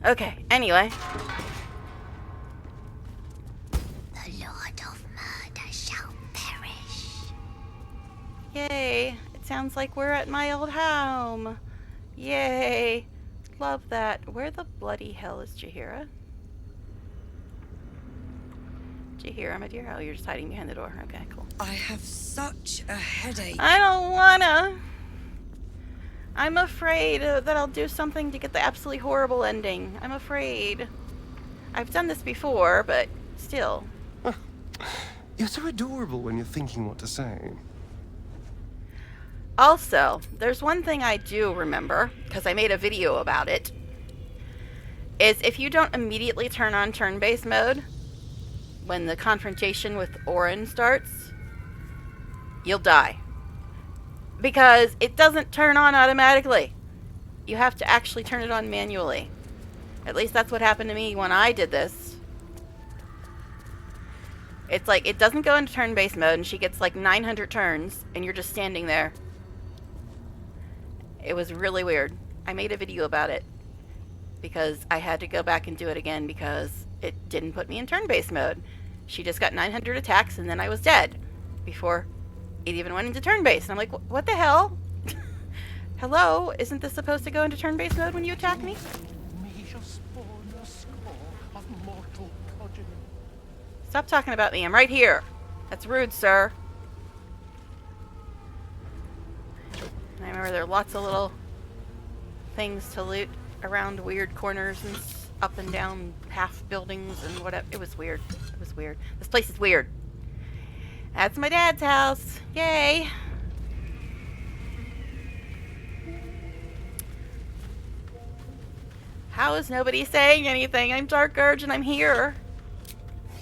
Okay, anyway. The Lord of Murder shall perish. Yay. It sounds like we're at my old home. Yay. Love that. Where the bloody hell is Jaheira? Jaheira, my dear. Oh, you're just hiding behind the door. Okay, cool. I have such a headache. I don't wanna. I'm afraid that I'll do something to get the absolutely horrible ending. I'm afraid. I've done this before, but still. You're so adorable when you're thinking what to say. Also, there's one thing I do remember, because I made a video about it, is if you don't immediately turn on turn-based mode when the confrontation with Orin starts, you'll die. Because it doesn't turn on automatically. You have to actually turn it on manually. At least that's what happened to me when I did this. It's like, it doesn't go into turn-based mode, and she gets like 900 turns, and you're just standing there. It was really weird. I made a video about it. Because I had to go back and do it again because it didn't put me in turn-based mode. She just got 900 attacks, and then I was dead. Before it even went into turn-based. And I'm like, what the hell? Hello? Isn't this supposed to go into turn-based mode when you attack me? Stop talking about me. I'm right here. That's rude, sir. I remember there are lots of little things to loot around weird corners and up and down half buildings and whatever. It was weird. It was weird. This place is weird. That's my dad's house. Yay. How is nobody saying anything? I'm Dark Urge and I'm here.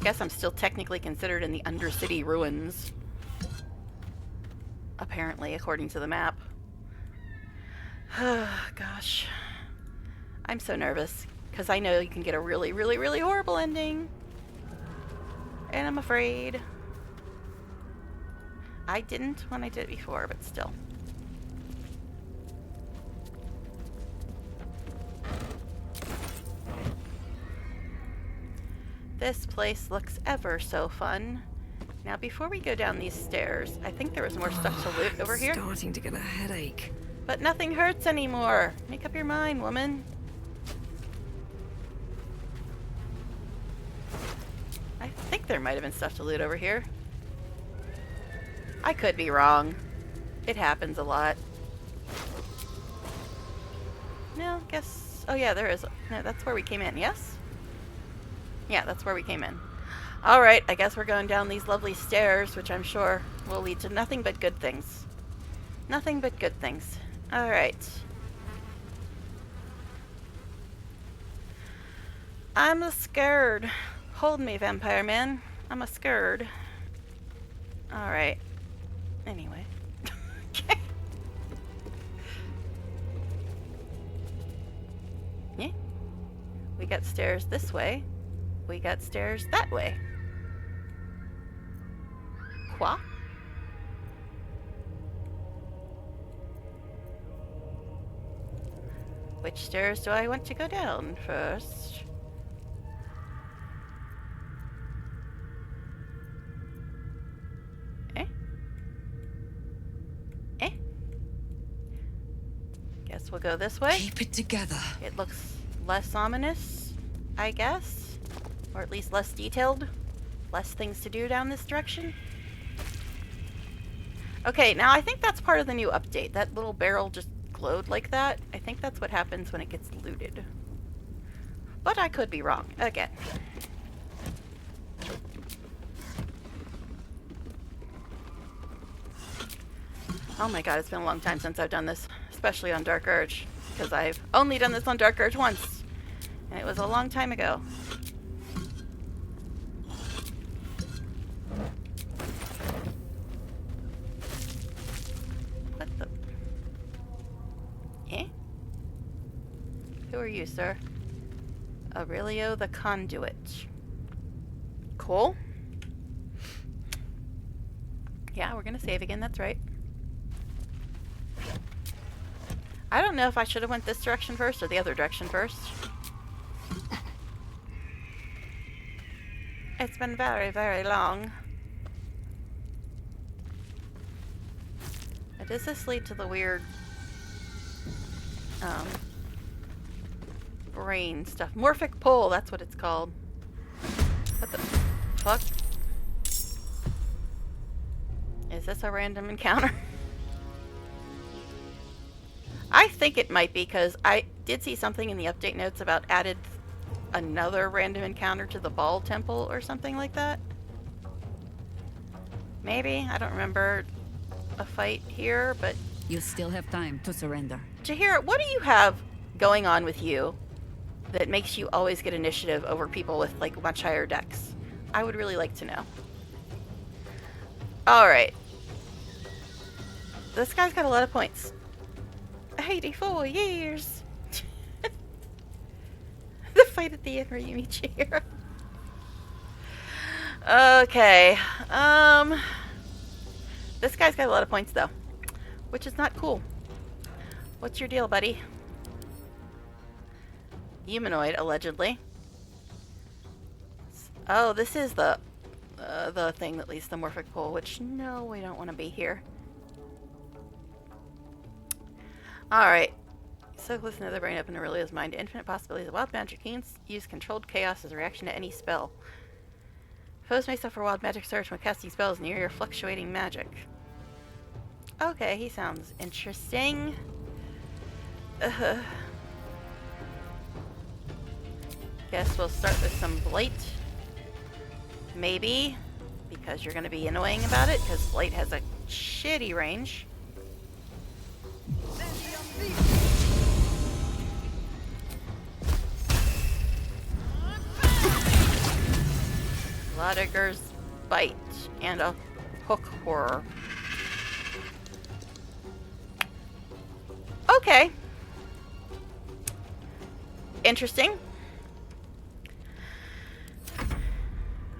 I guess I'm still technically considered in the Undercity ruins. Apparently, according to the map. Gosh. I'm so nervous because I know you can get a really, really, really horrible ending. And I'm afraid. I didn't when I did it before, but still. This place looks ever so fun. Now, before we go down these stairs, I think there was more stuff to loot over here. Starting to get a headache. But nothing hurts anymore. Make up your mind, woman. I think there might have been stuff to loot over here. I could be wrong. It happens a lot. No, guess... Oh yeah, there is. No, that's where we came in, yes? Yeah, that's where we came in. Alright, I guess we're going down these lovely stairs, which I'm sure will lead to nothing but good things. Nothing but good things. Alright. I'm a scared. Hold me, vampire man. I'm a scared. Alright. Anyway. Okay. Yeah. We got stairs this way. We got stairs that way. Quoi? Which stairs do I want to go down first? Eh? Eh? Guess we'll go this way. Keep it together. It looks less ominous, I guess. Or at least less detailed. Less things to do down this direction. Okay, now I think that's part of the new update. That little barrel just glowed like that. I think that's what happens when it gets looted. But I could be wrong. Again. Oh my god, it's been a long time since I've done this. Especially on Dark Urge. Because I've only done this on Dark Urge once. And it was a long time ago. Who are you, sir? Aurelio the Conduit. Cool. Yeah, we're gonna save again, that's right. I don't know if I should have went this direction first or the other direction first. It's been very, very long. Does this lead to the weird brain stuff? Morphic pole, that's what it's called. What the fuck? Is this a random encounter? I think it might be, because I did see something in the update notes about added another random encounter to the Ball Temple or something like that. Maybe, I don't remember a fight here, but... You still have time to surrender. Jahira, what do you have going on with you that makes you always get initiative over people with, like, much higher decks? I would really like to know. Alright. This guy's got a lot of points. 84 years! The fight at the end where you meet Jahira. Okay. This guy's got a lot of points, though. Which is not cool. What's your deal, buddy? Humanoid, allegedly. Oh, this is the thing that leads to the morphic pole, which, no, we don't want to be here. Alright. So listen to the brain open Aurelio's mind. Infinite possibilities of wild magic. He can use controlled chaos as a reaction to any spell. Foes may suffer wild magic surge when casting spells near your fluctuating magic. Okay, he sounds interesting. Guess we'll start with some Blight. Maybe. Because you're going to be annoying about it, because Blight has a shitty range. Lodiger's Bite and a Hook Horror. Okay. interesting.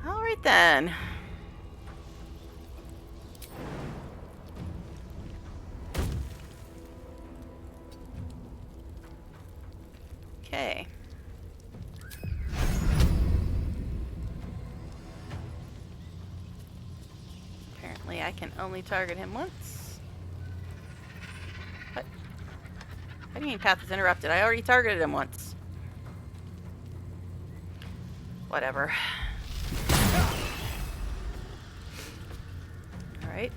Alright then. Okay. Apparently I can only target him once. What? What do you mean path is interrupted? I already targeted him once. Whatever. Alright.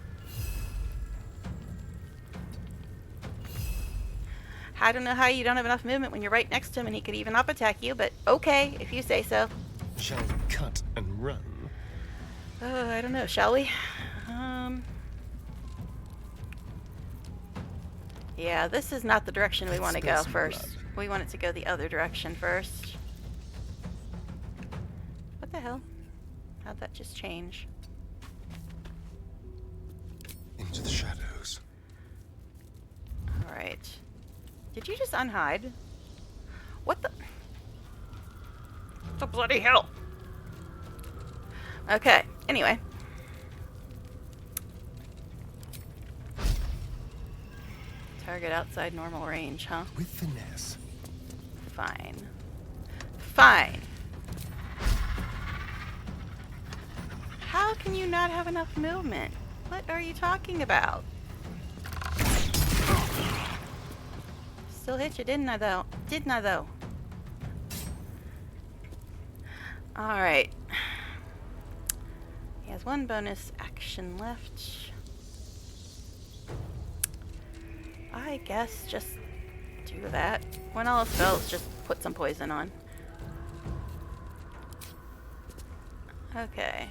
I don't know how you don't have enough movement when you're right next to him and he could even up attack you, but okay, if you say so. Shall we cut and run? I don't know, shall we? Yeah, this is not the direction we want to go first. We want it to go the other direction first. What the hell? How'd that just change? Into the shadows. Alright. Did you just unhide? What the? What the bloody hell? Okay, anyway. Target outside normal range, huh? With finesse. Fine. Fine. How can you not have enough movement? What are you talking about? Still hit you, didn't I though? Didn't I though? Alright. He has one bonus action left. I guess just do that. When all else fails, just put some poison on. Okay.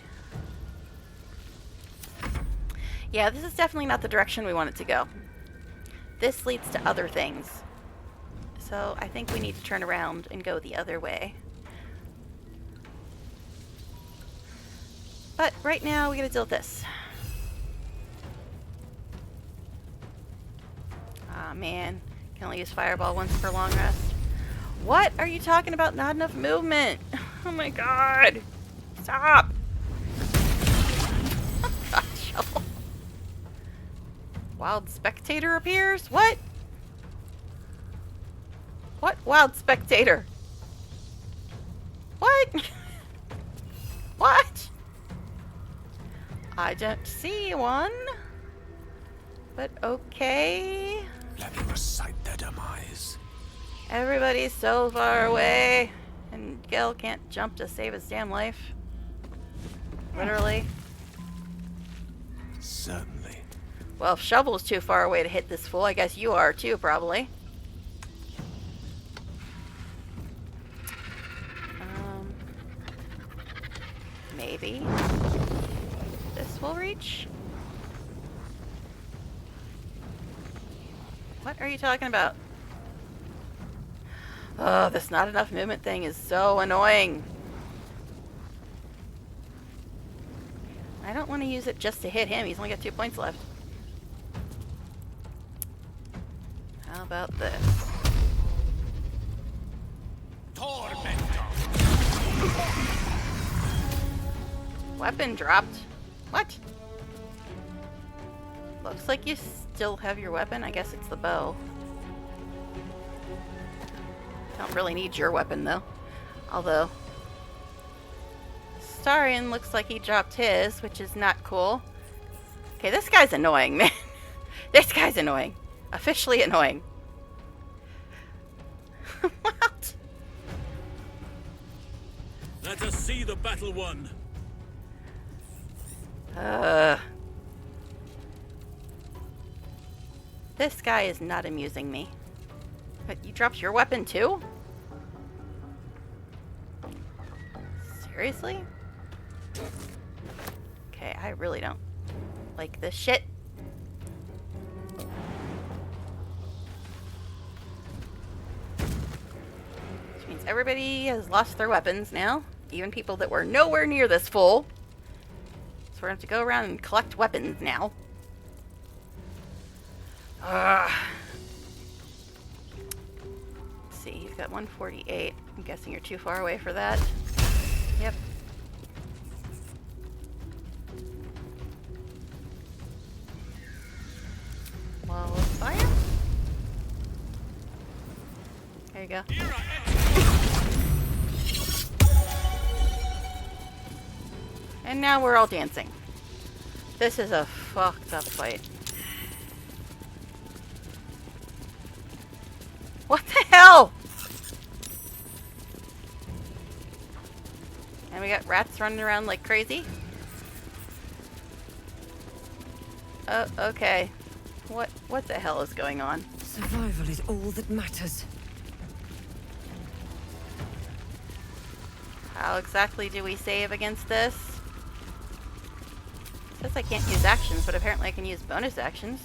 Yeah, this is definitely not the direction we want it to go. This leads to other things. So I think we need to turn around and go the other way. But right now, we gotta deal with this. Aw, man. Can only use Fireball once per long rest. What are you talking about? Not enough movement. Oh my god. Stop. Oh god, Shovel. Wild Spectator appears? What? What wild spectator? What? What? I don't see one. But okay. Let me recite their demise. Everybody's so far away. And Gil can't jump to save his damn life. Literally. Certainly. Well, if Shovel's too far away to hit this fool, I guess you are too, probably. Maybe. This will reach? What are you talking about? Oh, this not enough movement thing is so annoying. I don't want to use it just to hit him. He's only got 2 points left. How about this? Weapon dropped. What? Looks like you still have your weapon. I guess it's the bow. Don't really need your weapon though. Although Starion looks like he dropped his, which is not cool. Okay, this guy's annoying, man. This guy's annoying. Officially annoying. What? Let us see the battle won. This guy is not amusing me. But you dropped your weapon too? Seriously? Okay, I really don't like this shit. Which means everybody has lost their weapons now. Even people that were nowhere near this full. So we're going to have to go around and collect weapons now. see. He's got 148. I'm guessing you're too far away for that. Yep. Wall of fire. There you go. And now we're all dancing. This is a fucked up fight. What the hell? And we got rats running around like crazy. Oh, okay. What the hell is going on? Survival is all that matters. How exactly do we save against this? It says I can't use actions, but apparently I can use bonus actions.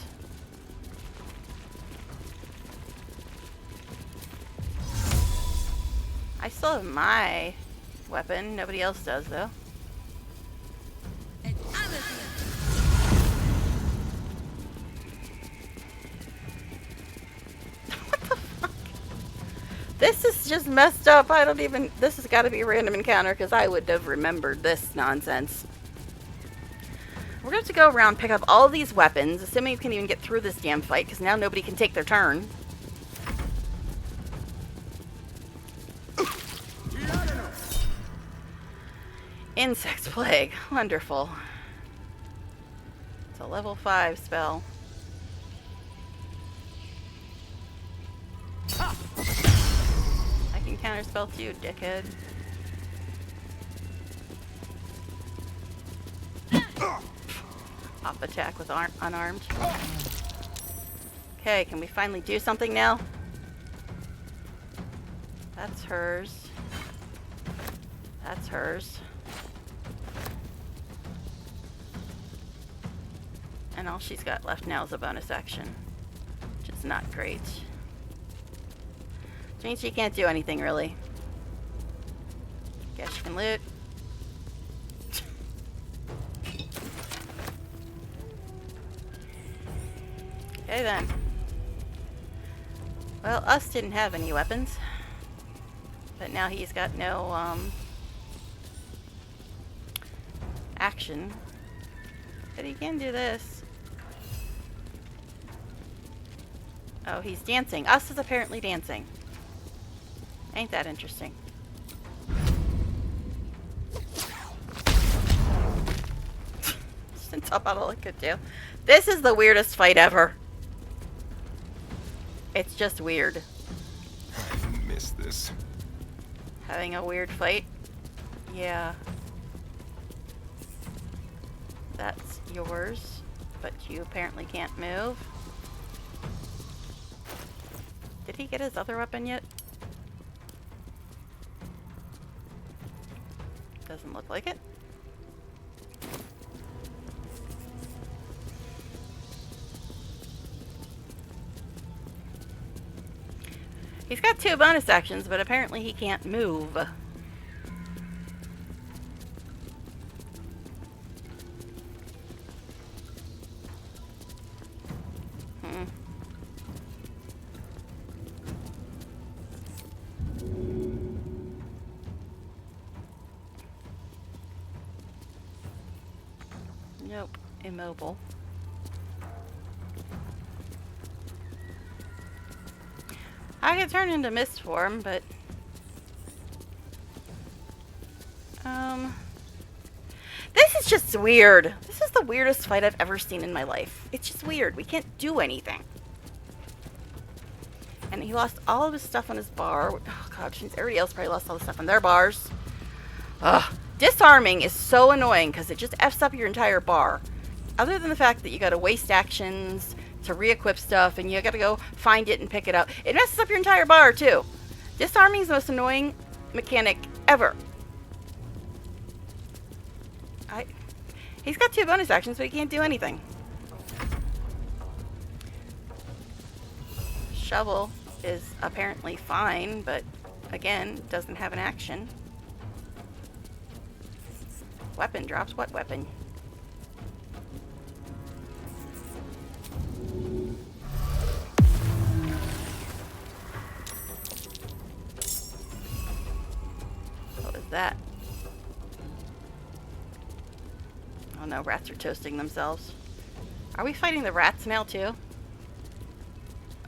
I still have my weapon. Nobody else does, though. What the fuck? This is just messed up. I don't even... This has got to be a random encounter, because I would have remembered this nonsense. We're going to have to go around, pick up all these weapons, assuming we can even get through this damn fight, because now nobody can take their turn. Insect Plague. Wonderful. It's a level 5 spell. I can counterspell too, dickhead. Off attack with unarmed. Okay, can we finally do something now? That's hers. That's hers. And all she's got left now is a bonus action, which is not great. Which means she can't do anything, really. Guess she can loot. Okay, then. Well, Us didn't have any weapons. But now he's got no, action. But he can do this. Oh, he's dancing. Us is apparently dancing. Ain't that interesting? Just to top out all I could do. This is the weirdest fight ever. It's just weird. I miss this. Having a weird fight? Yeah. That's yours, but you apparently can't move. Did he get his other weapon yet? Doesn't look like it. He's got 2 bonus actions, but apparently he can't move. Nope, immobile. I could turn into mist form, but this is just weird. This is the weirdest fight I've ever seen in my life. It's just weird. We can't do anything. And he lost all of his stuff on his bar. Oh god, since everybody else probably lost all the stuff on their bars. Ugh. Disarming is so annoying because it just F's up your entire bar. Other than the fact that you gotta waste actions to re-equip stuff and you gotta go find it and pick it up. It messes up your entire bar too. Disarming is the most annoying mechanic ever. He's got 2 bonus actions, but he can't do anything. Shovel is apparently fine, but again, doesn't have an action. Weapon drops. What weapon? that? Oh no, rats are toasting themselves. Are we fighting the rats now too?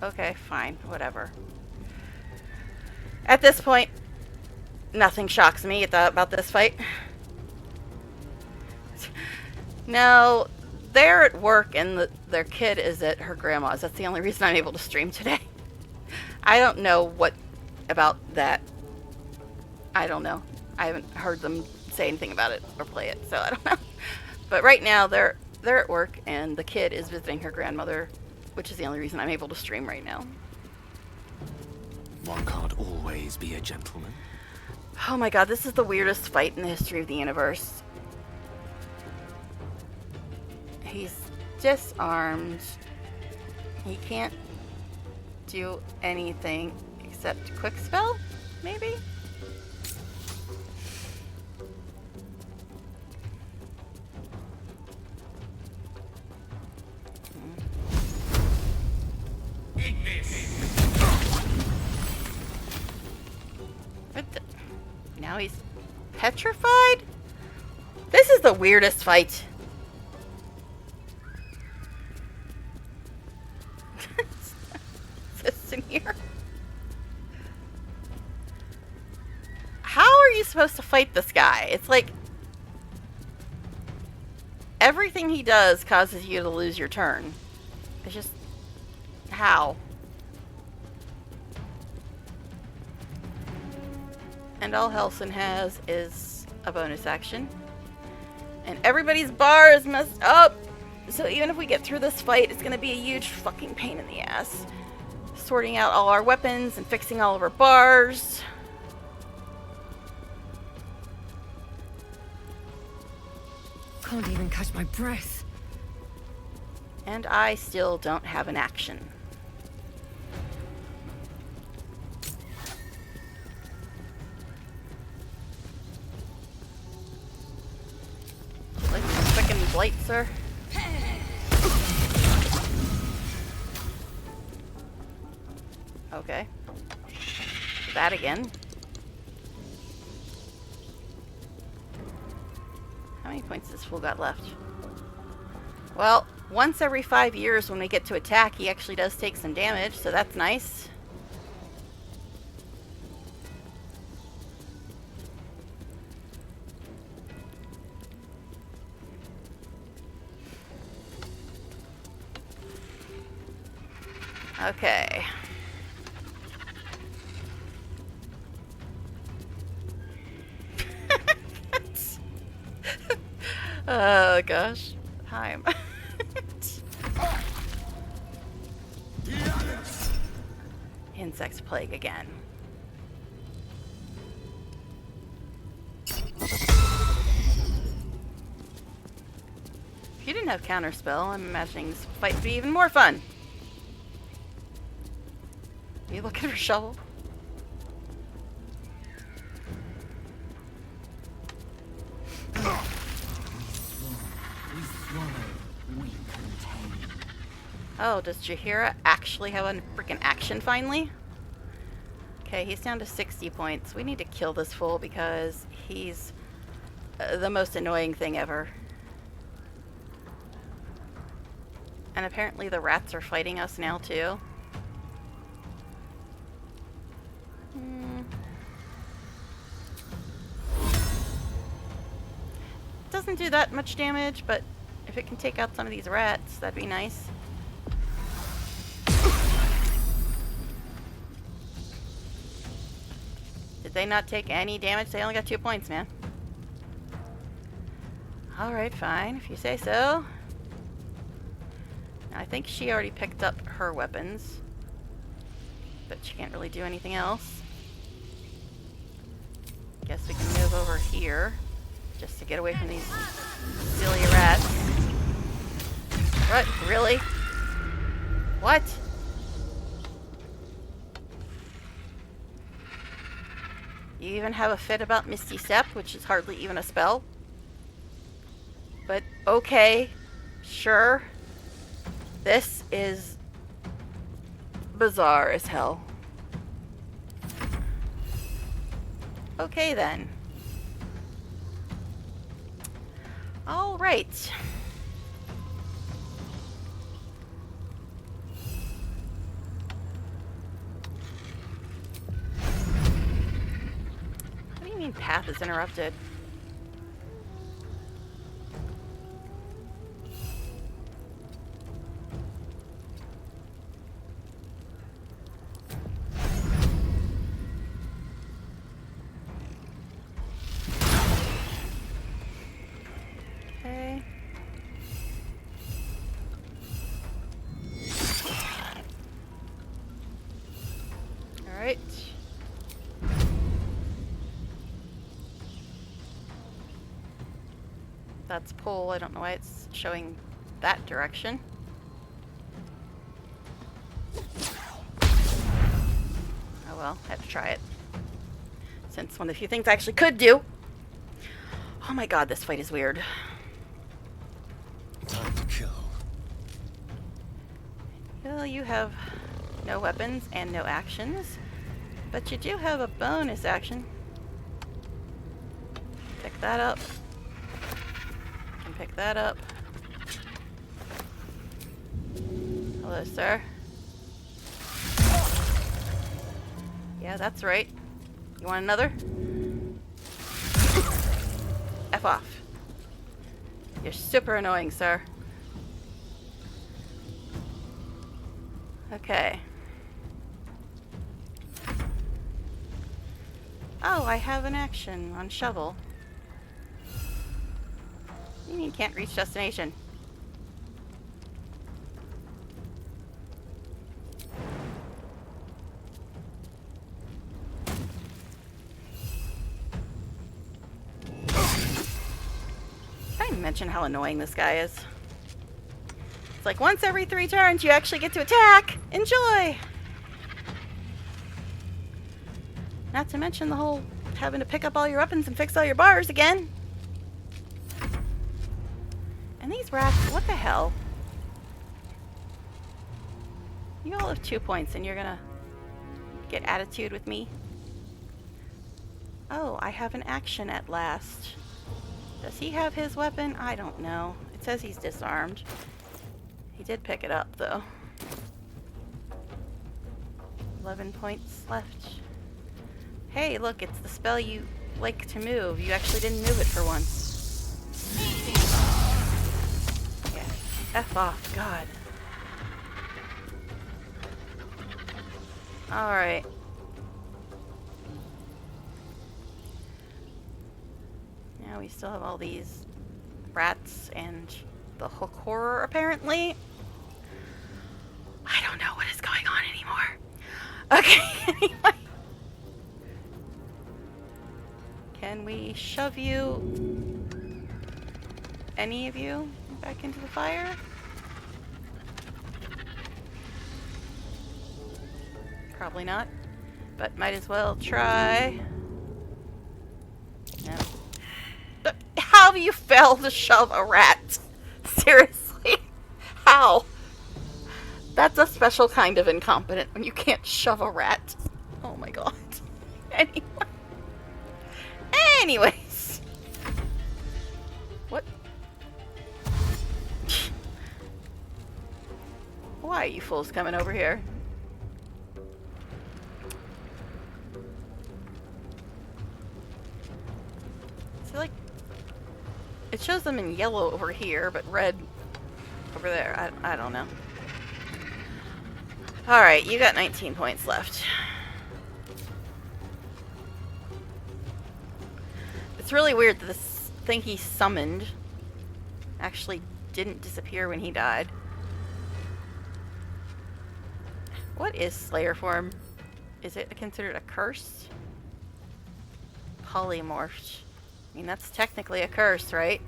Okay, fine, whatever. At this point, nothing shocks me about this fight. No, they're at work and their kid is at her grandma's. That's the only reason I'm able to stream today. I don't know what about that. I don't know. I haven't heard them say anything about it or play it, so I don't know. But right now they're at work and the kid is visiting her grandmother, which is the only reason I'm able to stream right now. One can't always be a gentleman. Oh my god, this is the weirdest fight in the history of the universe. He's disarmed. He can't do anything except quick spell, maybe? What the? Now he's petrified? This is the weirdest fight. Is this in here? How are you supposed to fight this guy? It's like everything he does causes you to lose your turn. It's just how? And all Helson has is a bonus action. And everybody's bar is messed up. So even if we get through this fight, it's going to be a huge fucking pain in the ass. Sorting out all our weapons and fixing all of our bars. Can't even catch my breath. And I still don't have an action. Like frickin' blight, sir. Okay. That again. How many points does Fool got left? Well, once every 5 years when we get to attack, he actually does take some damage, so that's nice. Okay. Oh gosh. Time. Insect plague again. If you didn't have counterspell, I'm imagining this fight would be even more fun. You looking for a shovel? Oh, does Jaheira actually have a freaking action finally? Okay, he's down to 60 points. We need to kill this fool because he's the most annoying thing ever. And apparently the rats are fighting us now too. Doesn't do that much damage, but if it can take out some of these rats, that'd be nice. Did they not take any damage? They only got 2 points, man. Alright, fine, if you say so. I think she already picked up her weapons, but she can't really do anything else. Guess we can move over here, just to get away from these silly rats. What? Really? What? You even have a fit about Misty Step, which is hardly even a spell. But okay, sure. This is bizarre as hell. Okay then. All right. What do you mean path is interrupted? Okay. All right. That's pull. I don't know why it's showing that direction. Oh well, I have to try it. Since one of the few things I actually could do. Oh my god, this fight is weird. Time to kill. Well, you have no weapons and no actions, but you do have a bonus action. Pick that up. And pick that up. Hello, sir. Yeah, that's right. You want another? F off. You're super annoying, sir. Okay. Oh, I have an action on shovel. What do you mean can't reach destination? Did I mention how annoying this guy is? It's like once every 3 turns you actually get to attack! Enjoy! Not to mention the whole having to pick up all your weapons and fix all your bars again. And these rats, what the hell? You all have 2 points and you're gonna get attitude with me? Oh, I have an action at last. Does he have his weapon? I don't know. It says he's disarmed. He did pick it up, though. 11 points left. Hey, look, it's the spell you like to move. You actually didn't move it for once. Yeah. F off, God. Alright. Now we still have all these rats and the hook horror, apparently. I don't know what is going on anymore. Okay, anyway. Can we shove you, any of you, back into the fire? Probably not, but might as well try. No. But how do you fail to shove a rat? Seriously? How? That's a special kind of incompetent when you can't shove a rat. Oh my god. Anyway. Anyways. What? Why are you fools coming over here? So like, it shows them in yellow over here, but red over there. I don't know. Alright, you got 19 points left. It's really weird that this thing he summoned actually didn't disappear when he died. What is Slayer form? Is it considered a curse? Polymorphed. I mean, that's technically a curse, right?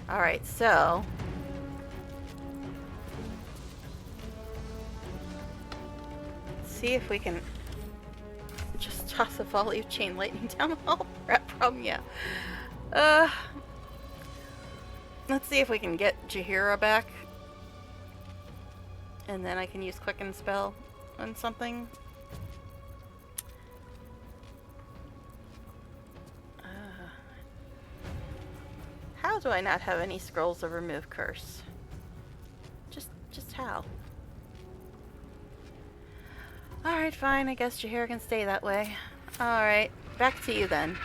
Alright, so... let's see if we can just toss a volley of chain lightning down the hall. Rat problem, yeah. Let's see if we can get Jahira back. And then I can use Quicken Spell on something. do I not have any scrolls of remove curse? Just how? Alright, fine. I guess Jaheira can stay that way. Alright, back to you then.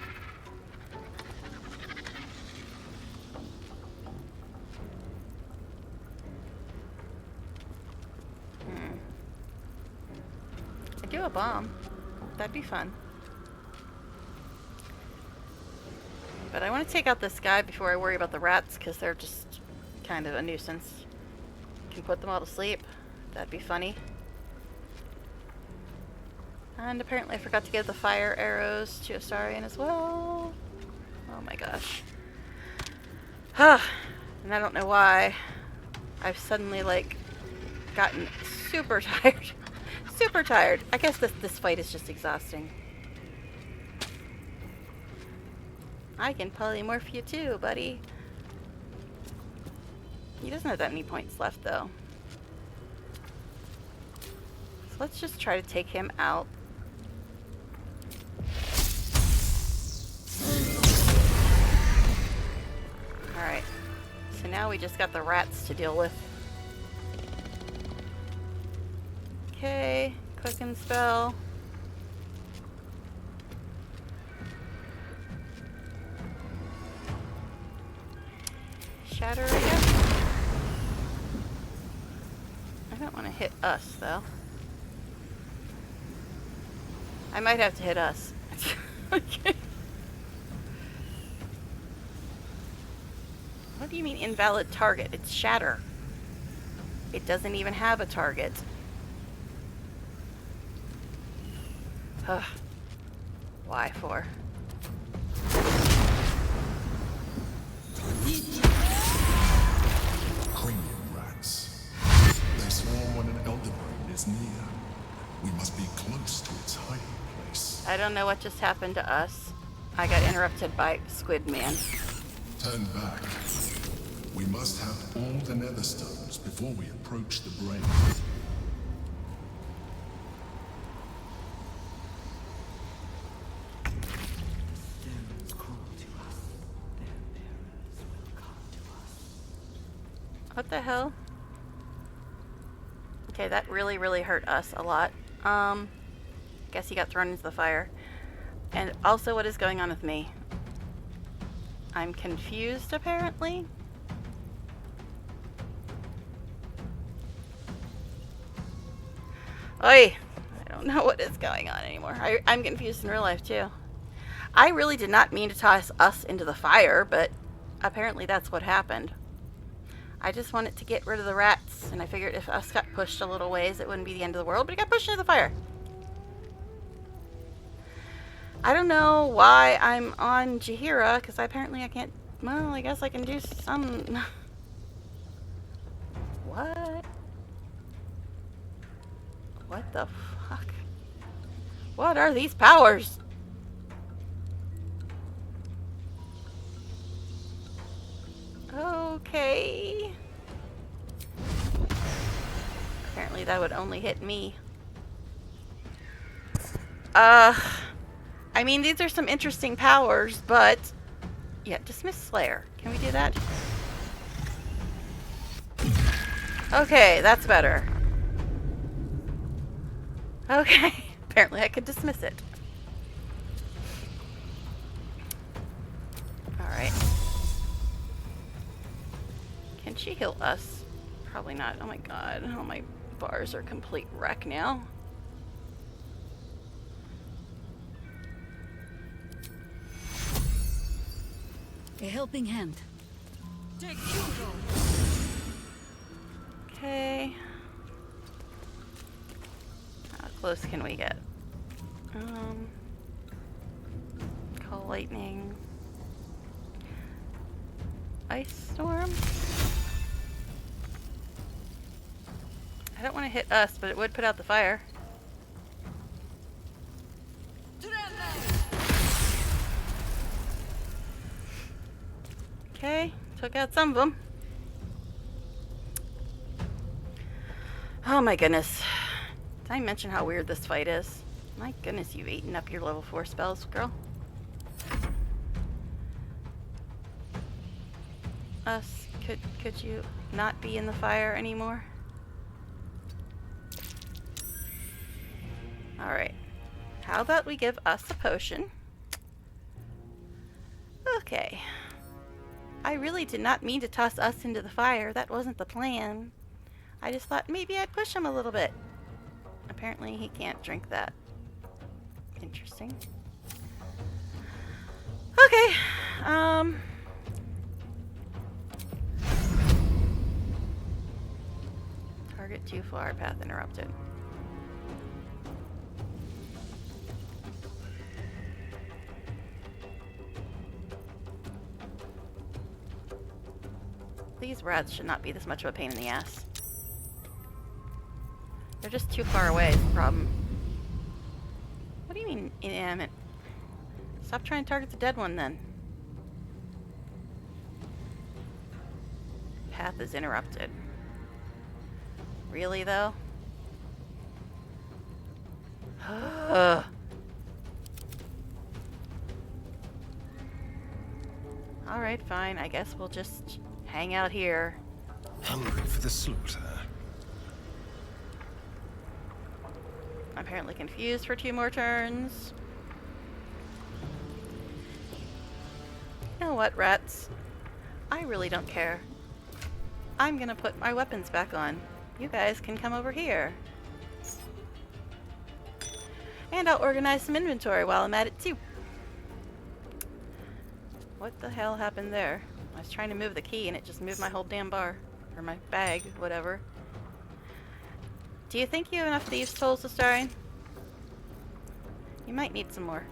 I do a bomb. That'd be fun. But I want to take out this guy before I worry about the rats, because they're just kind of a nuisance. Can put them all to sleep. That'd be funny. And apparently I forgot to give the fire arrows to Astarion as well. Oh my gosh. And I don't know why I've suddenly, like, gotten super tired. Super tired. I guess this fight is just exhausting. I can polymorph you too, buddy. He doesn't have that many points left, though. So let's just try to take him out. Alright. So now we just got the rats to deal with. Okay. Quicken spell. Shatter again. I don't want to hit us, though. I might have to hit us. Okay. What do you mean invalid target? It's shatter. It doesn't even have a target. Ugh. Why for? Cranium rats. They swarm when an elder brain is near. We must be close to its hiding place. I don't know what just happened to us. I got interrupted by Squid Man. Turn back. We must have all the nether stones before we approach the brain. What the hell? Okay, that really, really hurt us a lot. Guess he got thrown into the fire. And also, what is going on with me? I'm confused, apparently. Oi! I don't know what is going on anymore. I'm confused in real life, too. I really did not mean to toss us into the fire, but apparently that's what happened. I just wanted to get rid of the rats, and I figured if us got pushed a little ways, it wouldn't be the end of the world, but it got pushed into the fire. I don't know why I'm on Jaheira, because apparently I can't... Well, I guess I can do some... What? What the fuck? What are these powers? Okay. Apparently that would only hit me. I mean, these are some interesting powers, but... Yeah, dismiss Slayer. Can we do that? Okay, that's better. Okay, apparently I could dismiss it. Alright. Can she heal us? Probably not. Oh my god. Oh, my bars are complete wreck now. A helping hand. Okay. How close can we get? Call lightning. Ice storm? I don't want to hit us, but it would put out the fire. Okay, took out some of them. Oh my goodness. Did I mention how weird this fight is? My goodness, you've eaten up your level 4 spells, girl. us? Could you not be in the fire anymore? Alright. How about we give us a potion? Okay. I really did not mean to toss us into the fire. That wasn't the plan. I just thought maybe I'd push him a little bit. Apparently he can't drink that. Interesting. Okay. Target too far. Path interrupted. These rats should not be this much of a pain in the ass. They're just too far away is the problem. What do you mean inanimate? Stop trying to target the dead one then. Path is interrupted. Really though? Alright, fine. I guess we'll just hang out here. Hungry for the slaughter. Apparently confused for 2 more turns. You know what, rats? I really don't care. I'm gonna put my weapons back on. You guys can come over here. And I'll organize some inventory while I'm at it too. What the hell happened there? I was trying to move the key and it just moved my whole damn bar. Or my bag, whatever. Do you think you have enough thieves' tools, Astarion? You might need some more.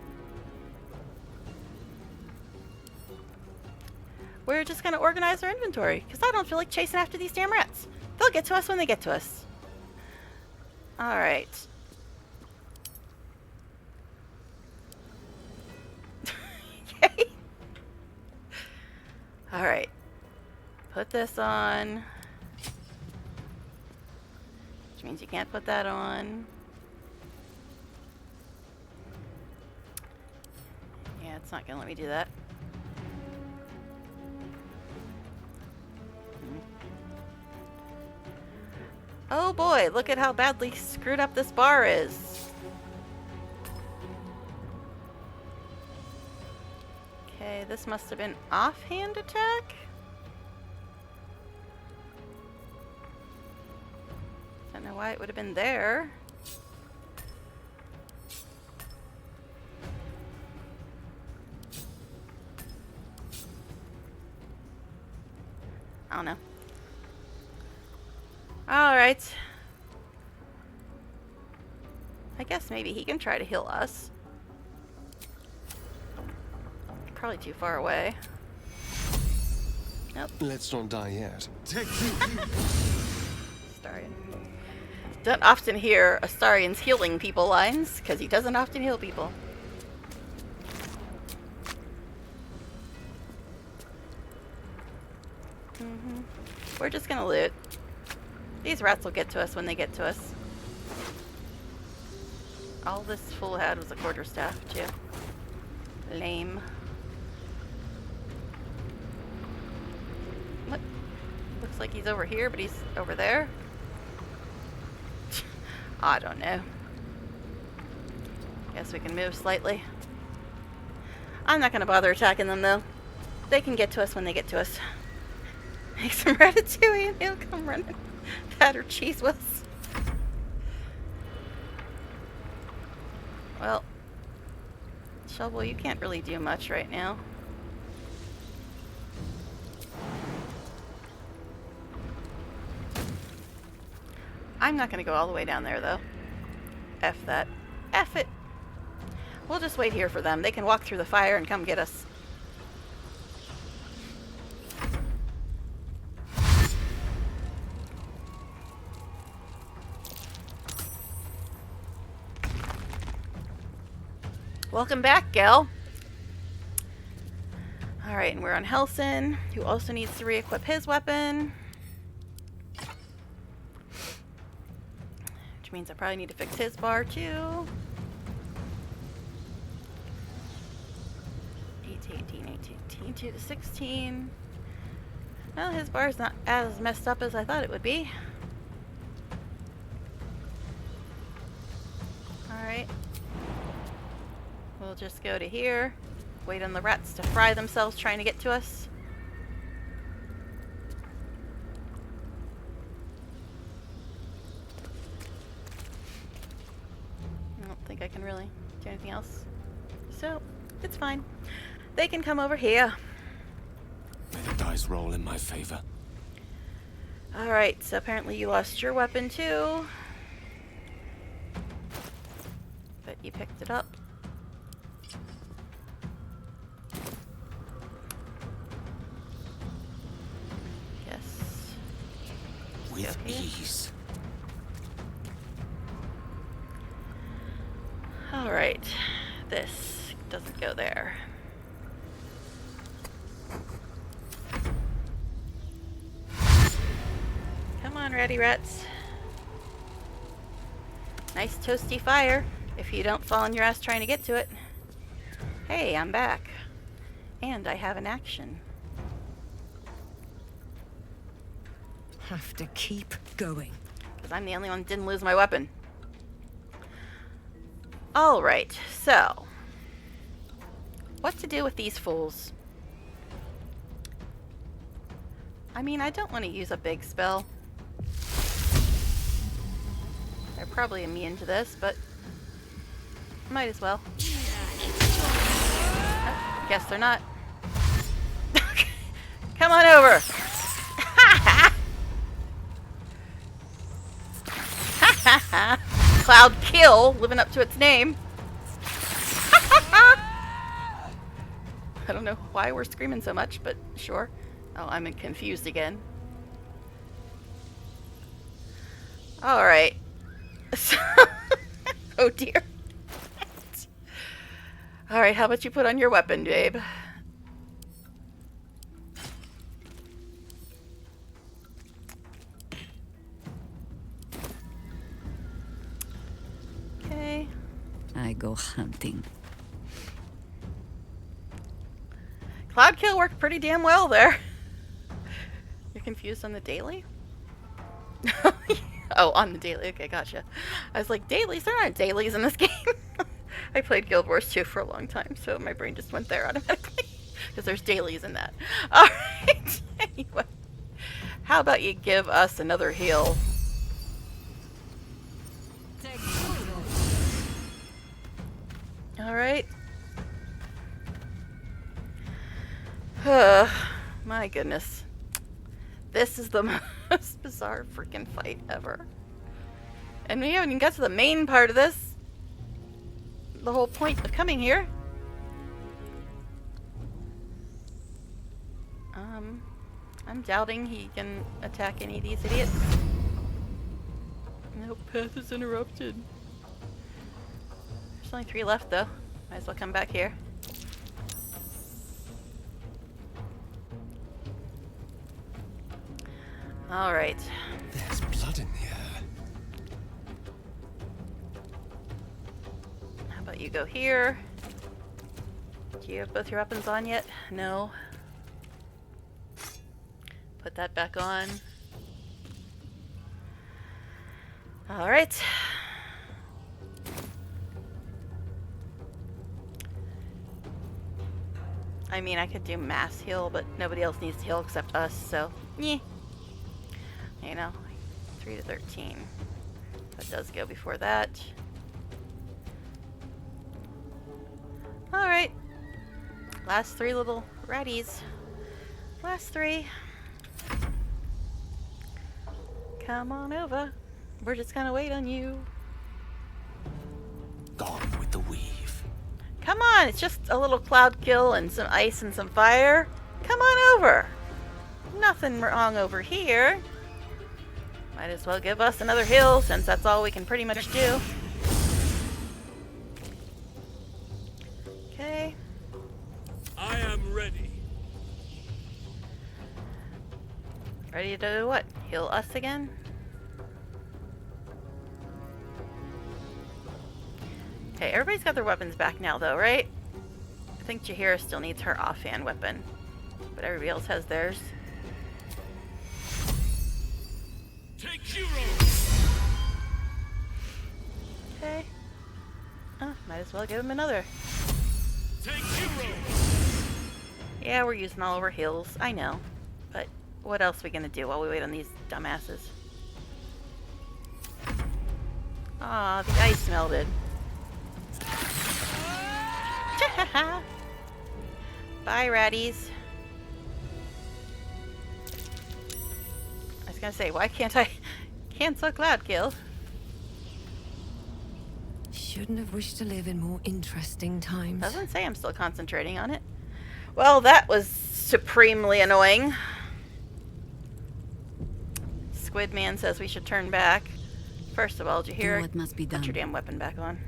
We're just gonna organize our inventory, because I don't feel like chasing after these damn rats. They'll get to us when they get to us. Alright. Okay. Alright. Put this on. Which means you can't put that on. Yeah, it's not gonna let me do that. Oh boy, look at how badly screwed up this bar is. Okay, this must have been offhand attack? Don't know why it would have been there. I don't know. Alright. I guess maybe he can try to heal us. Probably too far away. Nope. Let's not die yet. Astarion. Don't often hear Astarion's healing people lines, because he doesn't often heal people. We're just gonna loot. These rats will get to us when they get to us. All this fool had was a quarterstaff, too. Lame. What? Looks like he's over here, but he's over there. I don't know. Guess we can move slightly. I'm not gonna bother attacking them, though. They can get to us when they get to us. Make some ratatouille and he'll come running. That or cheese whiz. Well, Shovel, you can't really do much right now. I'm not going to go all the way down there, though. F that. F it. We'll just wait here for them. They can walk through the fire and come get us. Welcome back, Gel. Alright, and we're on Helson, who also needs to re-equip his weapon. Which means I probably need to fix his bar, too. 18, 2 to 16. Well, his bar's not as messed up as I thought it would be. Alright. We'll just go to here. Wait on the rats to fry themselves trying to get to us. I don't think I can really do anything else. So, it's fine. They can come over here. May the dice roll in my favor. Alright, so apparently you lost your weapon too. But you picked it up. Yes. With ease. Alright, this doesn't go there. Come on, ratty rats. Nice toasty fire, if you don't fall on your ass trying to get to it. Hey, I'm back. And I have an action. Have to keep going. Because I'm the only one that didn't lose my weapon. Alright, so. What to do with these fools? I mean, I don't want to use a big spell. They're probably immune to this, but might as well. Oh, guess they're not. Come on over! Cloud kill, living up to its name. I don't know why we're screaming so much, but sure. Oh, I'm confused again. Alright. Oh dear. Alright, how about you put on your weapon, babe? Okay. I go hunting. Cloud kill worked pretty damn well there. You're confused on the daily? Oh, on the daily. Okay, gotcha. I was like, dailies? There aren't dailies in this game. I played Guild Wars 2 for a long time, so my brain just went there automatically. Because there's dailies in that. Alright. Anyway. How about you give us another heal? Alright. My goodness. This is the most bizarre freaking fight ever. And we haven't even got to the main part of this. The whole point of coming here. I'm doubting he can attack any of these idiots. No, path is interrupted. There's only 3 left though. Might as well come back here. Alright. There's blood in here. How about you go here? Do you have both your weapons on yet? No. Put that back on. Alright. I mean, I could do mass heal, but nobody else needs to heal except us, so, yeah. You know, 3 to 13. That does go before that. Alright. Last 3 little ratties. Last 3. Come on over. We're just gonna wait on you. Gone with the weave. Come on, it's just a little cloud kill and some ice and some fire. Come on over. Nothing wrong over here. Might as well give us another heal since that's all we can pretty much do. Okay. I am ready. Ready to do what? Heal us again? Okay, everybody's got their weapons back now though, right? I think Jaheira still needs her offhand weapon. But everybody else has theirs. Take Shiro! Okay. Oh, might as well give him another. Take Shiro! Yeah, we're using all of our heals. I know. But what else are we gonna do while we wait on these dumbasses? Aw, the ice melted. Bye, ratties. I was gonna say, why can't I cancel cloud kill? Shouldn't have wished to live in more interesting times. Doesn't say I'm still concentrating on it. Well, that was supremely annoying. Squid Man says we should turn back. First of all, did you hear Do what must be Put your done. damn weapon back on.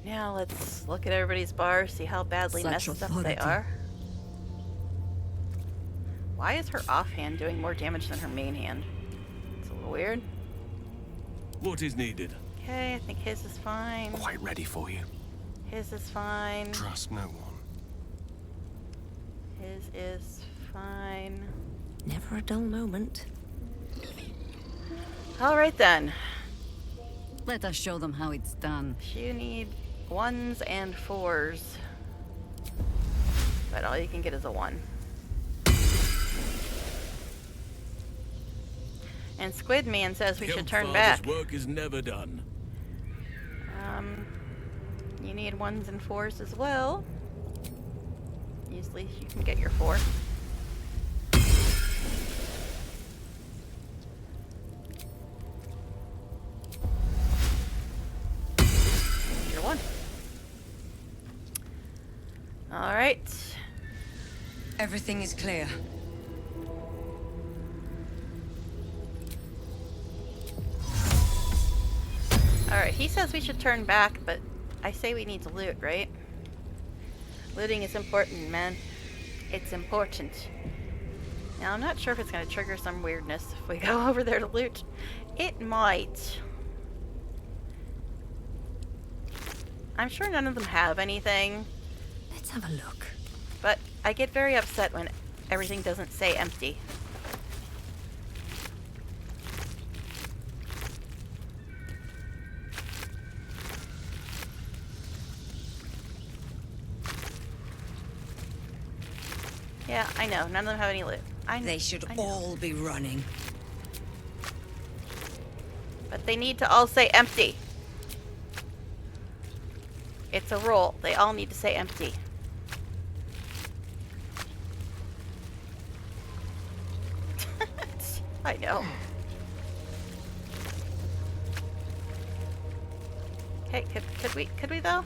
Now let's look at everybody's bars, see how badly Such messed up they authority. are. Why is her offhand doing more damage than her main hand? It's a little weird. What is needed? Okay, I think his is fine. Quite ready for you. His is fine. Trust no one. His is fine. Never a dull moment. Alright then. Let us show them how it's done. You need 1s and 4s. But all you can get is a 1. And Squid Man says we should turn back. Work is never done. You need 1s and 4s as well. Usually you can get your 4. Your 1. Alright. Everything is clear. Alright, he says we should turn back, but I say we need to loot, right? Looting is important, man. It's important. Now, I'm not sure if it's going to trigger some weirdness if we go over there to loot. It might. I'm sure none of them have anything. Let's have a look. But I get very upset when everything doesn't say empty. Yeah, I know. None of them have any loot. They should all be running. But they need to all say empty. It's a rule. They all need to say empty. I know. Okay, could we though?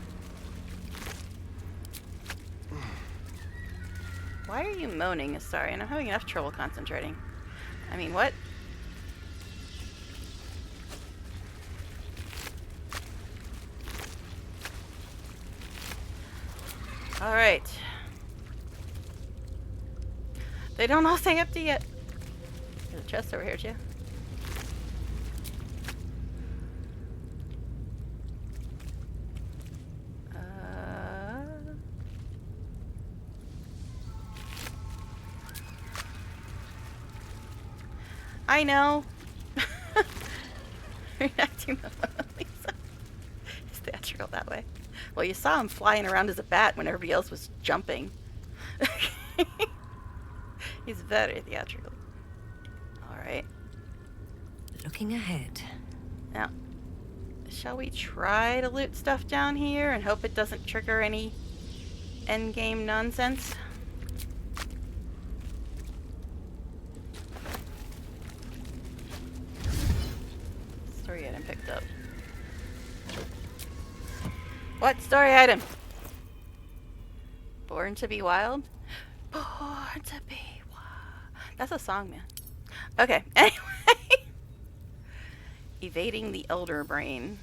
Why are you moaning, Astarion? I'm having enough trouble concentrating. I mean, what? Alright. They don't all say empty yet. There's a chest over here, too. I know. Reacting the He's theatrical that way. Well, you saw him flying around as a bat when everybody else was jumping. He's very theatrical. Alright. Looking ahead. Now, shall we try to loot stuff down here and hope it doesn't trigger any endgame nonsense? Story item picked up. What story item? Born to be wild? Born to be wild. That's a song, man. Okay, anyway. Evading the Elder Brain.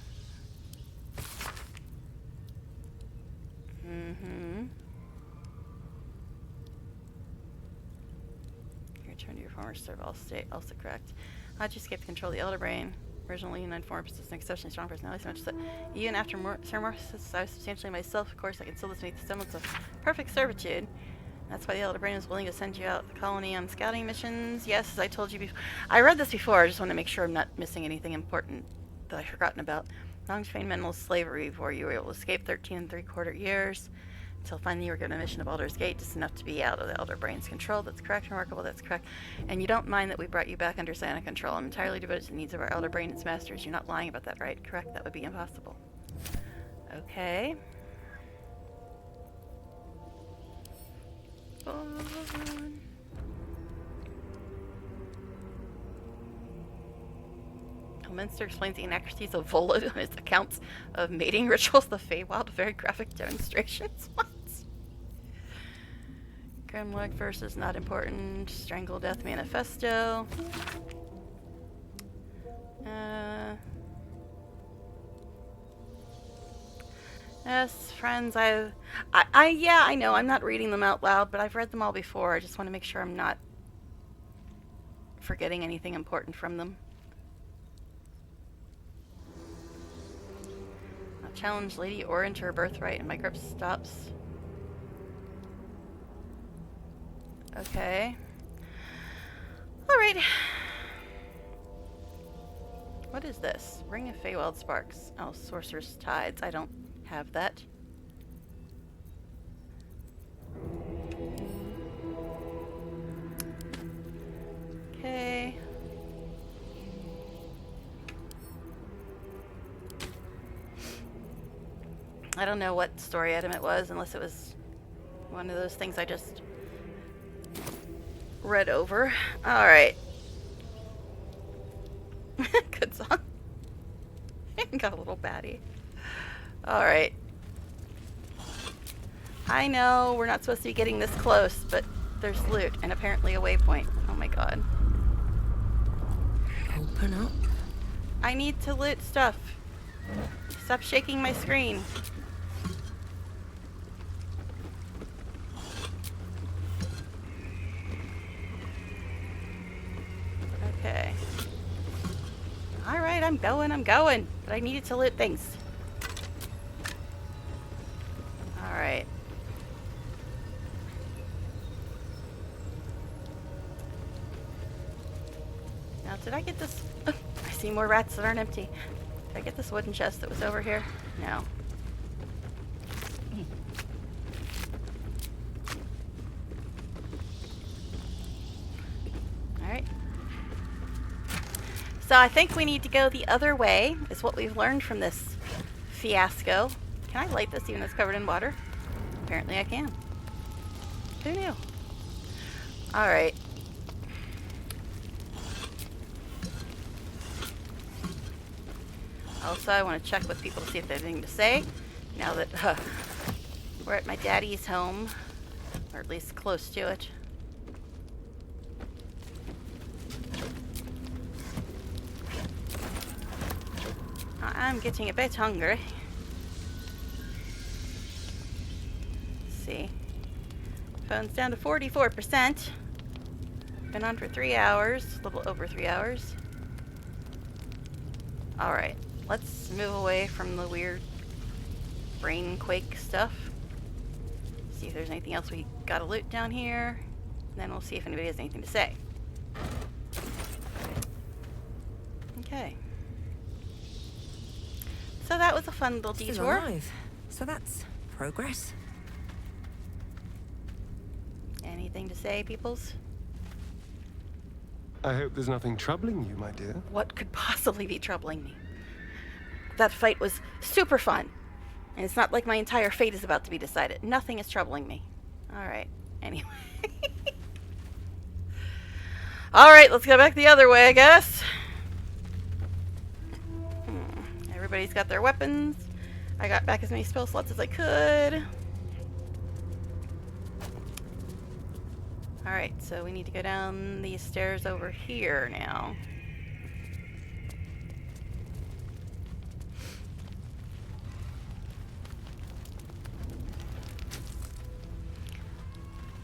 Return to your former survival state, also correct. How'd you escape the control of the Elder Brain? Originally united form possessed an exceptionally strong personality, so much that even after metamorphosis, I was substantially myself. Of course, I can still make the semblance of perfect servitude. That's why the Elder Brain is willing to send you out the colony on scouting missions. Yes, as I told you before. I read this before. I just want to make sure I'm not missing anything important that I've forgotten about. Long-trained mental slavery before you were able to escape 13 3/4 years. Until finally you were given a mission of Baldur's Gate, just enough to be out of the Elder Brain's control. That's correct. Remarkable. That's correct. And you don't mind that we brought you back under Santa control. I'm entirely devoted to the needs of our Elder Brain and its masters. You're not lying about that, right? Correct. That would be impossible. Okay. Elminster explains the inaccuracies of Vola on his accounts of mating rituals. The Feywild, very graphic demonstrations. What? Grimlock versus not important. Strangle Death Manifesto. Yes, friends, yeah, I know, I'm not reading them out loud, but I've read them all before. I just want to make sure I'm not forgetting anything important from them. I'll challenge Lady Orin to her birthright, and my grip stops. Okay. Alright. What is this? Ring of Feywild Sparks. Oh, Sorcerer's Tides. I don't have that. Okay. I don't know what story item it was, unless it was one of those things I just read over. Alright. Good song. Got a little baddie. Alright. I know we're not supposed to be getting this close, but there's loot and apparently a waypoint. Oh my god. Open up. I need to loot stuff. Stop shaking my screen. Okay. Alright, I'm going. But I needed to loot things. Alright. Now, did I get this? I see more rats that aren't empty. Did I get this wooden chest that was over here? No. Alright. So I think we need to go the other way, is what we've learned from this fiasco. Can I light this even though it's covered in water? Apparently I can. Who knew? Alright. Also, I want to check with people to see if they have anything to say. Now that we're at my daddy's home, or at least close to it. I'm getting a bit hungry. Let's see. Phone's down to 44%. Been on for 3 hours, a little over 3 hours. Alright, let's move away from the weird brain quake stuff. See if there's anything else we gotta loot down here. And then we'll see if anybody has anything to say. Okay. So that was a fun little Still detour. alive. So that's progress. Anything to say, peoples? I hope there's nothing troubling you, my dear. What could possibly be troubling me? That fight was super fun. And it's not like my entire fate is about to be decided. Nothing is troubling me. Alright. Anyway. Alright, let's go back the other way, I guess. Everybody's got their weapons. I got back as many spell slots as I could. Alright, so we need to go down these stairs over here now.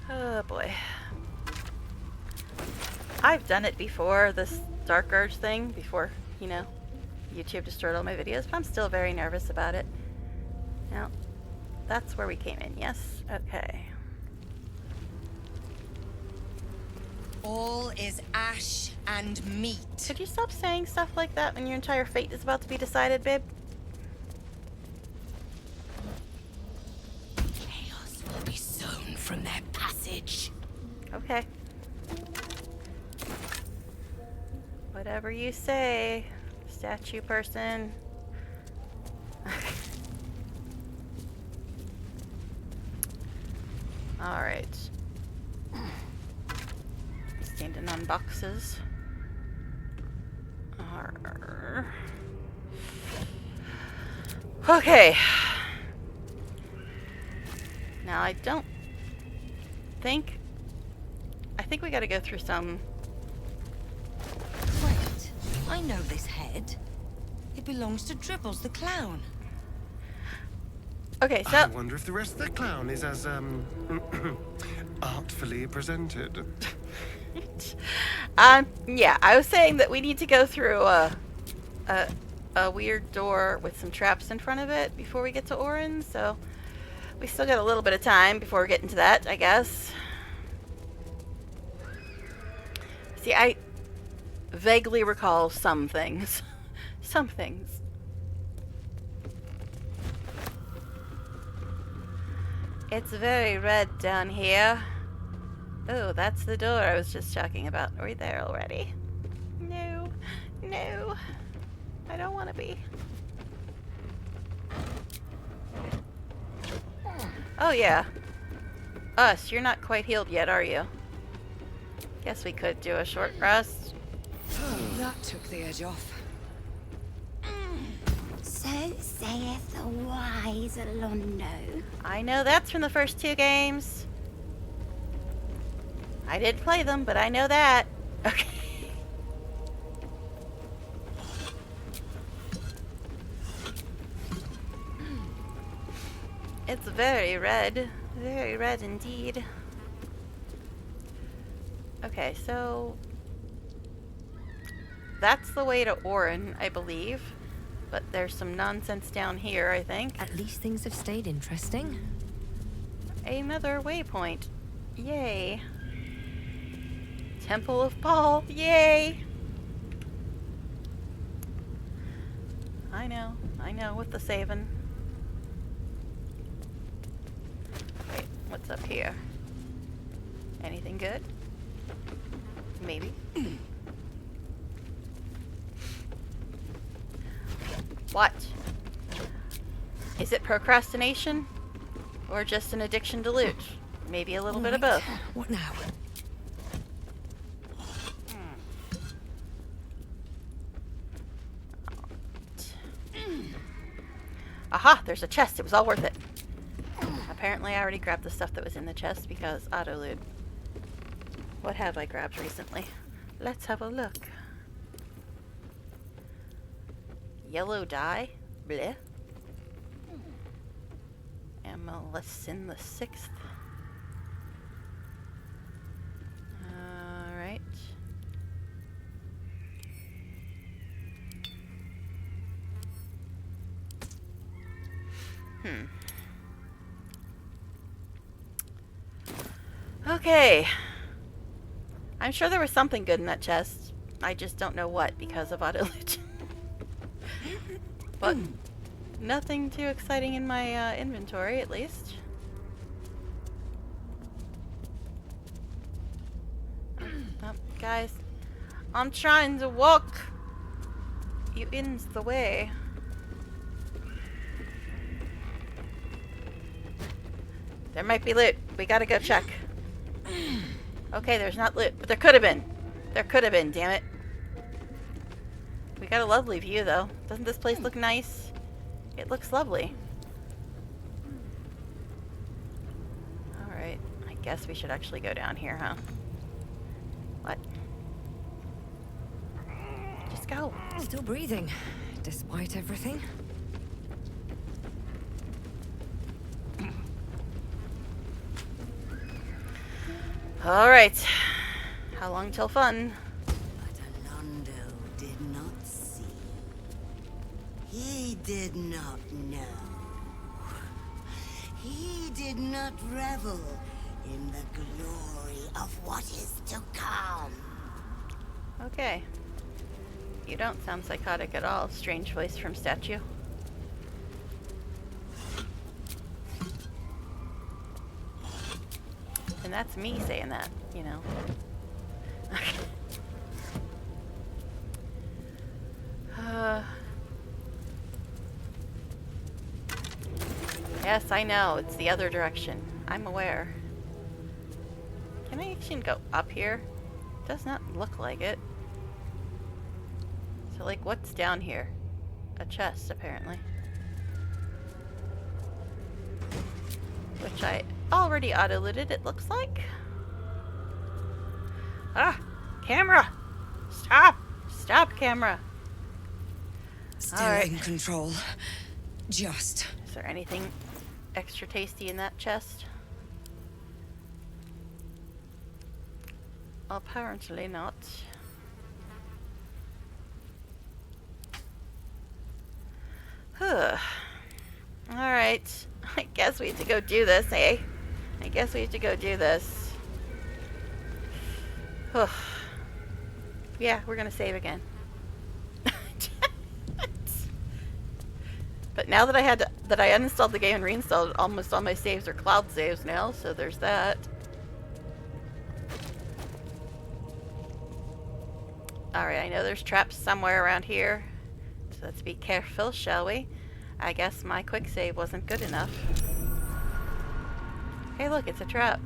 Oh boy. I've done it before, this Dark Urge thing, before, you know, YouTube destroyed all my videos, but I'm still very nervous about it. Now, that's where we came in, yes? Okay. All is ash and meat. Could you stop saying stuff like that when your entire fate is about to be decided, babe? Chaos will be sown from their passage. Okay. Whatever you say, statue person. Alright. Standing on boxes. Arr. Okay. Now I think we gotta go through some. Wait, I know this head. It belongs to Dribbles the clown. Okay, so I wonder if the rest of the clown is as artfully presented. Yeah, I was saying that we need to go through a weird door with some traps in front of it before we get to Orin, so we still got a little bit of time before we get into that, I guess. See, I vaguely recall some things. Some things. It's very red down here. Oh, that's the door I was just talking about. Are we there already? No. No. I don't want to be. Oh, yeah. Us, you're not quite healed yet, are you? Guess we could do a short rest. That took the edge off. So saith the wise Alondo. I know that's from the first 2 games. I did play them, but I know that. Okay. It's very red indeed. Okay, so that's the way to Orin, I believe. But there's some nonsense down here, I think. At least things have stayed interesting. Another waypoint. Yay. Temple of Paul. Yay. I know, with the saving. Wait, what's up here? Anything good? Maybe. What? Is it procrastination? Or just an addiction to loot? Maybe a little bit of both. What now? Aha! There's a chest. It was all worth it. Apparently I already grabbed the stuff that was in the chest because auto-loot. What have I grabbed recently? Let's have a look. Yellow dye? Bleh. Amalacin the 6th. Alright. Okay. I'm sure there was something good in that chest. I just don't know what because of auto-loot. But nothing too exciting in my inventory, at least. Oh, guys, I'm trying to walk. You in's the way. There might be loot. We gotta go check. Okay, there's not loot, but there could have been. There could have been, damn it. We got a lovely view, though. Doesn't this place look nice? It looks lovely. Alright, I guess we should actually go down here, huh? What? Just go. Still breathing, despite everything. Alright. How long till fun? But Alondo did not see. He did not know. He did not revel in the glory of what is to come. Okay. You don't sound psychotic at all, strange voice from statue. And that's me saying that, you know. Yes, I know. It's the other direction. I'm aware. Can I actually go up here? Does not look like it. So, like, what's down here? A chest, apparently. Which I already auto-looted, it looks like. Ah! Camera! Stop! Stop, camera! Still in control. Just. Is there anything extra tasty in that chest? Apparently not. Alright. I guess we have to go do this, eh? I guess we have to go do this. Yeah, we're gonna save again. But now that I uninstalled the game and reinstalled it, almost all my saves are cloud saves now, so there's that. Alright, I know there's traps somewhere around here. So let's be careful, shall we? I guess my quick save wasn't good enough. Hey look, it's a trap.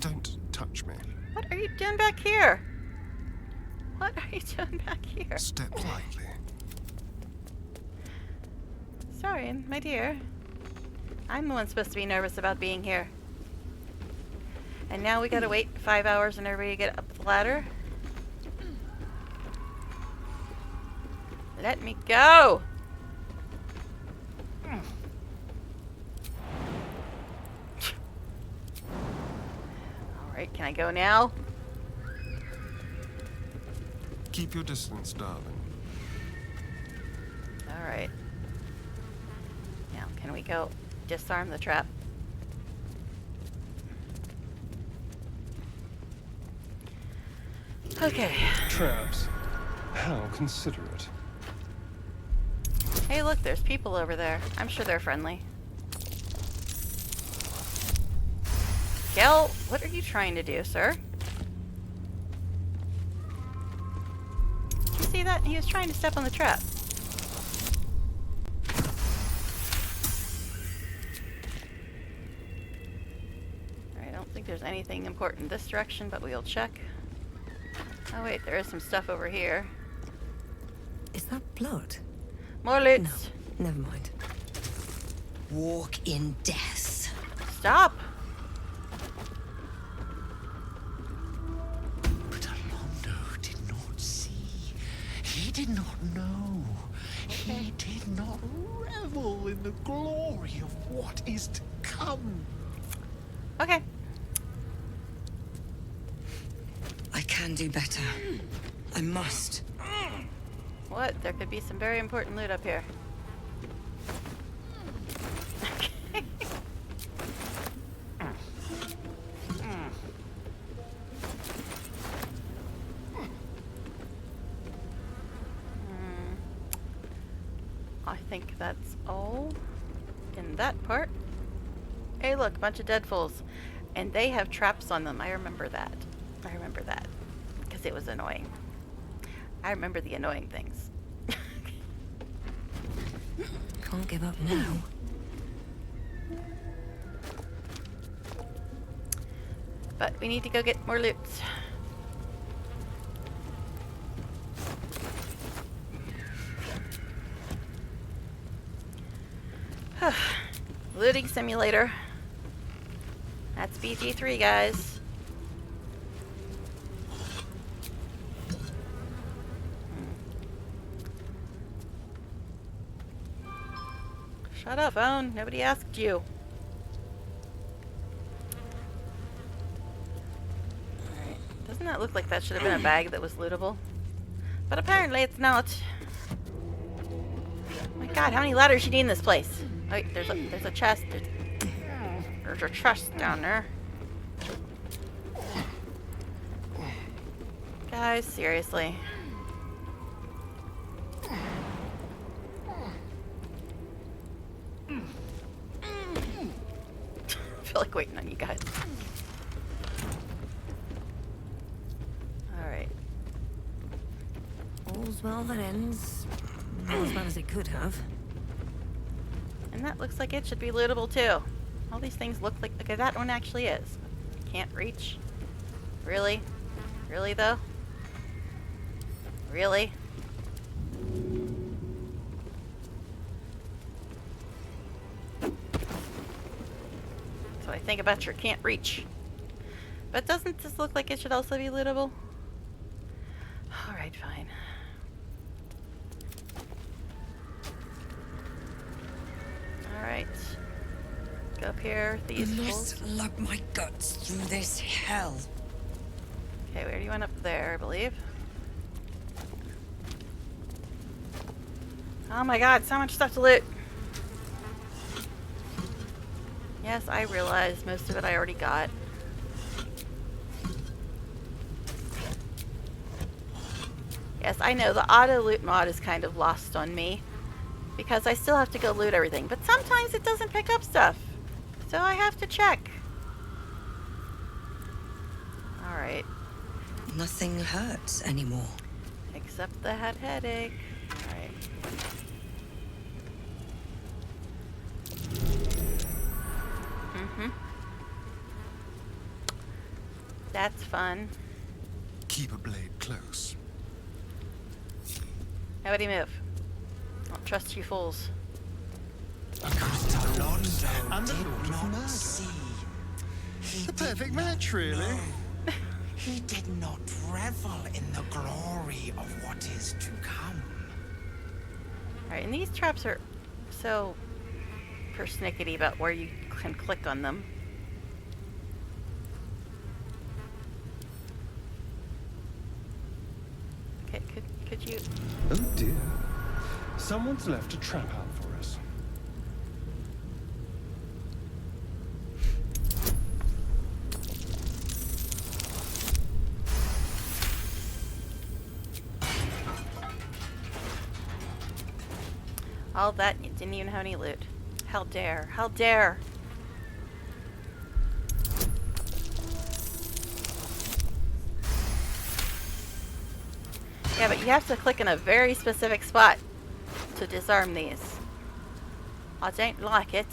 Don't touch me. What are you doing back here? What are you doing back here? Step lightly. Sorry, my dear. I'm the one supposed to be nervous about being here. And now we gotta wait 5 hours and everybody get up the ladder. Let me go! Alright, can I go now? Keep your distance, darling. Alright. Now, can we go disarm the trap? Okay. Traps. How considerate. Hey, look, there's people over there. I'm sure they're friendly. Gel, what are you trying to do, sir? Did you see that? He was trying to step on the trap. I don't think there's anything important this direction, but we'll check. Oh wait, there is some stuff over here. Is that blood? More loot. No, never mind. Walk in death. Stop! But Alondo did not see. He did not know. He did not revel in the glory of what is to come. Okay. I can do better. I must. What? There could be some very important loot up here. I think that's all in that part. Hey look, bunch of deadfalls. And they have traps on them. I remember that. I remember that. Because it was annoying. I remember the annoying things. Can't give up now. But we need to go get more loot. Looting simulator. That's BG3, guys. Shut up, phone. Nobody asked you. Alright. Doesn't that look like that should have been a bag that was lootable? But apparently it's not. Oh my god, how many ladders you need in this place? Oh, wait, there's a chest. There's a chest down there. Guys, seriously. I feel like waiting on you guys. Alright. All's well that ends. Not as well as it could have. And that looks like it should be lootable too. All these things look like... Okay, that one actually is. Can't reach. Really? Really though? Really? So I think about your can't reach. But doesn't this look like it should also be lootable? Alright, fine. Alright. Go up here. These fools. Must lug my guts through this hell. Okay, we already went up there, I believe. Oh my god, so much stuff to loot. Yes, I realize most of it I already got. Yes, I know the auto loot mod is kind of lost on me because I still have to go loot everything, but sometimes it doesn't pick up stuff, so I have to check. Alright. Nothing hurts anymore. Except the headache. Alright. That's fun. Keep a blade close. Nobody move. Don't trust you fools. And the Lord of Mercy. The perfect match, really. He did not revel in the glory of what is to come. Alright, and these traps are so persnickety about where you can click on them. Okay, could you... Oh dear. Someone's left a trap out for us. All that, you didn't even have any loot. How dare. How dare! Yeah, but you have to click in a very specific spot to disarm these. I don't like it.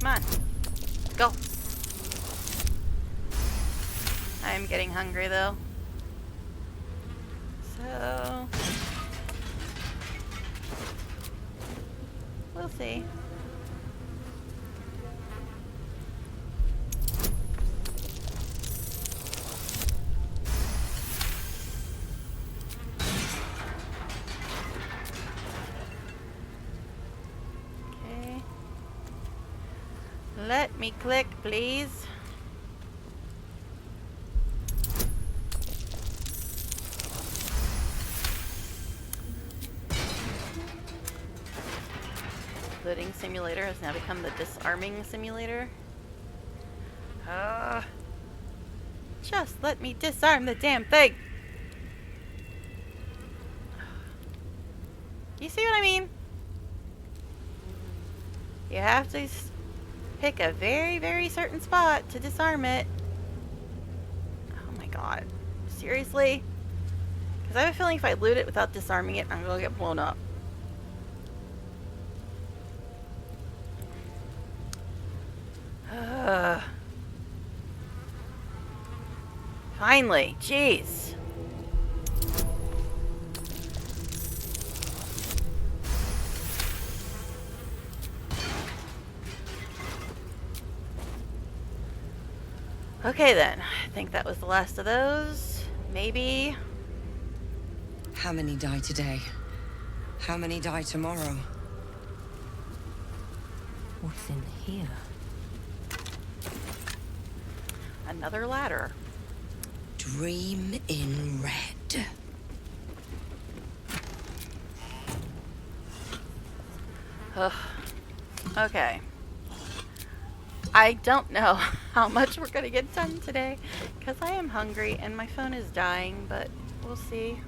Come on. Go. I am getting hungry though. So... we'll see. Okay. Let me click, please. Looting simulator has now become the disarming simulator. Just let me disarm the damn thing! You see what I mean? You have to pick a very, very certain spot to disarm it. Oh my god. Seriously? Because I have a feeling if I loot it without disarming it, I'm gonna get blown up. Finally, jeez. Okay then, I think that was the last of those. Maybe. How many die today? How many die tomorrow? What's in here? Another ladder. Dream in red. Ugh. Okay. I don't know how much we're gonna get done today, because I am hungry and my phone is dying, but we'll see.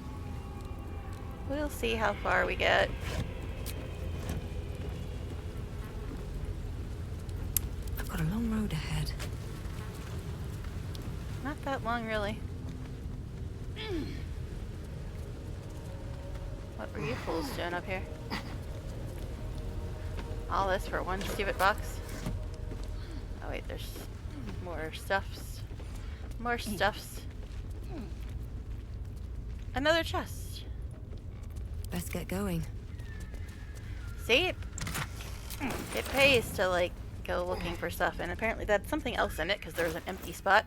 We'll see how far we get. I've got a long road ahead. Not that long, really. What were you fools doing up here? All this for one stupid box? Oh wait, there's more stuffs. More stuffs. Another chest. Best get going. See? It pays to, like, go looking for stuff, and apparently that's something else in it, because there's an empty spot.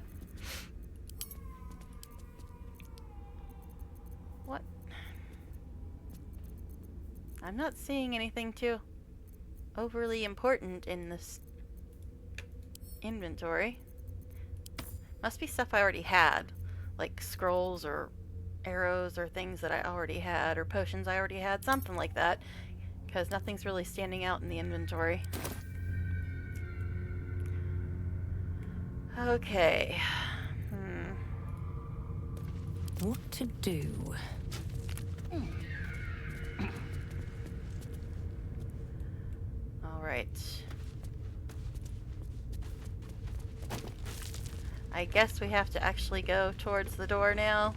What? I'm not seeing anything too overly important in this inventory. Must be stuff I already had, like scrolls or arrows or things that I already had, or potions I already had, something like that, because nothing's really standing out in the inventory. Okay. What to do? Alright. I guess we have to actually go towards the door now.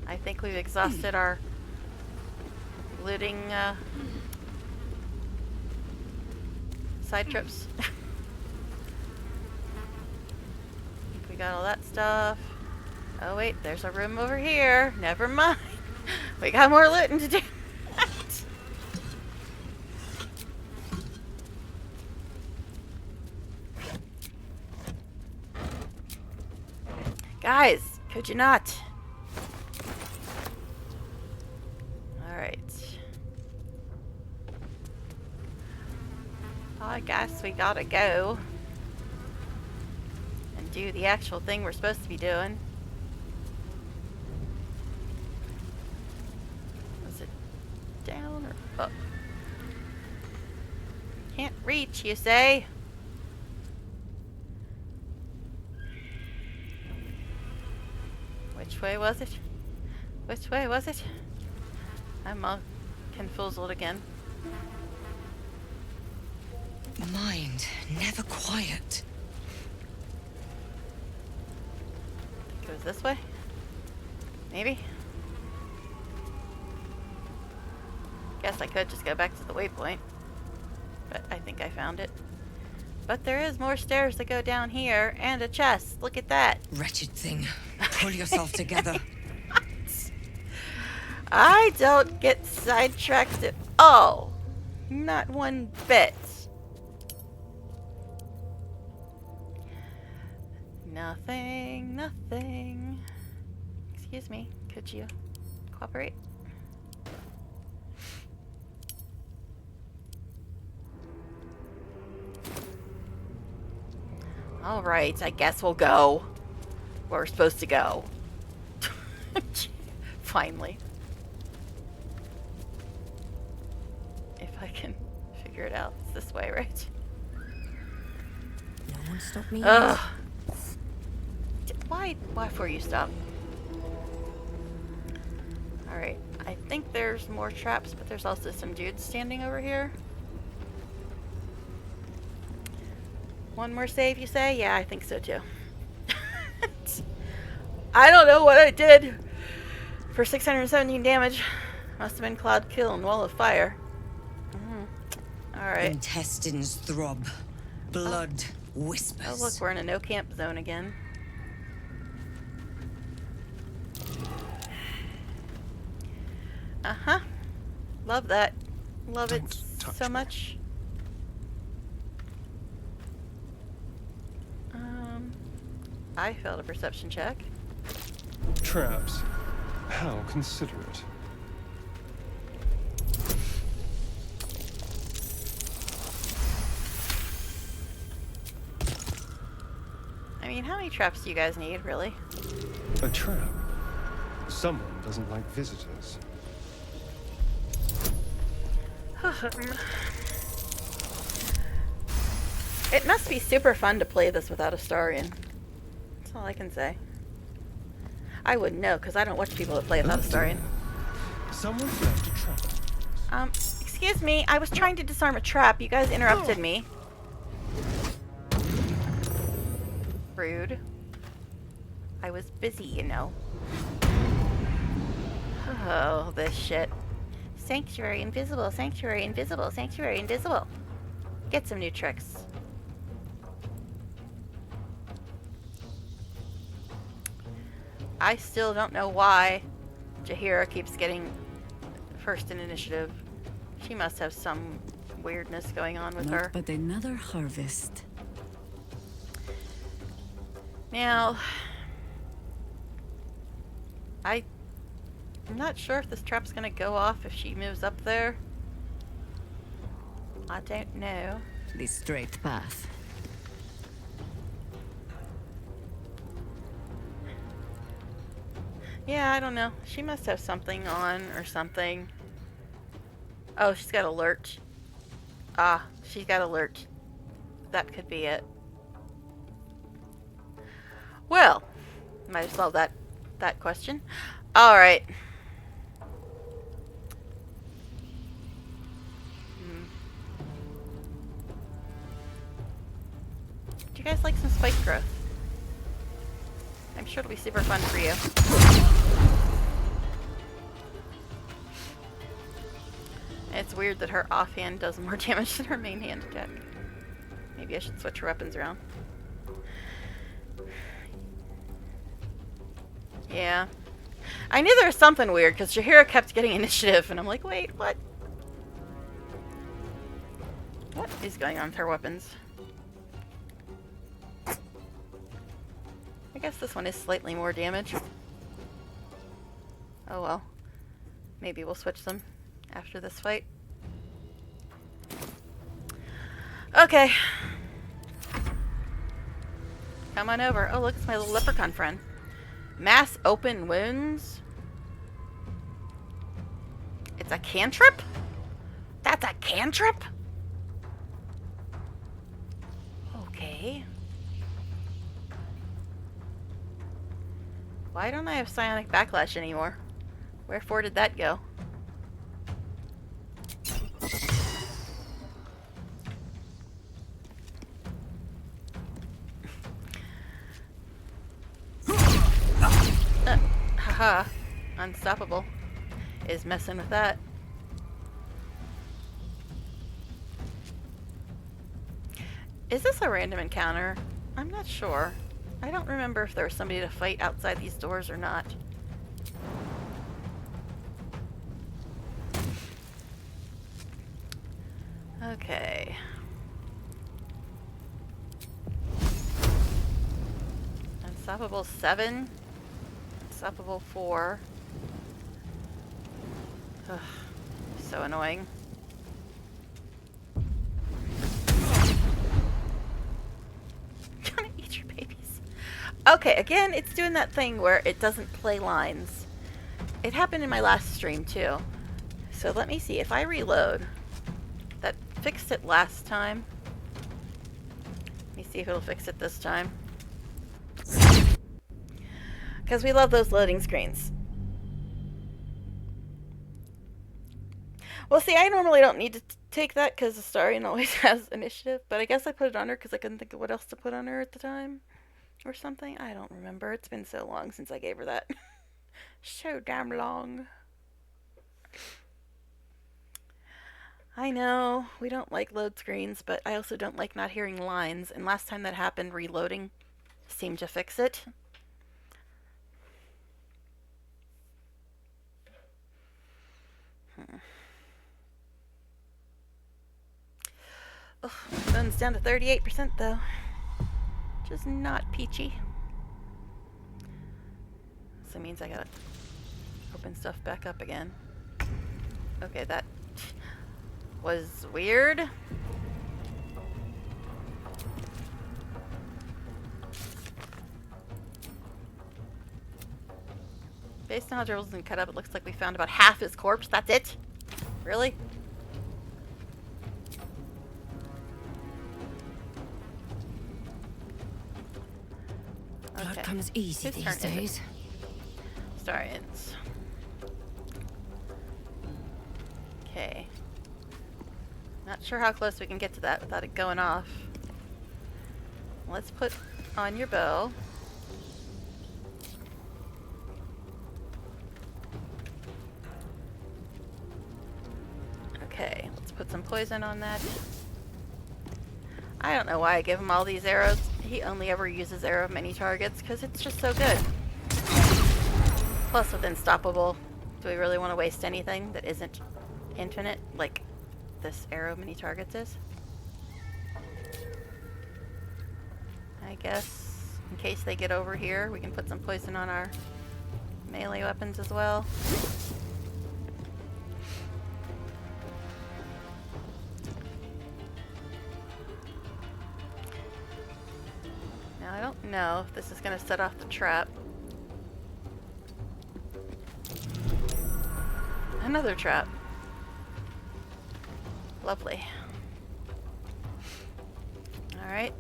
I think we've exhausted our looting side trips. We got all that stuff. Oh wait, there's a room over here. Never mind. We got more looting to do. Guys, could you not? Alright. I guess we gotta go and do the actual thing we're supposed to be doing. Was it down or up? Can't reach, you say? Which way was it? Which way was it? I'm all confuzzled again. Mind, never quiet. It goes this way? Maybe? Guess I could just go back to the waypoint. But I think I found it. But there is more stairs that go down here, and a chest. Look at that. Wretched thing. Pull yourself together. I don't get sidetracked at all. Not one bit. Nothing, nothing. Excuse me, could you cooperate? Alright, I guess we'll go where we're supposed to go. Finally. If I can figure it out. It's this way, right? No one stop me. Ugh. Why before you stop? Alright, I think there's more traps, but there's also some dudes standing over here. One more save, you say? Yeah, I think so too. I don't know what I did for 617 damage. Must have been Cloud Kill and Wall of Fire. Alright. Intestines throb. Blood whispers. Oh look, we're in a no camp zone again. Uh-huh. Love that. Love it so much. I failed a perception check. Traps. How considerate. I mean, how many traps do you guys need, really? A trap. Someone doesn't like visitors. It must be super fun to play this without Astarion. That's all I can say. I wouldn't know, because I don't watch people that play without Astarion. Someone's left a trap. Excuse me, I was trying to disarm a trap. You guys interrupted me. Rude. I was busy, you know. Oh, this shit. Sanctuary invisible, sanctuary invisible, sanctuary invisible. Get some new tricks. I still don't know why Jaheira keeps getting first in initiative. She must have some weirdness going on with her. But another harvest. Now, I'm not sure if this trap's gonna go off if she moves up there. I don't know. The straight path. Yeah, I don't know. She must have something on or something. Oh, she's got alert. Ah, she's got alert. That could be it. Well, might have solved that question. All right. Do you guys like some spike growth? I'm sure it'll be super fun for you. It's weird that her offhand does more damage than her main hand attack. Maybe I should switch her weapons around. Yeah. I knew there was something weird because Jaheira kept getting initiative and I'm like, wait, what? What is going on with her weapons? I guess this one is slightly more damage. Oh well. Maybe we'll switch them after this fight. Okay. Come on over. Oh, look, it's my little leprechaun friend. Mass open wounds? It's a cantrip? That's a cantrip? Okay. Why don't I have psionic backlash anymore? Wherefore did that go? Haha. Unstoppable is messing with that. Is this a random encounter? I'm not sure. I don't remember if there was somebody to fight outside these doors or not. Okay. Unstoppable 7. Unstoppable 4. Ugh, so annoying. Gonna eat your babies. Okay, again, it's doing that thing where it doesn't play lines. It happened in my last stream too. So let me see if I reload. That fixed it last time. Let me see if it'll fix it this time. Because we love those loading screens. Well, see, I normally don't need to take that because Astarion always has initiative, but I guess I put it on her because I couldn't think of what else to put on her at the time. Or something. I don't remember. It's been so long since I gave her that. So damn long. I know, we don't like load screens, but I also don't like not hearing lines, and last time that happened, reloading seemed to fix it. Oh, my phone's down to 38% though, which is not peachy. So it means I gotta open stuff back up again. Okay, that was weird. Based on how Durge's been cut up, it looks like we found about half his corpse. That's it? Really? not comes easy Whose these turn is it? days. Starions. Okay. Not sure how close we can get to that without it going off. Let's put on your bow. Okay, let's put some poison on that. I don't know why I give him all these arrows. He only ever uses arrow of many targets because it's just so good. Plus with Unstoppable, do we really want to waste anything that isn't infinite like this arrow of many targets is? I guess in case they get over here, we can put some poison on our melee weapons as well. Now I don't know if this is going to set off the trap. Another trap. Lovely. Alright.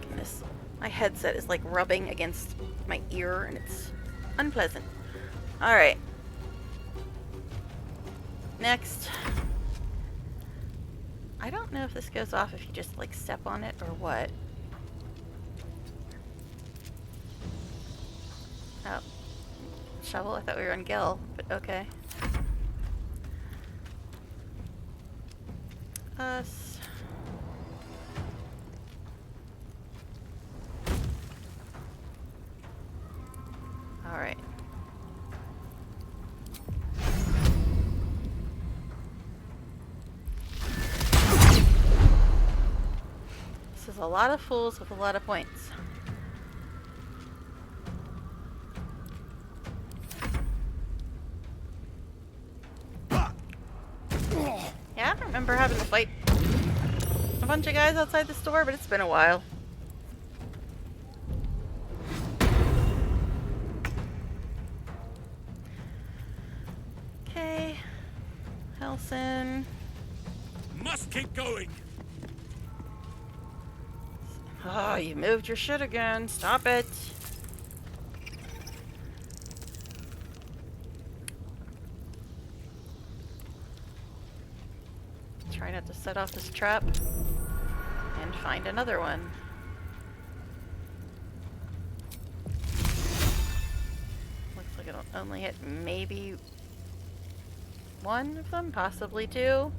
Goodness. My headset is like rubbing against my ear and it's unpleasant. Alright. Next. I don't know if this goes off if you just like step on it or what. Oh. Shovel? I thought we were on Gil, but okay. Us. Alright. This is a lot of fools with a lot of points. Yeah, I remember having to fight a bunch of guys outside the store, but it's been a while. Okay. Helson. Must keep going. Oh, you moved your shit again. Stop it. Try not to set off this trap. And find another one. Looks like it'll only hit maybe one of them, possibly two.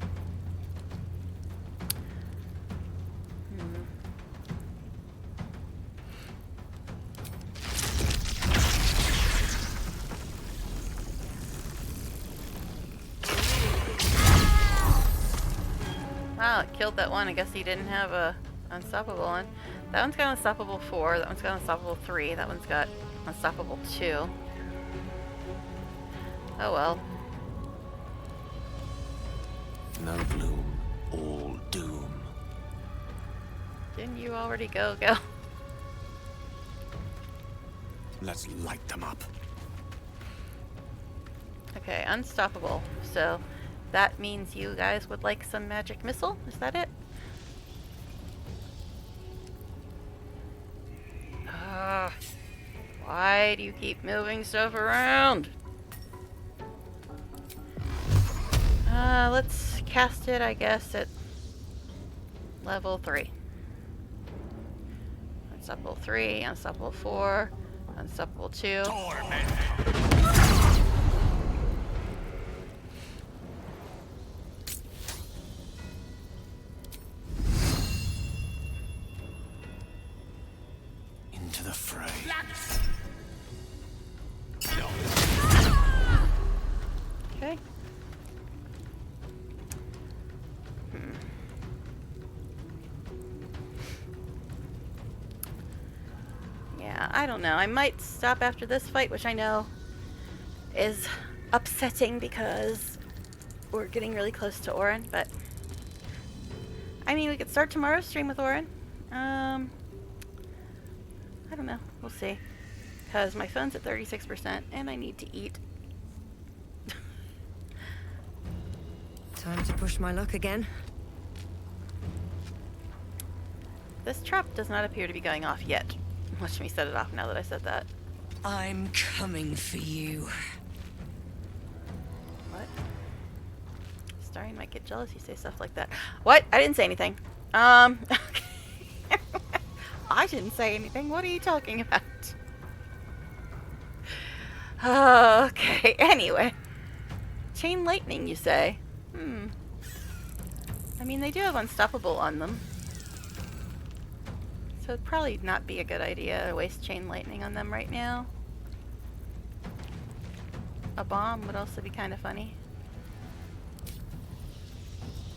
Wow, it killed that one. I guess he didn't have a unstoppable one. That one's got unstoppable 4. That one's got unstoppable 3. That one's got unstoppable 2. Oh well. No gloom, all doom. Didn't you already go, Gil? Let's light them up. Okay, unstoppable. So that means you guys would like some magic missile? Is that it? Why do you keep moving stuff around? Let's cast it, I guess, at level 3. Unstoppable 3, unstoppable 4, unstoppable 2. Into the fray. Okay. Yeah, I don't know. I might stop after this fight, which I know is upsetting because we're getting really close to Orin, but I mean, we could start tomorrow's stream with Orin. I don't know. We'll see. Because my phone's at 36% and I need to eat. Time to push my luck again. This trap does not appear to be going off yet. Watch me set it off now that I said that. I'm coming for you. What? Astarion might get jealous you say stuff like that. What? I didn't say anything. I didn't say anything. What are you talking about? Okay, anyway. Chain lightning, you say? I mean, they do have unstoppable on them. So it'd probably not be a good idea to waste chain lightning on them right now. A bomb would also be kind of funny.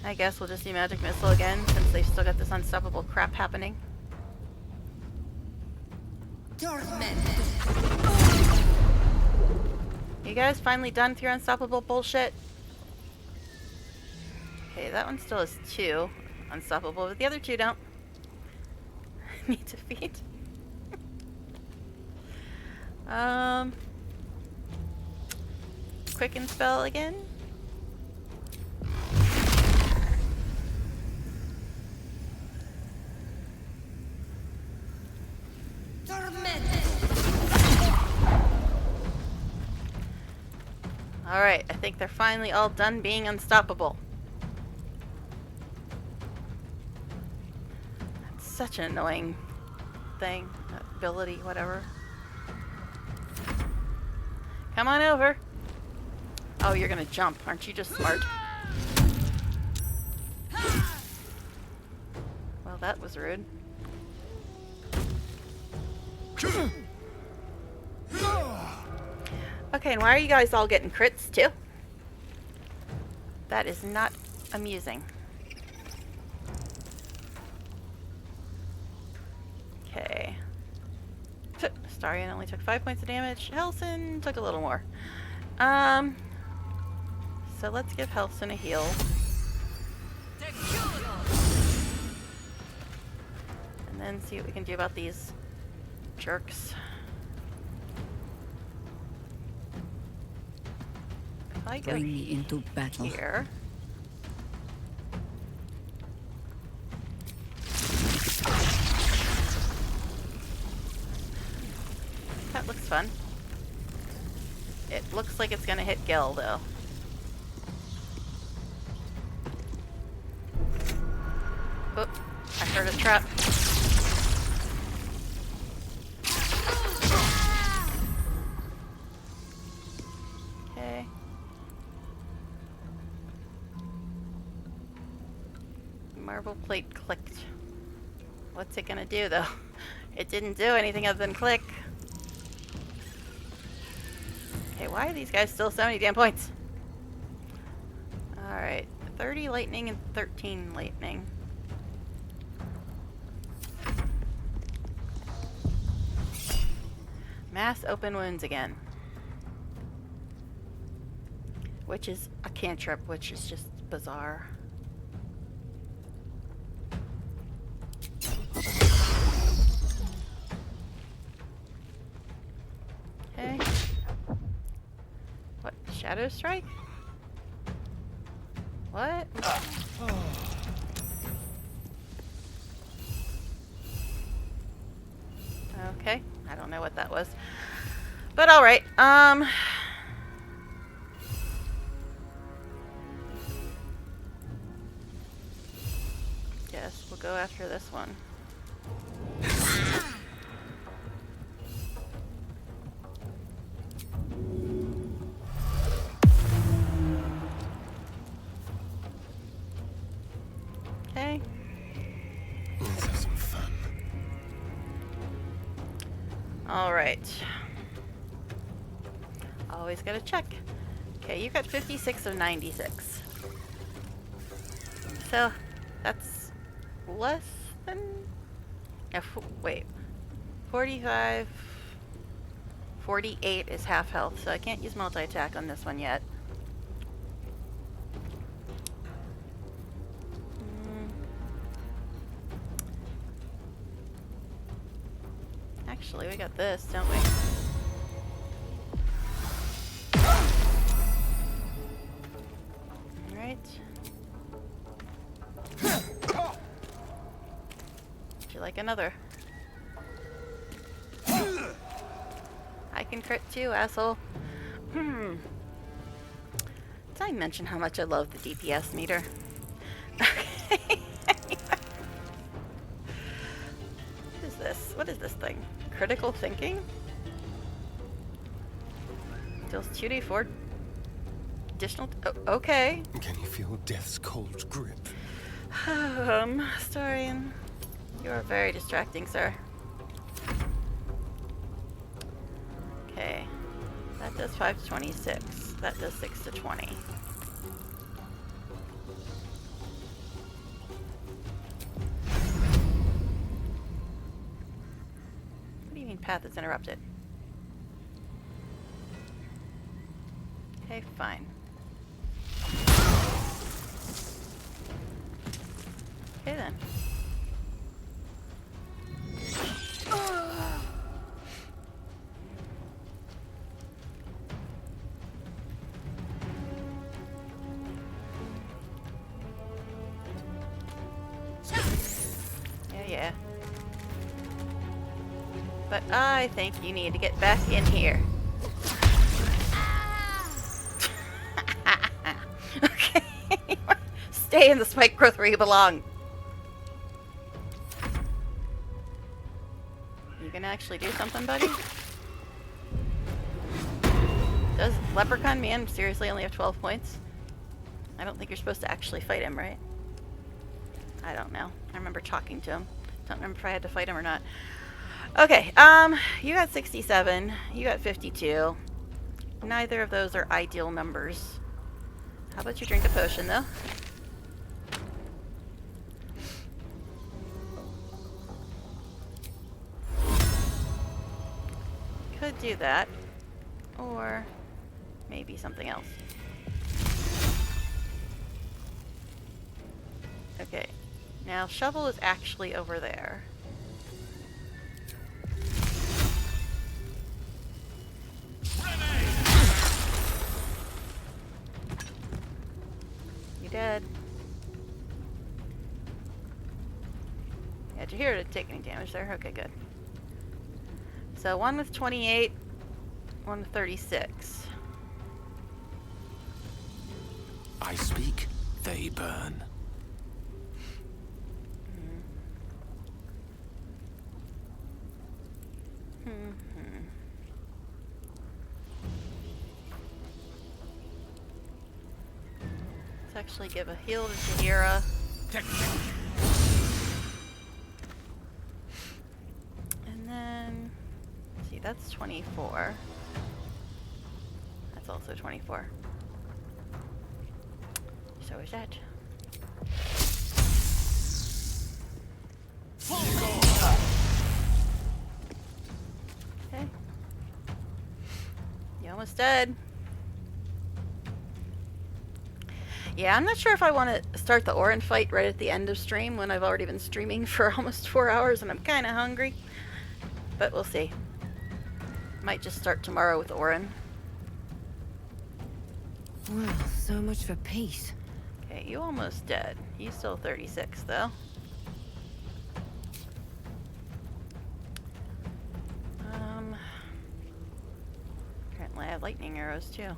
I guess we'll just do magic missile again since they've still got this unstoppable crap happening. You guys finally done with your unstoppable bullshit? Okay, that one still has 2 unstoppable, but the other 2 don't. Need to feed. Quicken spell again. Alright, I think they're finally all done being unstoppable. That's such an annoying thing. Ability, whatever. Come on over. Oh, you're gonna jump. Aren't you just smart? Well, that was rude. Okay, and why are you guys all getting crits, too? That is not amusing. Okay. Astarion only took 5 points of damage. Helson took a little more. So let's give Helson a heal. And then see what we can do about these jerks. If I go Bring me into battle. Here. That looks fun. It looks like it's gonna hit Gil, though. Oop, I heard a trap. Okay. Marble plate clicked. What's it gonna do, though? It didn't do anything other than click. Okay, why are these guys still so many damn points? Alright, 30 lightning and 13 lightning. Mass open wounds again. Which is a cantrip, which is just bizarre. Okay. What? Shadow Strike? What? Okay, I don't know what that was. But alright, guess we'll go after this one. Okay. Let's have some fun. Alright. Always gotta check. Okay, you got 56 of 96. So, that's less than... wait. 45... 48 is half health, so I can't use multi-attack on this one yet. Actually, we got this, don't we? Alright. Would you like another? I can crit too, asshole. Did I mention how much I love the DPS meter? Okay. What is this? What is this thing? Critical thinking? Deals 2d4 additional. Okay. Can you feel death's cold grip? Astarion, you are very distracting, sir. Okay. That does 5 to 26. That does 6 to 20. What do you mean path is interrupted? Okay, fine. Okay then. Yeah. But I think you need to get back in here. Okay. Stay in the spike growth where you belong. You gonna actually do something, buddy? Does Leprechaun Man seriously only have 12 points? I don't think you're supposed to actually fight him, right? I don't know. I remember talking to him. Don't remember if I had to fight him or not. Okay, you got 67. You got 52. Neither of those are ideal numbers. How about you drink a potion, though? Could do that. Or maybe something else. Okay. Now, shovel is actually over there. You dead. Yeah, did you hear it take any damage there? Okay, good. So one with 28, one with 36. I speak, they burn. Let's actually give a heal to Jahira. And then, let's see, that's 24. That's also 24. So is that. Okay. You almost dead. Yeah, I'm not sure if I want to start the Orin fight right at the end of stream when I've already been streaming for almost 4 hours and I'm kind of hungry. But we'll see. Might just start tomorrow with Orin. Well, so much for peace. Okay, you almost dead. He's still 36 though. Apparently I have lightning arrows too.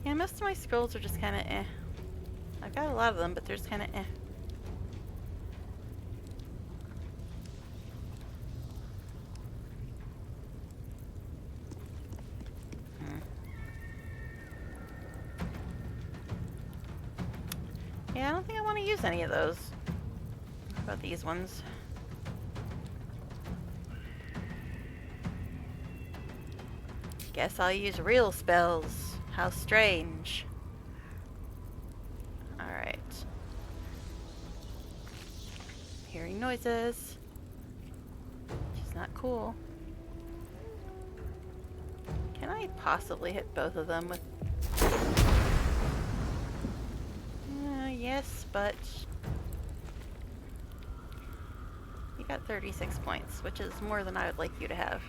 Yeah, most of my scrolls are just kind of eh. I've got a lot of them, but they're just kind of eh. Yeah, I don't think I want to use any of those. How about these ones? Guess I'll use real spells. How strange. Alright. Hearing noises. Which is not cool. Can I possibly hit both of them with... yes, but... You got 36 points, which is more than I would like you to have.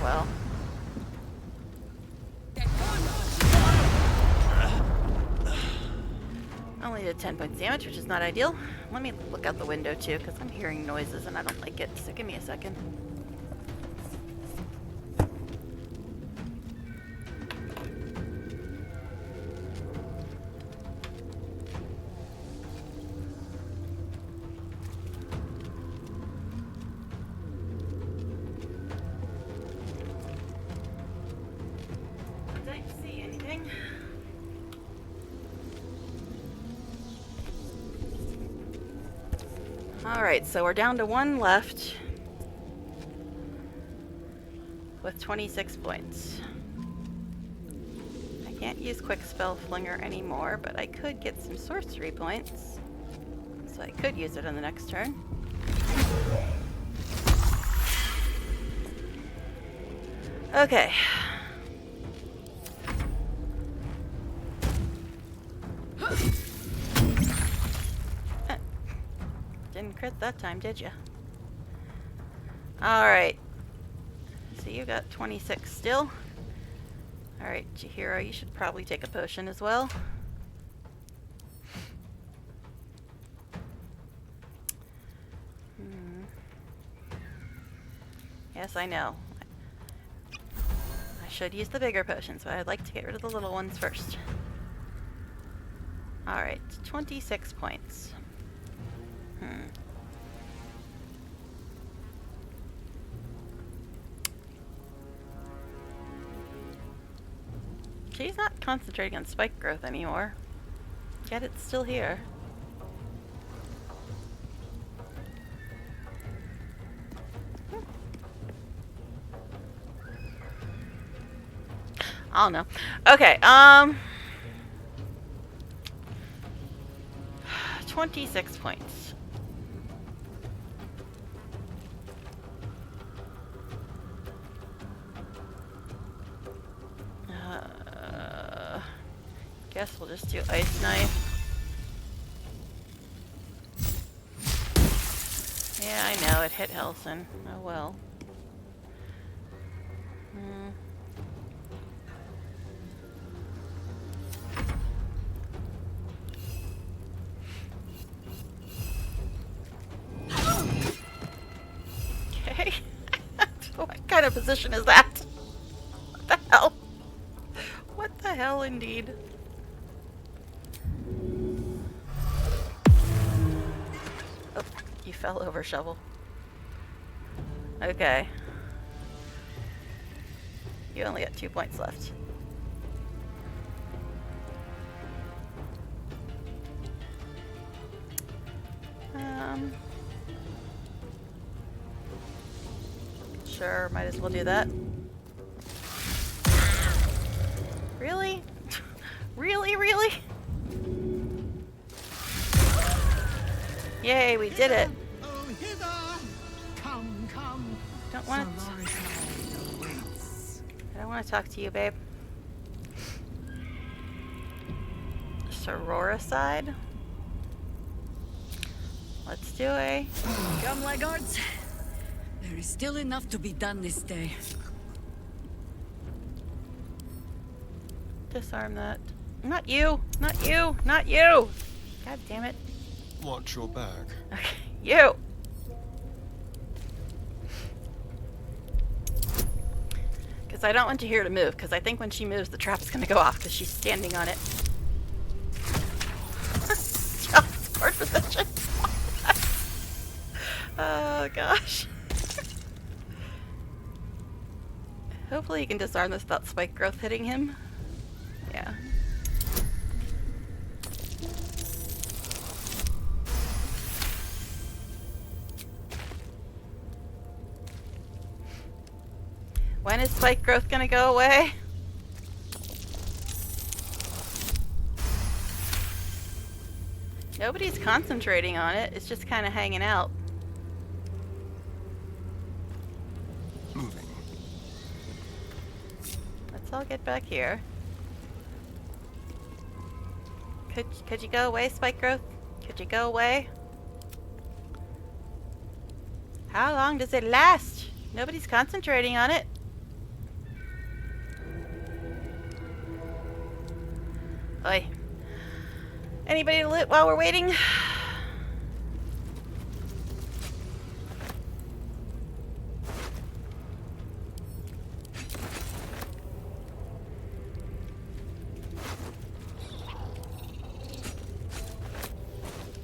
well. Only did 10 points damage, which is not ideal. Let me look out the window too, because I'm hearing noises and I don't like it. So give me a second. Don't see anything. Alright, so we're down to one left with 26 points. I can't use Quick Spell Flinger anymore, but I could get some sorcery points. So I could use it on the next turn. Okay. Didn't crit that time, did you? Alright. So you got 26 still. Alright, Chihiro, you should probably take a potion as well. Yes, I know. I should use the bigger potions, but I'd like to get rid of the little ones first. Alright, 26 points. She's not concentrating on spike growth anymore, yet it's still here. I don't know. Okay, 26 points. Guess we'll just do Ice Knife. Yeah, I know, it hit Helson. Oh well. Okay. What kind of position is that? What the hell? What the hell, indeed? Oh, you fell over, Shovel. Okay. You only got 2 points left. Sure, might as well do that. Really? Really, really? Yay, we did it. Oh, hither! Come, come. Don't want to. I don't want to talk to you, babe. Sorora side. Let's do a. Come, laggards. There is still enough to be done this day. Disarm that. Not you! Not you! Not you! God damn it. Watch your back. Okay, you! Because I don't want Chihiro to move, because I think when she moves, the trap's going to go off, because she's standing on it. Teleport position. Oh, gosh. Hopefully you can disarm this without spike growth hitting him. Yeah. When is spike growth gonna go away? Nobody's concentrating on it, it's just kind of hanging out. Moving. Let's all get back here. Could you go away, spike growth? Could you go away? How long does it last? Nobody's concentrating on it. Oi. Anybody to loot while we're waiting?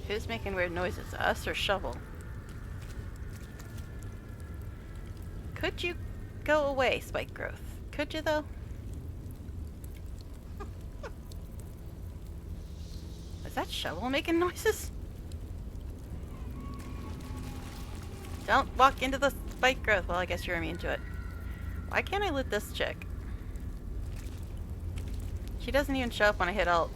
Who's making weird noises? Us or Shovel? Could you go away, Spike Growth? Could you, though? Is that Shovel making noises? Don't walk into the Spike Growth. Well, I guess you're immune to it. Why can't I loot this chick? She doesn't even show up when I hit Alt.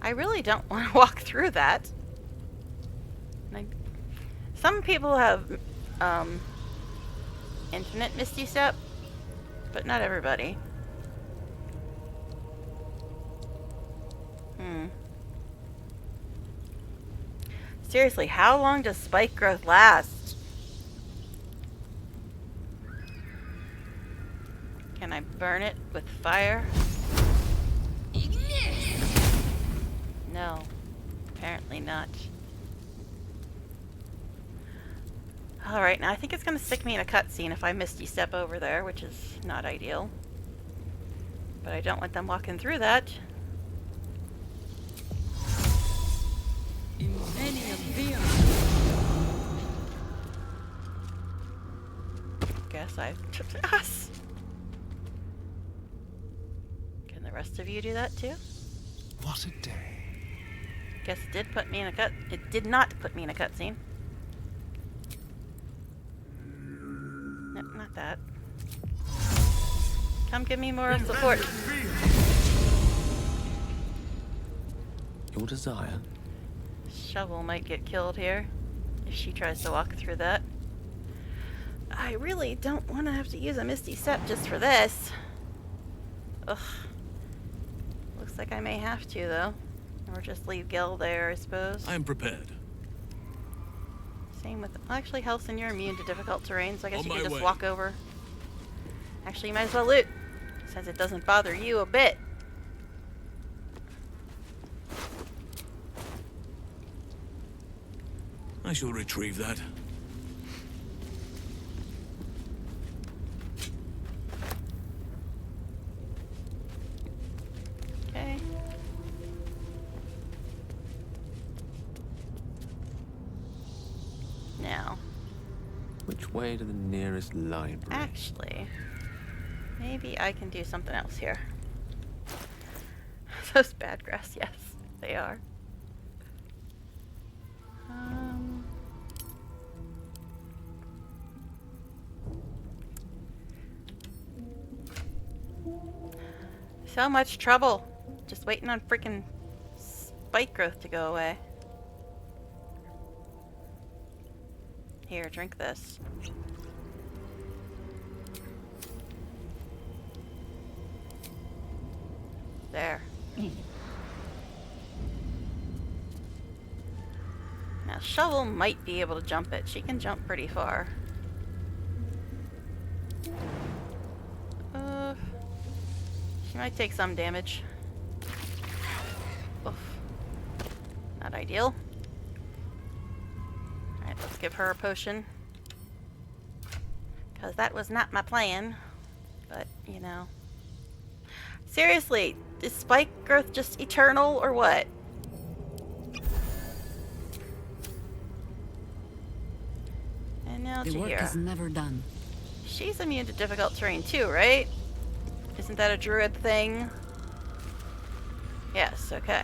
I really don't want to walk through that. Some people have infinite Misty Step, but not everybody. Seriously, how long does Spike Growth last? Can I burn it with fire? No, apparently not. Alright, now I think it's going to stick me in a cutscene if I Misty Step over there, which is not ideal. But I don't want them walking through that. Guess I took us. Can the rest of you do that too? What a day. Guess it did put me in a cut. It did not put me in a cutscene. No, not that. Come give me more support. Your desire? Shovel might get killed here if she tries to walk through that. I really don't want to have to use a Misty Step just for this. Ugh. Looks like I may have to, though. Or just leave Gil there, I suppose. I am prepared. Same with... Actually, Helson, you're immune to difficult terrain, so I guess On you my can just way. walk over. Actually, you might as well loot, since it doesn't bother you a bit. I shall retrieve that. Okay. Now. Which way to the nearest library? Actually, maybe I can do something else here. Those bad grass, yes, they are. So much trouble. Just waiting on freaking Spike Growth to go away. Here, drink this. There. Now, Shovel might be able to jump it. She can jump pretty far. She might take some damage. Oof. Not ideal. Alright, let's give her a potion. Because that was not my plan. But, you know. Seriously, is Spike Growth just eternal or what? And now The work Jaheira. is never done. She's immune to difficult terrain too, right? Isn't that a druid thing? Yes, okay.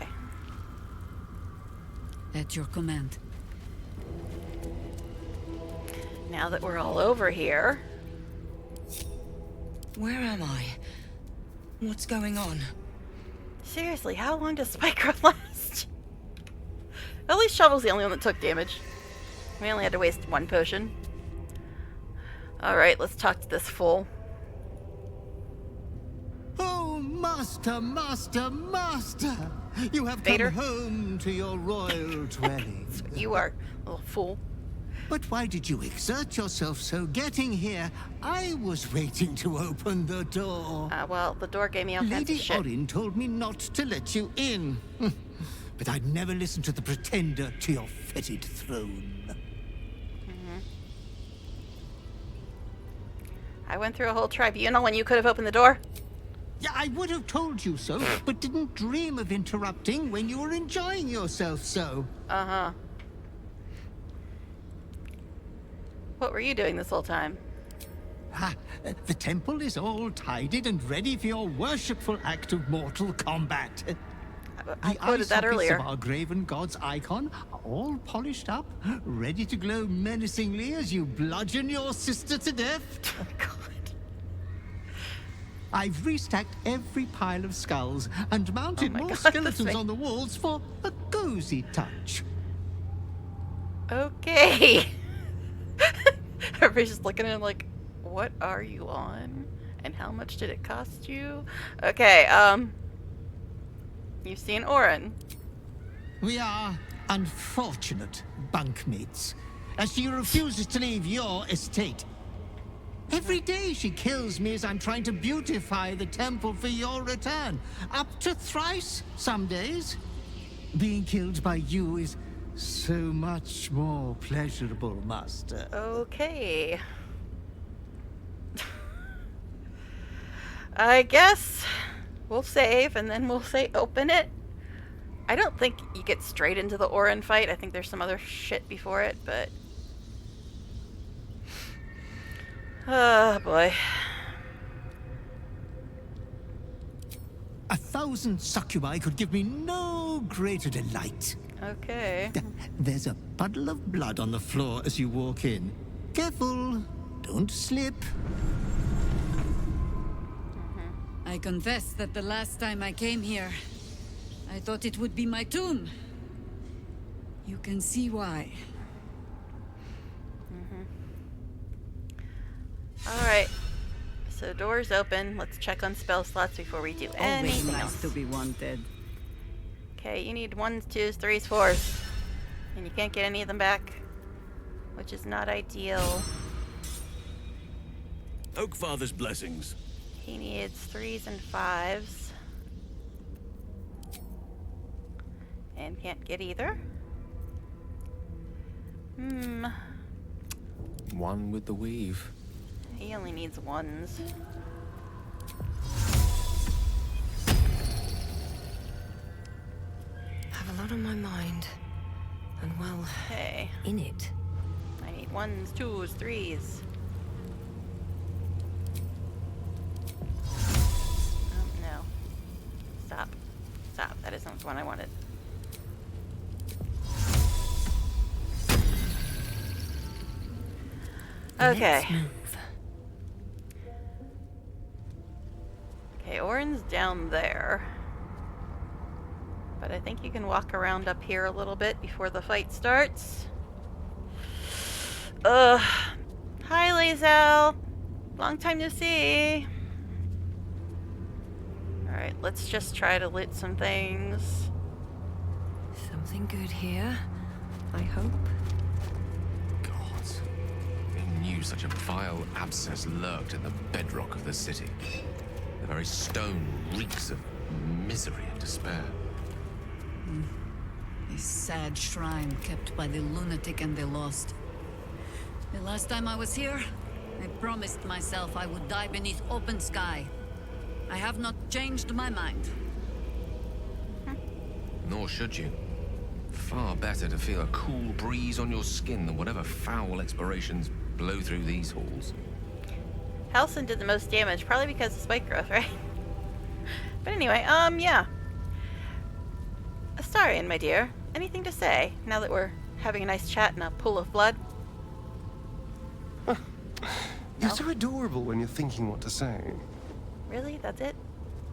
At your command. Now that we're all over here. Where am I? What's going on? Seriously, how long does Spike Growth last? At least Shovel's the only one that took damage. We only had to waste one potion. Alright, let's talk to this fool. Oh, master, master, master! You have Vader? come home to your royal dwelling. You are, little fool. But why did you exert yourself so getting here? I was waiting to open the door. Well, the door gave me all kinds Lady of shit. Orin told me not to let you in. But I'd never listen to the pretender to your fetid throne. I went through a whole tribunal when you could have opened the door. Yeah, I would have told you so, but didn't dream of interrupting when you were enjoying yourself so. Uh-huh. What were you doing this whole time? The temple is all tidied and ready for your worshipful act of mortal combat. I quoted that earlier. Of our graven god's icon are all polished up, ready to glow menacingly as you bludgeon your sister to death. Oh, God. I've restacked every pile of skulls and mounted more God, skeletons on the walls for a cozy touch. Okay. Everybody's just looking at him like, what are you on? And how much did it cost you? Okay, you've seen Orin. We are unfortunate bunkmates, as she refuses to leave your estate. Every day she kills me as I'm trying to beautify the temple for your return. Up to thrice some days. Being killed by you is so much more pleasurable, Master. Okay. I guess we'll save and then we'll say open it. I don't think you get straight into the Orin fight. I think there's some other shit before it, but... oh, boy. 1,000 succubi could give me no greater delight. Okay. There's a puddle of blood on the floor as you walk in. Careful, don't slip. I confess that the last time I came here, I thought it would be my tomb. You can see why. Alright. So door's open. Let's check on spell slots before we do Always anything nice else. to be wanted. Okay, you need 1s, 2s, 3s, 4s. And you can't get any of them back, which is not ideal. Oakfather's blessings. He needs 3s and 5s. And can't get either. One with the weave. He only needs 1s. Have a lot on my mind. And well, Okay. in it. I need 1s, 2s, 3s. No. Stop. Stop. That isn't the one I wanted. Okay. Let's move. Okay, Orin's down there. But I think you can walk around up here a little bit before the fight starts. Hi, Lae'zel. Long time no see. Alright, let's just try to loot some things. Something good here, I hope. Gods. Who knew such a vile abscess lurked in the bedrock of the city? The very stone reeks of misery and despair. This sad shrine kept by the lunatic and the lost. The last time I was here, I promised myself I would die beneath open sky. I have not changed my mind. Nor should you. Far better to feel a cool breeze on your skin than whatever foul explorations blow through these halls. Halcyon did the most damage, probably because of spike growth, right? But anyway, yeah. Astarion, my dear, anything to say now that we're having a nice chat in a pool of blood? You're so adorable when you're thinking what to say. Really? That's it?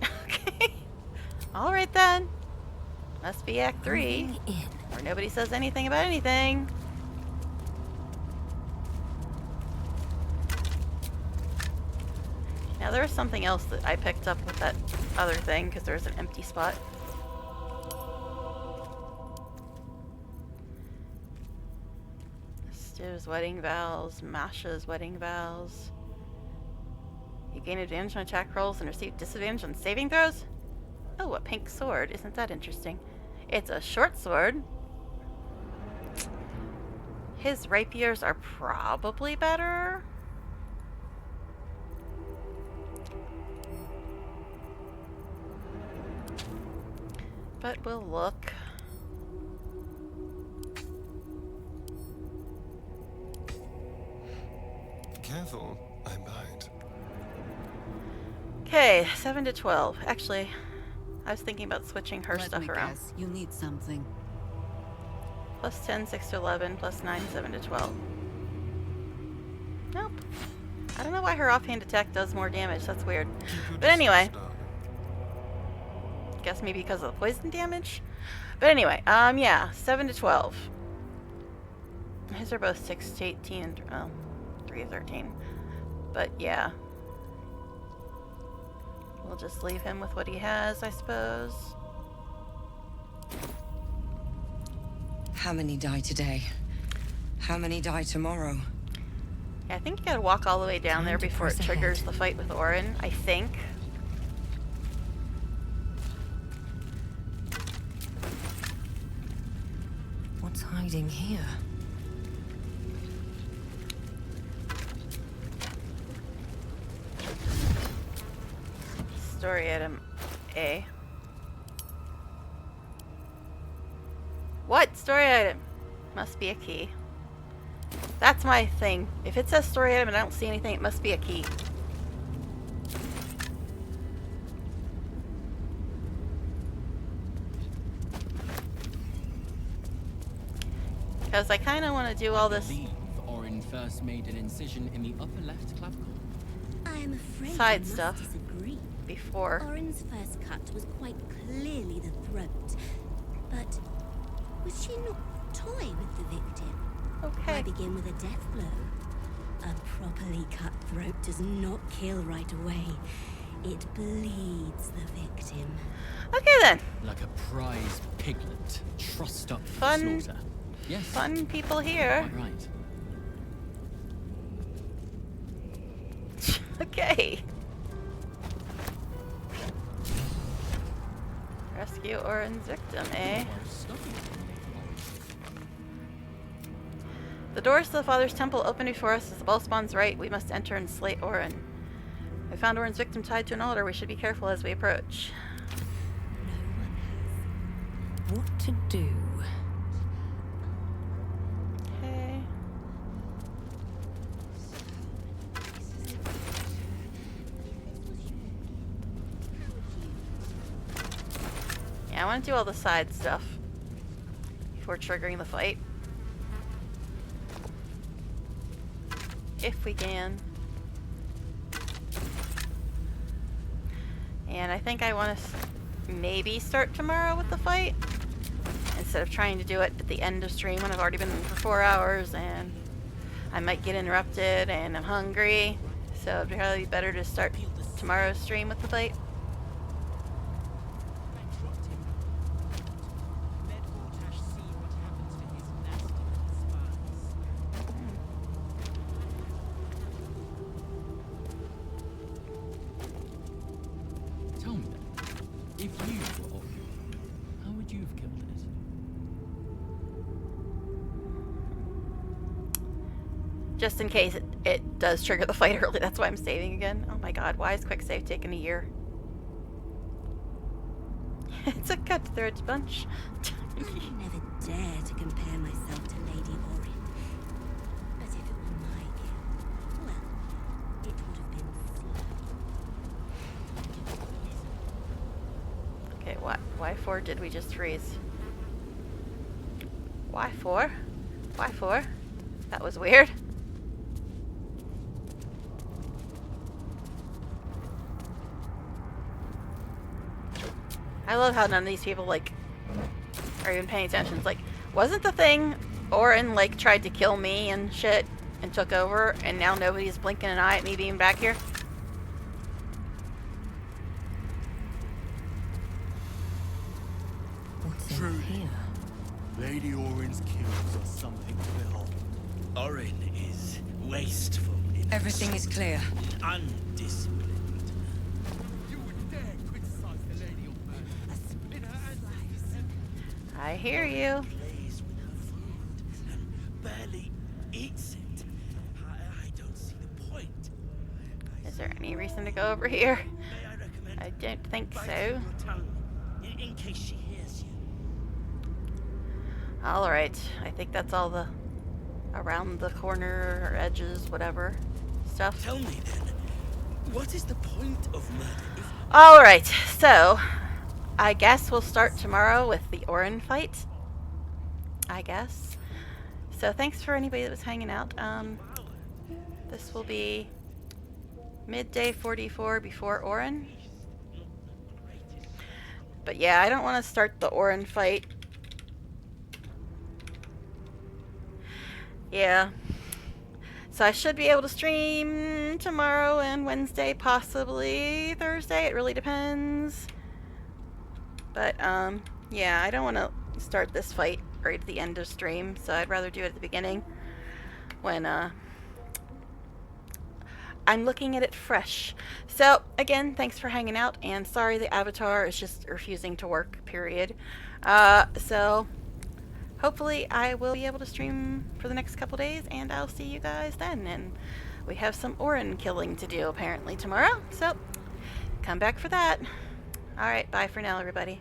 Okay. Alright then. Must be Act 3, where nobody says anything about anything. Now there was something else that I picked up with that other thing, because there was an empty spot. Stu's wedding vows, Masha's wedding vows. You gain advantage on attack rolls and receive disadvantage on saving throws? Oh, a pink sword. Isn't that interesting? It's a short sword. His rapiers are probably better. But we'll look. Careful, I bite. Okay, 7 to 12. Actually, I was thinking about switching her Let stuff me around. guess. You need something. Plus 10, 6 to 11, plus 9, 7 to 12. Nope. I don't know why her offhand attack does more damage. That's weird. But anyway. Guess maybe because of the poison damage? But anyway, yeah, 7 to 12. His are both 6 to 18 and, 3 to 13. But yeah. We'll just leave him with what he has, I suppose. How many die today? How many die tomorrow? Yeah, I think you gotta walk all the way down there before it triggers the fight with Orin, I think. What's hiding here? Story item A. What? Story item? Must be a key. That's my thing. If it says story item and I don't see anything, it must be a key. Because I kind of want to do all this. Orin first made an incision in the upper left clavicle. I am afraid Side I must stuff disagree. before. Orin's first cut was quite clearly the throat. But was she not toy with the victim? Okay. Why begin with a death blow? A properly cut throat does not kill right away. It bleeds the victim. Okay then. Like a prize piglet, trussed up for Fun. slaughter. Yes. Fun people here. Quite right. Okay. Rescue Orin's victim, eh? The doors to the Father's Temple open before us as the ball spawns right. We must enter and slay Orin. We found Orin's victim tied to an altar. We should be careful as we approach. What to do? Okay. Yeah, I want to do all the side stuff before triggering the fight. If we can. And I think I want to maybe start tomorrow with the fight instead of trying to do it at the end of stream when I've already been for 4 hours and I might get interrupted and I'm hungry. So it'd probably be better to start tomorrow's stream with the fight. Tell me then, if you were Orin, how would you have killed it? Just in case it does trigger the fight early. That's why I'm saving again. Oh my god, why is quick save taking a year? It's a cutthroat bunch. I never dare to compare myself to Lady Orin. But if it were my kill, well, it would have been slow. Okay, what? Why 4 did we just freeze? Why 4? Why 4? That was weird. I love how none of these people, like, are even paying attention. It's like, wasn't the thing Orin, like, tried to kill me and shit and took over, and now nobody's blinking an eye at me being back here? What's Truly, Lady Orin's kills are something to behold. Orin is wasteful. Everything is clear. Undisciplined. I hear you. Plays with her food and barely eats it. I don't see the point. Is there any reason to go over here? I don't think so. Your tongue, in case she hears you. Alright, I think that's all the around the corner or edges, whatever stuff. Tell me then, what is the point of murder? Alright, so I guess we'll start tomorrow with the Orin fight. I guess. So thanks for anybody that was hanging out. This will be midday 44 before Orin. But yeah, I don't want to start the Orin fight. Yeah. So I should be able to stream tomorrow and Wednesday, possibly Thursday. It really depends. But, yeah, I don't want to start this fight right at the end of stream, so I'd rather do it at the beginning when, I'm looking at it fresh. So, again, thanks for hanging out, and sorry the avatar is just refusing to work, period. So, hopefully I will be able to stream for the next couple days, and I'll see you guys then. And we have some Orin killing to do, apparently, tomorrow, so come back for that. Alright, bye for now, everybody.